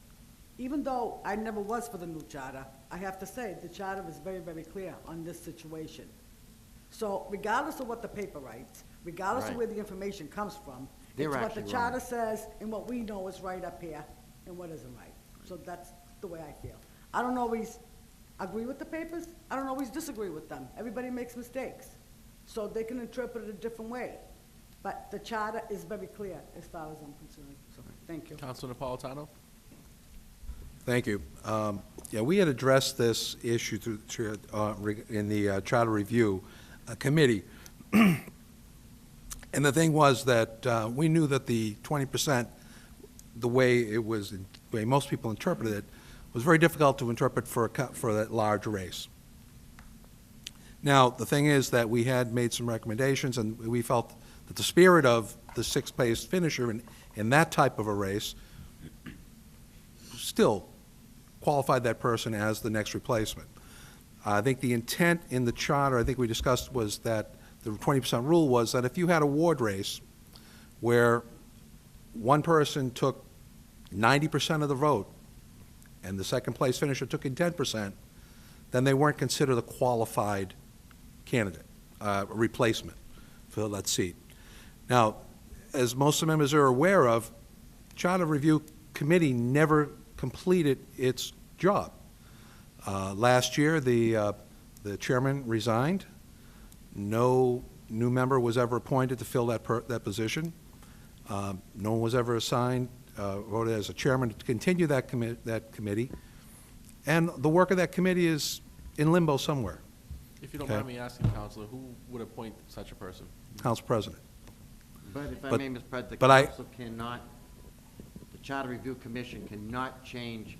Even though I never was for the new charter, I have to say, the charter is very, very clear on this situation. So regardless of what the paper writes, regardless of Right. where the information comes from, They're it's what the actually charter wrong. says and what we know is right up here and what isn't right. So that's the way I feel. I don't always agree with the papers. I don't always disagree with them. Everybody makes mistakes. So they can interpret it a different way. But the charter is very clear as far as I'm concerned. So, thank you. Counselor Napolitano? Thank you. Yeah, we had addressed this issue in the Charter Review Committee. And the thing was that we knew that the 20%, the way most people interpreted it, was very difficult to interpret for that large race. Now, the thing is that we had made some recommendations, and we felt that the spirit of the 6th-place finisher in that type of a race still qualified that person as the next replacement. I think the intent in the charter, I think we discussed, was that the 20% rule was that if you had a ward race where one person took 90% of the vote and the second-place finisher took in 10%, then they weren't considered a qualified candidate, replacement for that seat. Now, as most of the members are aware of, Charter Review Committee never completed its job. Last year, the chairman resigned. No new member was ever appointed to fill that position. No one was ever assigned, voted as a chairman to continue that committee. And the work of that committee is in limbo somewhere. If you don't mind me asking, Counselor, who would appoint such a person? Council President. But if I But- may, Mr. President, the but I- council cannot, the Charter Review Commission cannot change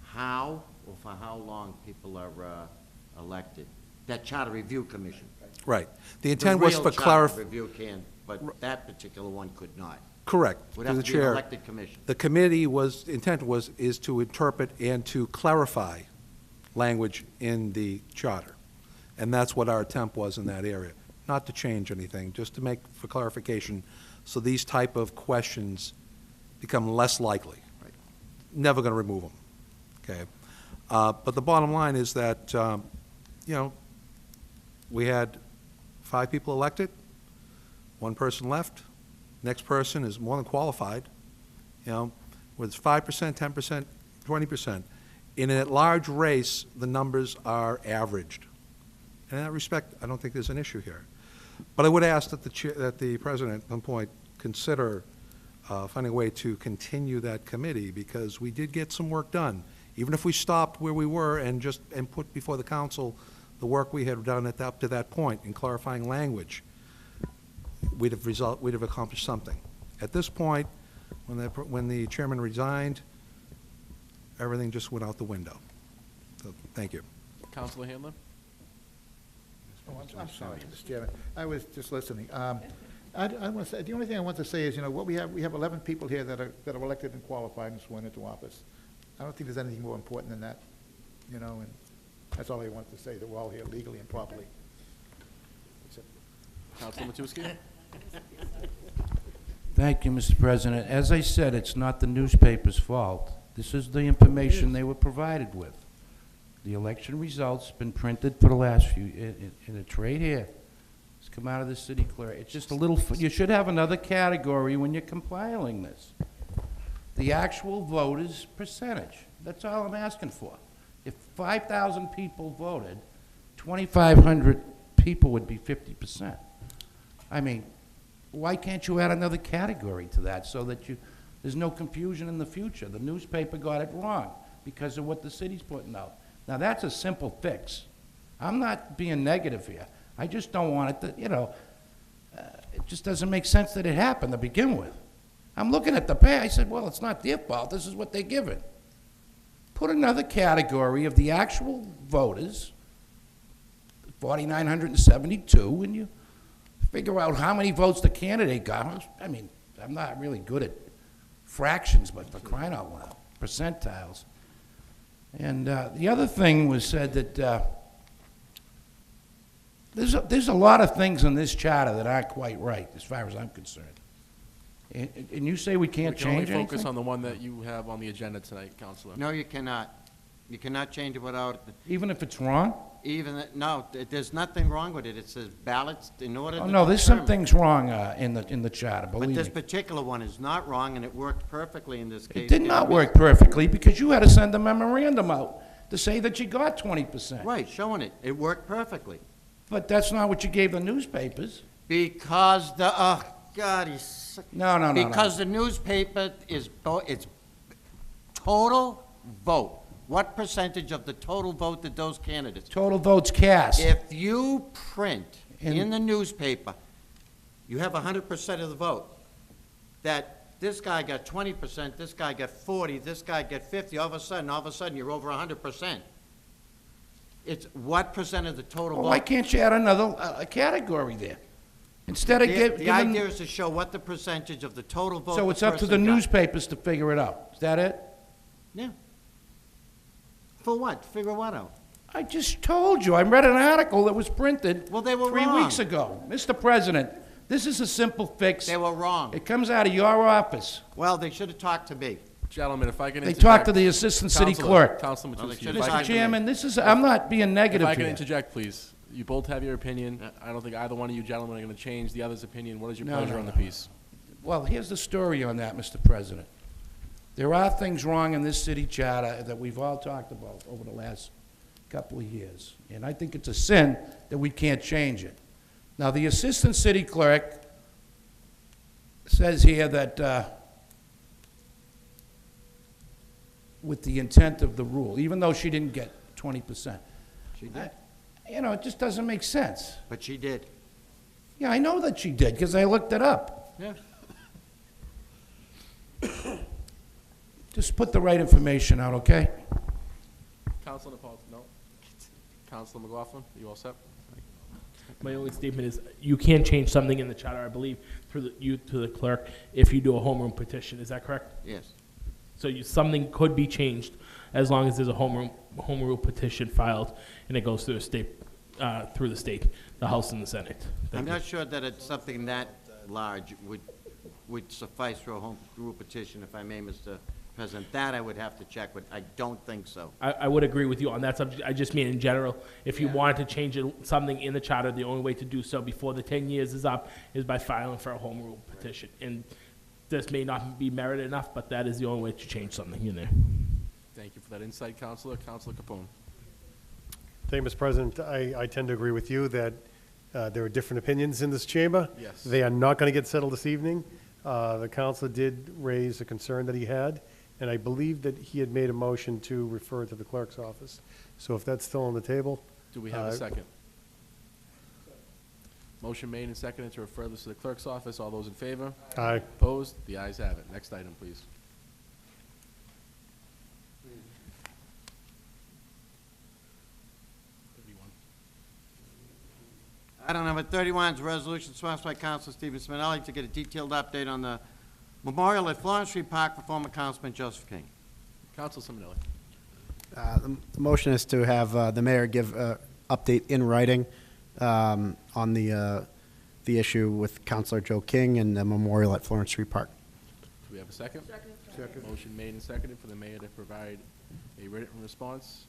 how or for how long people are elected. That Charter Review Commission. Right. The intent was for The real Charter clarif- Review can, but that particular one could not. Correct. Would To have the to be an chair. elected commission. The committee is to interpret and to clarify language in the charter. And that's what our attempt was in that area. Not to change anything, just to make for clarification, so these type of questions become less likely. Right. Never going to remove them, okay? But the bottom line is that, we had 5 people elected, 1 person left, next person is more than qualified, with 5%, 10%, 20%. In a large race, the numbers are averaged. And in that respect, I don't think there's an issue here. But I would ask that the president, at some point, consider finding a way to continue that committee, because we did get some work done. Even if we stopped where we were and put before the council the work we had done up to that point in clarifying language, we'd have accomplished something. At this point, when the chairman resigned, everything just went out the window. So, thank you. Councilor Handler? Oh, I'm sorry, Mr. Chairman. I was just listening. I want to say, the only thing I want to say is, what we have 11 people here that are elected and qualified and sworn into office. I don't think there's anything more important than that, and that's all I wanted to say, that we're all here legally and properly. Councilor Matusky? Thank you, Mr. President. As I said, it's not the newspaper's fault. This is the information they were provided with. The election results been printed for the last few, and it's right here. It's come out of the city clerk. It's just a little, you should have another category when you're compiling this. The actual voters' percentage. That's all I'm asking for. If 5,000 people voted, 2,500 people would be 50%. I mean, why can't you add another category to that so that there's no confusion in the future? The newspaper got it wrong because of what the city's putting out. Now, that's a simple fix. I'm not being negative here. I just don't want it to, it just doesn't make sense that it happened to begin with. I'm looking at the pay. I said, well, it's not their fault. This is what they're given. Put another category of the actual voters, 4,972, and you figure out how many votes the candidate got. I mean, I'm not really good at fractions, but for crying out loud, percentiles. And the other thing was said that there's a lot of things in this charter that aren't quite right, as far as I'm concerned. And you say we can't change anything? We can only focus on the one that you have on the agenda tonight, Councilor. No, you cannot. You cannot change it without... Even if it's wrong? No, there's nothing wrong with it. It says ballots in order to... Oh, no, there's some things wrong in the charter, believe me. But this particular one is not wrong, and it worked perfectly in this case. It did not work perfectly because you had to send a memorandum out to say that you got 20%. Right, showing it. It worked perfectly. But that's not what you gave the newspapers. Because the... Oh, God, he's... No. Because the newspaper is... It's total vote. What percentage of the total vote did those candidates? Total votes cast. If you print in the newspaper, you have 100% of the vote. That this guy got 20%, this guy got 40, this guy got 50, all of a sudden, you're over 100%. It's what percent of the total vote? Why can't you add another category there? Instead of The idea is to show what the percentage of the total vote. So it's up to the newspapers to figure it out. Is that it? Yeah. For what? Figure what out? I just told you. I read an article that was printed Well, they were 3 wrong. weeks ago. Mr. President, this is a simple fix. They were wrong. It comes out of your office. Well, they should have talked to me. Gentlemen, if I can They interject... talked to the assistant city Counselor, clerk. Councilor Well, they Matusky, should if have I talked can- to me. Chairman, I'm not being negative If I can here. interject, please. You both have your opinion. I don't think either one of you gentlemen are going to change the other's opinion. What is your pleasure on the piece? Well, here's the story on that, Mr. President. There are things wrong in this city charter that we've all talked about over the last couple of years. And I think it's a sin that we can't change it. Now, the assistant city clerk says here that with the intent of the rule, even though she didn't get 20%. She did. It just doesn't make sense. But she did. Yeah, I know that she did, because I looked it up. Yeah. Just put the right information out, okay? Councilor Napolitano? No? Councilor McLaughlin, you all set? My only statement is you can change something in the charter, I believe, through to the clerk if you do a homeroom petition. Is that correct? Yes. So something could be changed as long as there's a home rule petition filed and it goes through the state, the House and the Senate. I'm not sure that it's something that large would suffice for a home rule petition, if I may, Mr. President. That I would have to check, but I don't think so. I would agree with you on that subject. I just mean in general, if you wanted to change something in the charter, the only way to do so before the 10 years is up is by filing for a home rule petition. And this may not be merit enough, but that is the only way to change something in there. Thank you for that insight, Councilor. Councilor Capone. Thank you, Mr. President. I tend to agree with you that there are different opinions in this chamber. Yes. They are not going to get settled this evening. The councilor did raise a concern that he had, and I believe that he had made a motion to refer to the clerk's office. So if that's still on the table. Do we have a second? Motion made and seconded to refer this to the clerk's office. All those in favor? Aye. Opposed? The ayes have it. Next item, please. Item number 31 is a resolution sponsored by Council Stephen Spinelli to get a detailed update on the memorial at Florence Street Park for former Councilman Joseph King. Council Simonelli. The motion is to have the mayor give an update in writing on the issue with Councilor Joe King and the memorial at Florence Street Park. Do we have a second? Second. Motion made and seconded for the mayor to provide a written response.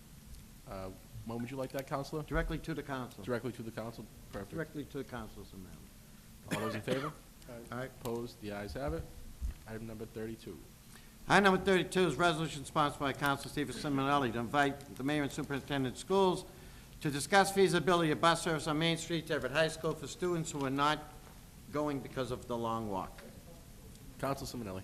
When would you like that, Counselor? Directly to the council. Directly to the council? Perfect. Directly to the council, Spinelli. All those in favor? Aye. Opposed? The ayes have it. Item number 32. Item number 32 is resolution sponsored by Council Stephen Simonelli to invite the mayor and superintendent of schools to discuss feasibility of bus service on Main Street to Everett High School for students who are not going because of the long walk. Council Simonelli.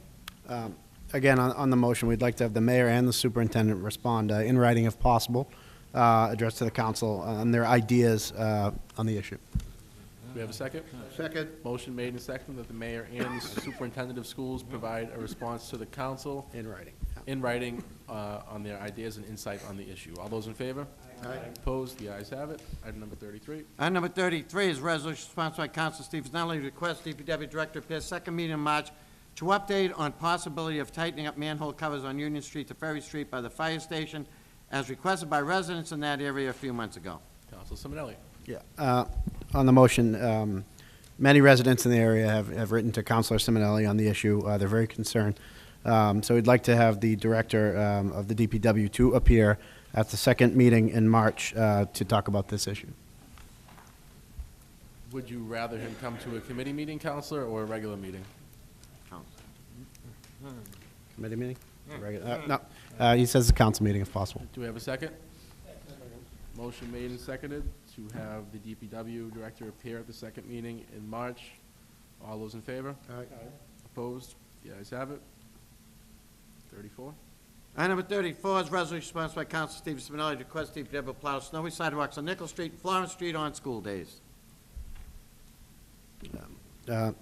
Again, on the motion, we'd like to have the mayor and the superintendent respond in writing if possible, addressed to the council on their ideas on the issue. Do we have a second? Second. Motion made and seconded that the mayor and the superintendent of schools provide a response to the council In writing. in writing on their ideas and insight on the issue. All those in favor? Aye. Opposed? The ayes have it. Item number 33. Item number 33 is a resolution sponsored by Council Stephen Spinelli to request DPW Director appear second meeting in March to update on possibility of tightening up manhole covers on Union Street to Ferry Street by the fire station, as requested by residents in that area a few months ago. Council Simonelli. Yeah. On the motion, many residents in the area have written to Councilor Simonelli on the issue. They're very concerned. So we'd like to have the director of the DPW to appear at the second meeting in March to talk about this issue. Would you rather him come to a committee meeting, Counselor, or a regular meeting? Committee meeting? No, he says the council meeting if possible. Do we have a second? Motion made and seconded to have the DPW director appear at the second meeting in March. All those in favor? Aye. Opposed? The ayes have it. 34. Item number 34 is resolution sponsored by Council Stephen Spinelli to request DPW plow snowy sidewalks on Nickel Street, Florence Street on school days. The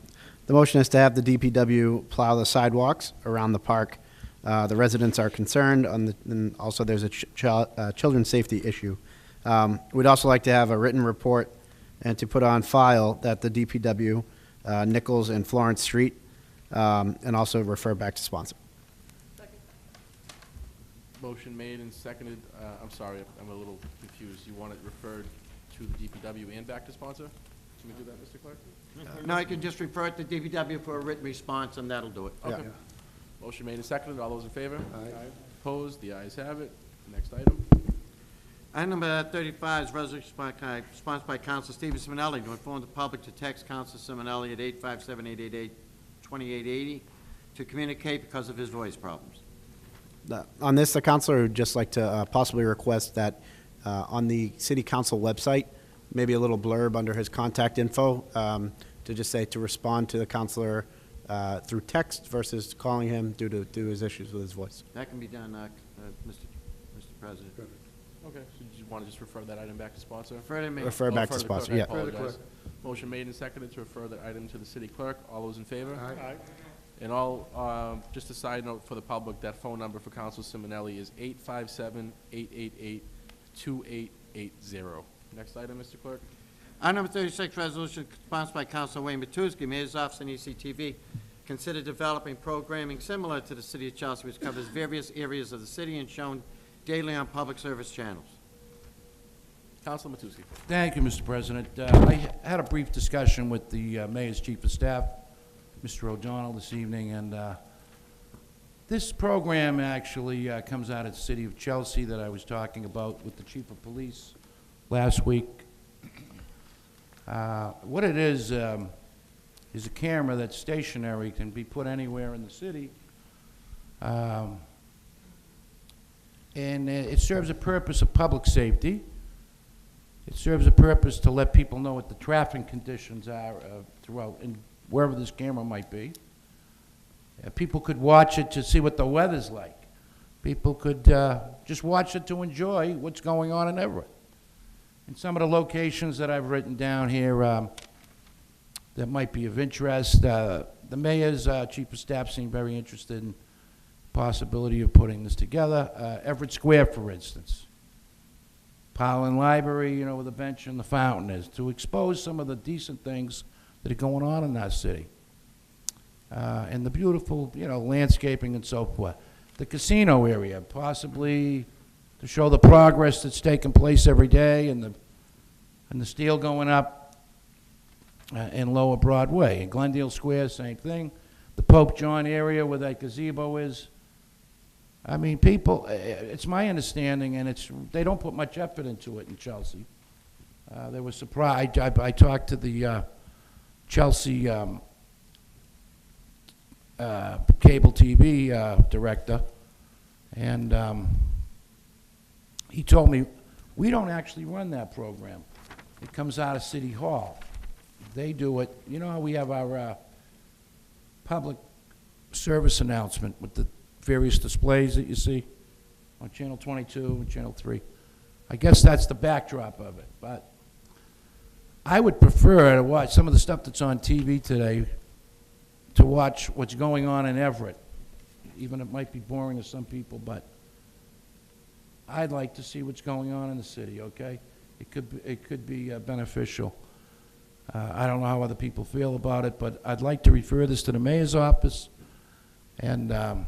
motion is to have the DPW plow the sidewalks around the park. The residents are concerned, and also there's a children's safety issue. We'd also like to have a written report and to put on file that the DPW, Nichols and Florence Street, and also refer back to sponsor. Motion made and seconded. I'm sorry, I'm a little confused. You want it referred to the DPW and back to sponsor? Can we do that, Mr. Clerk? No, you can just refer it to DPW for a written response, and that'll do it. Okay. Motion made and seconded. All those in favor? Aye. Opposed? The ayes have it. Next item. Item number 35 is resolution sponsored by Council Stephen Spinelli to inform the public to text Council Simonelli at 857-888-2880 to communicate because of his voice problems. On this, the councilor would just like to possibly request that on the city council website, maybe a little blurb under his contact info to just say to respond to the councilor through text versus calling him due to his issues with his voice. That can be done, Mr. President. Okay, so you want to just refer that item back to sponsor? Refer to me. Refer back to the clerk. sponsor, I yeah. apologize. Motion made and seconded to refer that item to the city clerk. All those in favor? Aye. And all, just a side note for the public, that phone number for Council Simonelli is 857-888-2880. Next item, Mr. Clerk. Item number 36, resolution sponsored by Council Wayne Matusky, Mayor's Office and ECTV. Consider developing programming similar to the City of Chelsea, which covers various areas of the city and shown daily on public service channels. Council Matusky. Thank you, Mr. President. I had a brief discussion with the Mayor's Chief of Staff, Mr. O'Donnell, this evening, and this program actually comes out of the City of Chelsea that I was talking about with the Chief of Police last week. What it is a camera that's stationary, can be put anywhere in the city, and it serves a purpose of public safety. It serves a purpose to let people know what the traffic conditions are throughout, and wherever this camera might be. People could watch it to see what the weather's like. People could just watch it to enjoy what's going on in Everett. And some of the locations that I've written down here, that might be of interest. The mayor's chief of staff seemed very interested in possibility of putting this together. Everett Square, for instance. Powell Library, you know, with a bench and the fountain is, to expose some of the decent things that are going on in our city. And the beautiful, you know, landscaping and so forth. The casino area, possibly to show the progress that's taking place every day and the steel going up in Lower Broadway. In Glendale Square, same thing. The Pope John area where that gazebo is. I mean, people, it's my understanding, and they don't put much effort into it in Chelsea. They were surprised. I talked to the Chelsea cable TV director, and he told me, we don't actually run that program. It comes out of City Hall. They do it. You know how we have our public service announcement with the various displays that you see on Channel 22 and Channel 3. I guess that's the backdrop of it. But I would prefer to watch some of the stuff that's on TV today, to watch what's going on in Everett. Even it might be boring to some people, but I'd like to see what's going on in the city, okay? It could be beneficial. I don't know how other people feel about it, but I'd like to refer this to the mayor's office and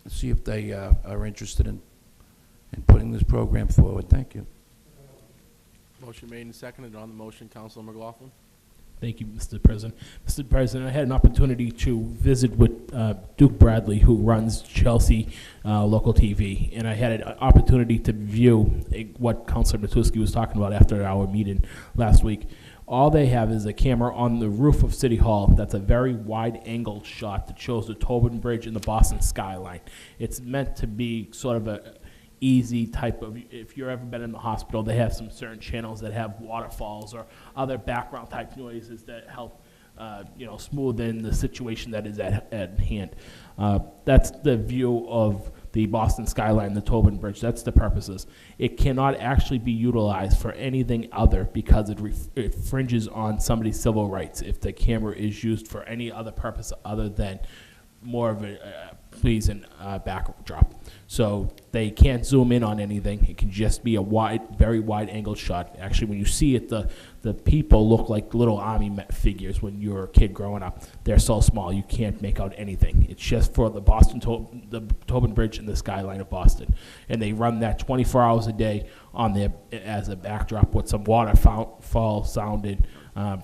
see if they are interested in putting this program forward. Thank you. Motion made and seconded. On the motion, Councilor McLaughlin. Thank you, Mr. President. Mr. President, I had an opportunity to visit with Duke Bradley, who runs Chelsea local TV, and I had an opportunity to view what Councilor Matusky was talking about after our meeting last week. All they have is a camera on the roof of City Hall that's a very wide-angle shot that shows the Tobin Bridge and the Boston skyline. It's meant to be sort of a easy type of, if you've ever been in the hospital, they have some certain channels that have waterfalls or other background type noises that help smooth in the situation that is at hand. That's the view of the Boston skyline, the Tobin Bridge. That's the purposes. It cannot actually be utilized for anything other because it fringes on somebody's civil rights if the camera is used for any other purpose other than more of a pleasing backdrop. So they can't zoom in on anything. It can just be a very wide angle shot. Actually, when you see it, the people look like little army figures when you were a kid growing up. They're so small you can't make out anything. It's just for the the Tobin Bridge and the skyline of Boston. And they run that 24 hours a day on there as a backdrop with some waterfall sounded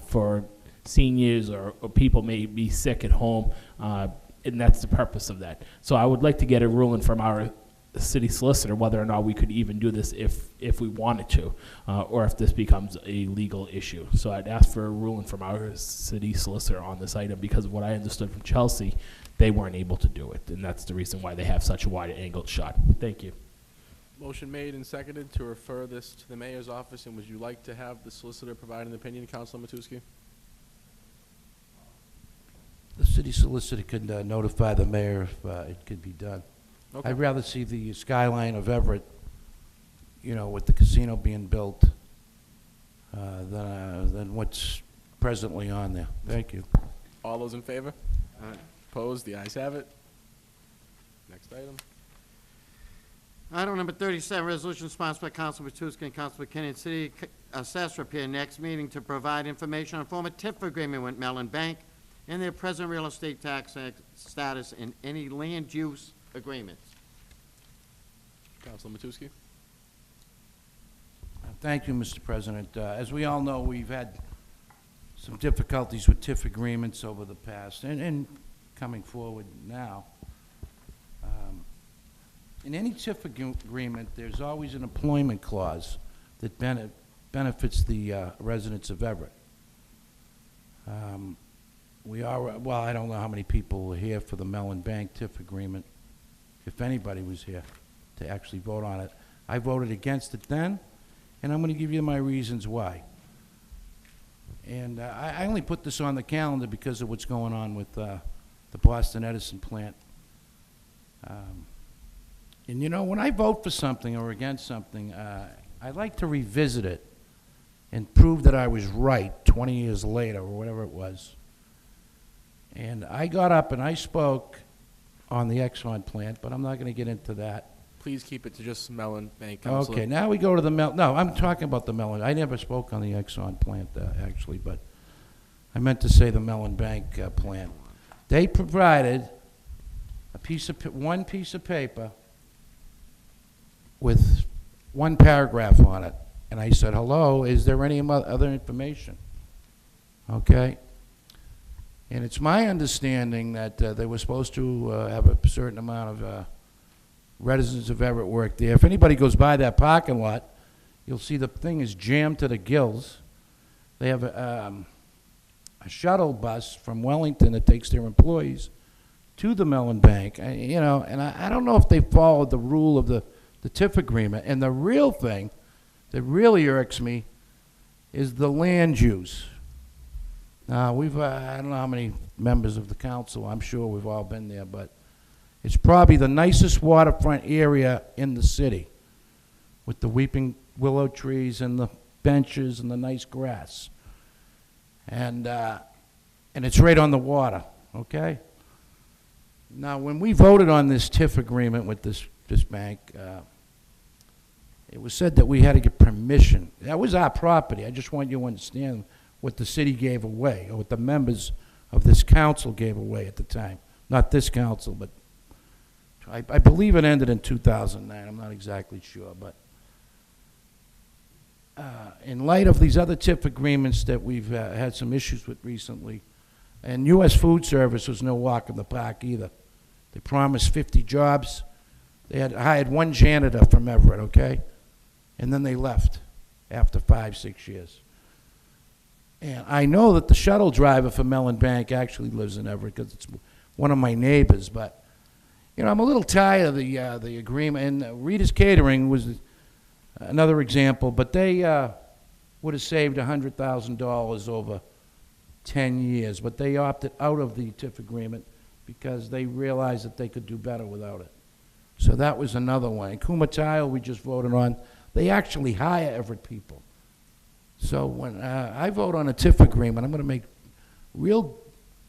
for seniors or people may be sick at home. And that's the purpose of that. So I would like to get a ruling from our city solicitor whether or not we could even do this if we wanted to, or if this becomes a legal issue. So I'd ask for a ruling from our city solicitor on this item because of what I understood from Chelsea, they weren't able to do it. And that's the reason why they have such a wide angled shot. Thank you. Motion made and seconded to refer this to the mayor's office. And would you like to have the solicitor provide an opinion, Councilor Matusky? The city solicitor could notify the mayor if it could be done. Okay. I'd rather see the skyline of Everett, you know, with the casino being built, than what's presently on there. Thank you. All those in favor? Opposed? The ayes have it. Next item. Item number 37, resolution sponsored by Council Matusky and Council McKinney, City Assessor appear next meeting to provide information on former TIF agreement with Mellon Bank and their present real estate tax status and any land use agreements. Councilor Matusky. Thank you, Mr. President. As we all know, we've had some difficulties with TIF agreements over the past and coming forward now. In any TIF agreement, there's always an employment clause that benefits the residents of Everett. Well, I don't know how many people were here for the Mellon Bank TIF agreement, if anybody was here to actually vote on it. I voted against it then, and I'm going to give you my reasons why. And I only put this on the calendar because of what's going on with the Boston Edison plant. And you know, when I vote for something or against something, I like to revisit it and proved that I was right 20 years later, or whatever it was. And I got up and I spoke on the Exxon plant, but I'm not going to get into that. Please keep it to just Mellon Bank, Counselor. Okay, now we go to the no, I'm talking about the Mellon. I never spoke on the Exxon plant, actually, but I meant to say the Mellon Bank plant. They provided one piece of paper with one paragraph on it. And I said, hello, is there any other information? Okay? And it's my understanding that they were supposed to have a certain amount of residents of Everett work there. If anybody goes by that parking lot, you'll see the thing is jammed to the gills. They have a shuttle bus from Wellington that takes their employees to the Mellon Bank. And I don't know if they followed the rule of the TIF agreement. And the real thing that really irks me is the land use. Now, I don't know how many members of the council, I'm sure we've all been there, but it's probably the nicest waterfront area in the city, with the weeping willow trees and the benches and the nice grass. And it's right on the water, okay? Now, when we voted on this TIF agreement with this bank, it was said that we had to get permission. That was our property. I just want you to understand what the city gave away, or what the members of this council gave away at the time. Not this council, but I believe it ended in 2009. I'm not exactly sure, but in light of these other TIF agreements that we've had some issues with recently, and U.S. Food Service was no walk in the park either. They promised 50 jobs. They had hired one janitor from Everett, okay? And then they left after 5-6 years. And I know that the shuttle driver for Mellon Bank actually lives in Everett because it's one of my neighbors, but I'm a little tired of the agreement. And Rita's Catering was another example, but they would have saved $100,000 over 10 years, but they opted out of the TIF agreement because they realized that they could do better without it. So that was another one. And Kumatile, we just voted on. They actually hire Everett people. So when I vote on a TIF agreement, I'm going to make real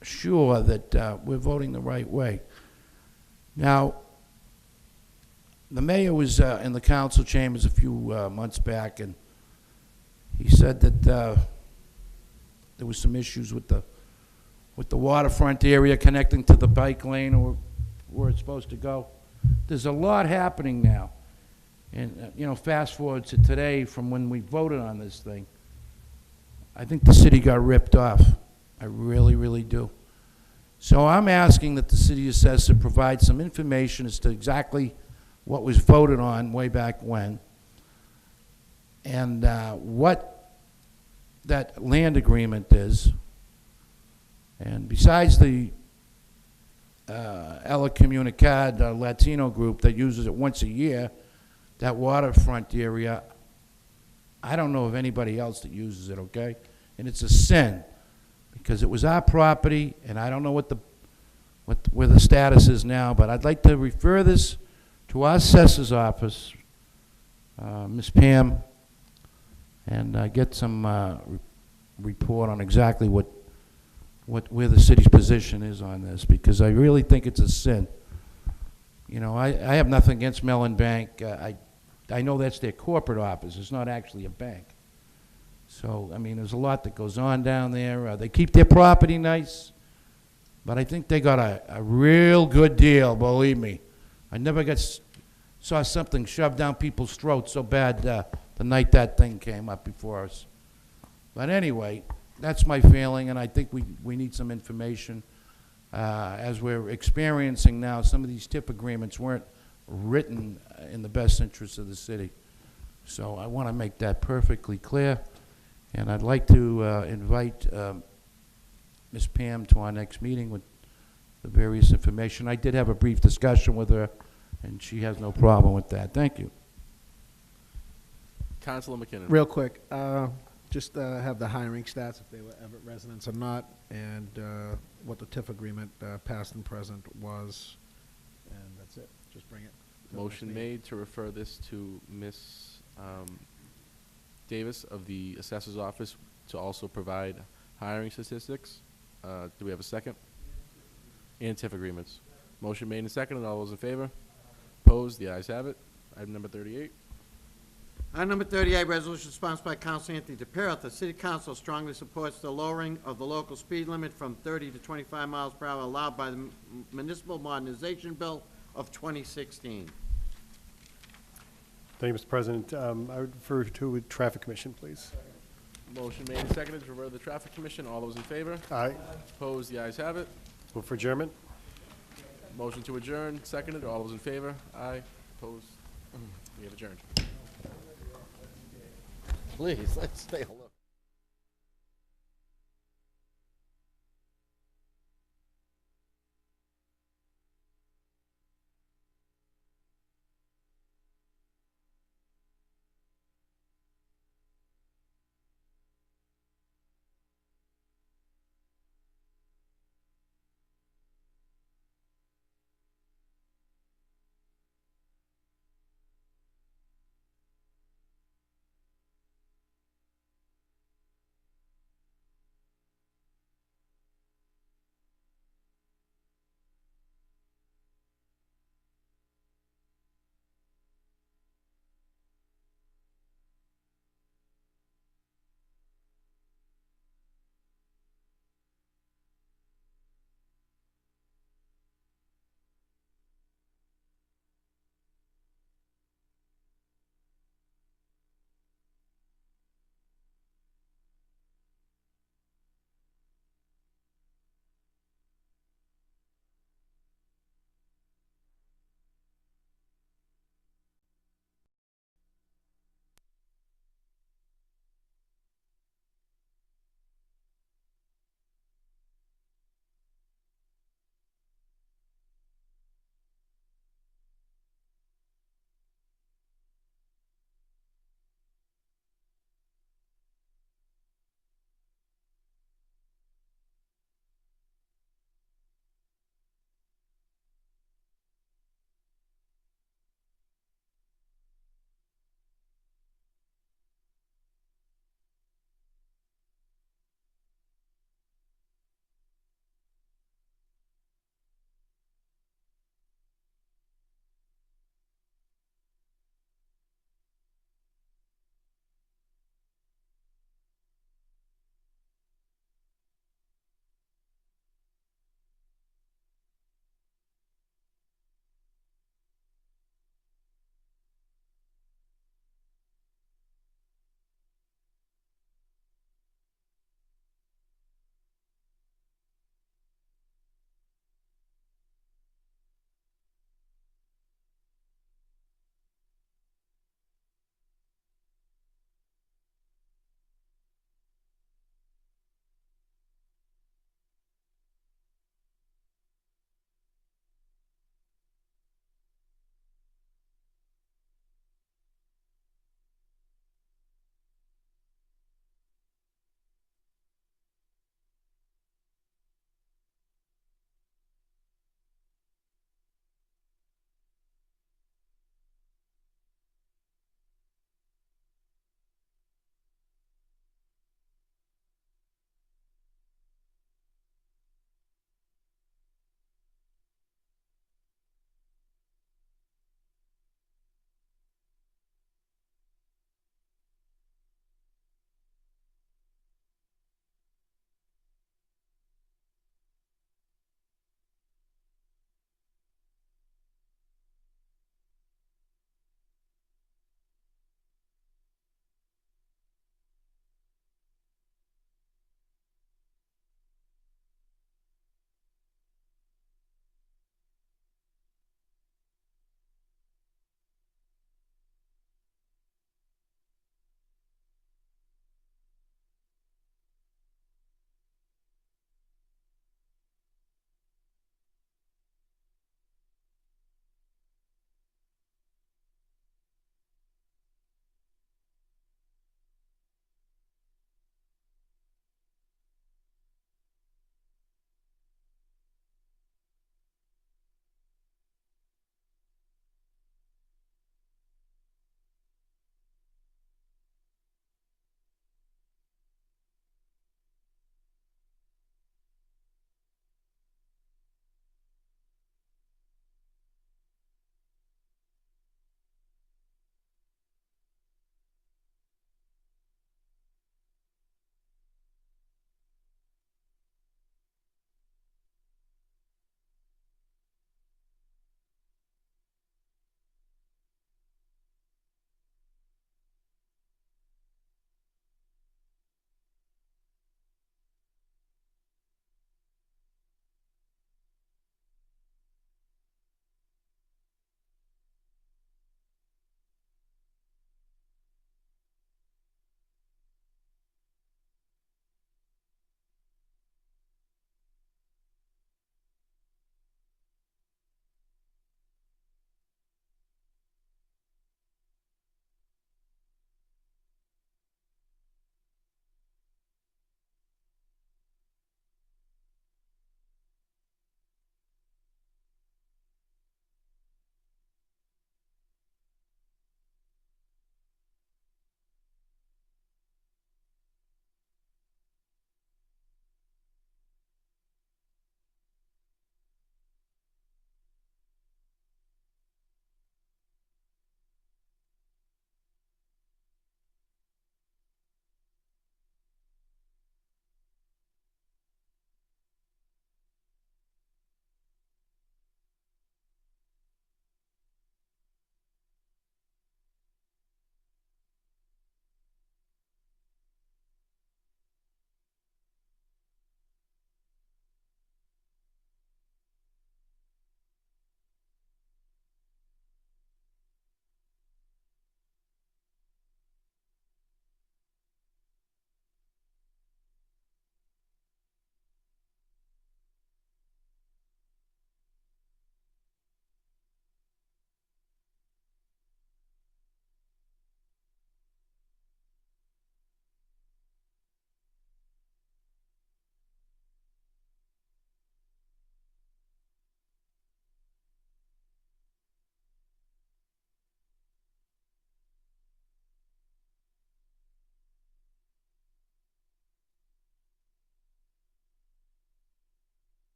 sure that we're voting the right way. Now, the mayor was in the council chambers a few months back, and he said that there was some issues with the waterfront area connecting to the bike lane or where it's supposed to go. There's a lot happening now. And, fast forward to today from when we voted on this thing, I think the city got ripped off. I really, really do. So I'm asking that the city assessor provide some information as to exactly what was voted on way back when, and what that land agreement is. And besides the Ella Comunicad Latino group that uses it once a year, that waterfront area, I don't know of anybody else that uses it, okay? And it's a sin, because it was our property, and I don't know where the status is now, but I'd like to refer this to our assessor's office, Ms. Pam, and get some report on exactly where the city's position is on this, because I really think it's a sin. I have nothing against Mellon Bank. I know that's their corporate office. It's not actually a bank. So, there's a lot that goes on down there. They keep their property nice, but I think they got a real good deal, believe me. I never saw something shoved down people's throats so bad the night that thing came up before us. But anyway, that's my feeling, and I think we need some information. As we're experiencing now, some of these TIF agreements weren't written in the best interest of the city. So I want to make that perfectly clear, and I'd like to invite Ms. Pam to our next meeting with the various information. I did have a brief discussion with her, and she has no problem with that. Thank you. Councilor McKinnon. Real quick, just have the hiring stats, if they were Everett residents or not, and what the TIF agreement, past and present, was, and that's it. Just bring it. to the next Motion meeting. made to refer this to Ms. Davis of the Assessor's Office to also provide hiring statistics. Do we have a second? And TIF agreements. Motion made and seconded. All those in favor? Opposed? The ayes have it. Item number 38. Item number 38, resolution sponsored by Council Anthony DePiero. The City Council strongly supports the lowering of the local speed limit from 30 to 25 miles per hour allowed by the Municipal Modernization Bill of 2016. Thank you, Mr. President. I would refer to Traffic Commission, please. Motion made and seconded to refer to the Traffic Commission. All those in favor? Aye. Opposed? The ayes have it. Move for adjournment. Motion to adjourn, seconded. All those in favor? Aye. Opposed? We have adjourned. Please, let's stay alive.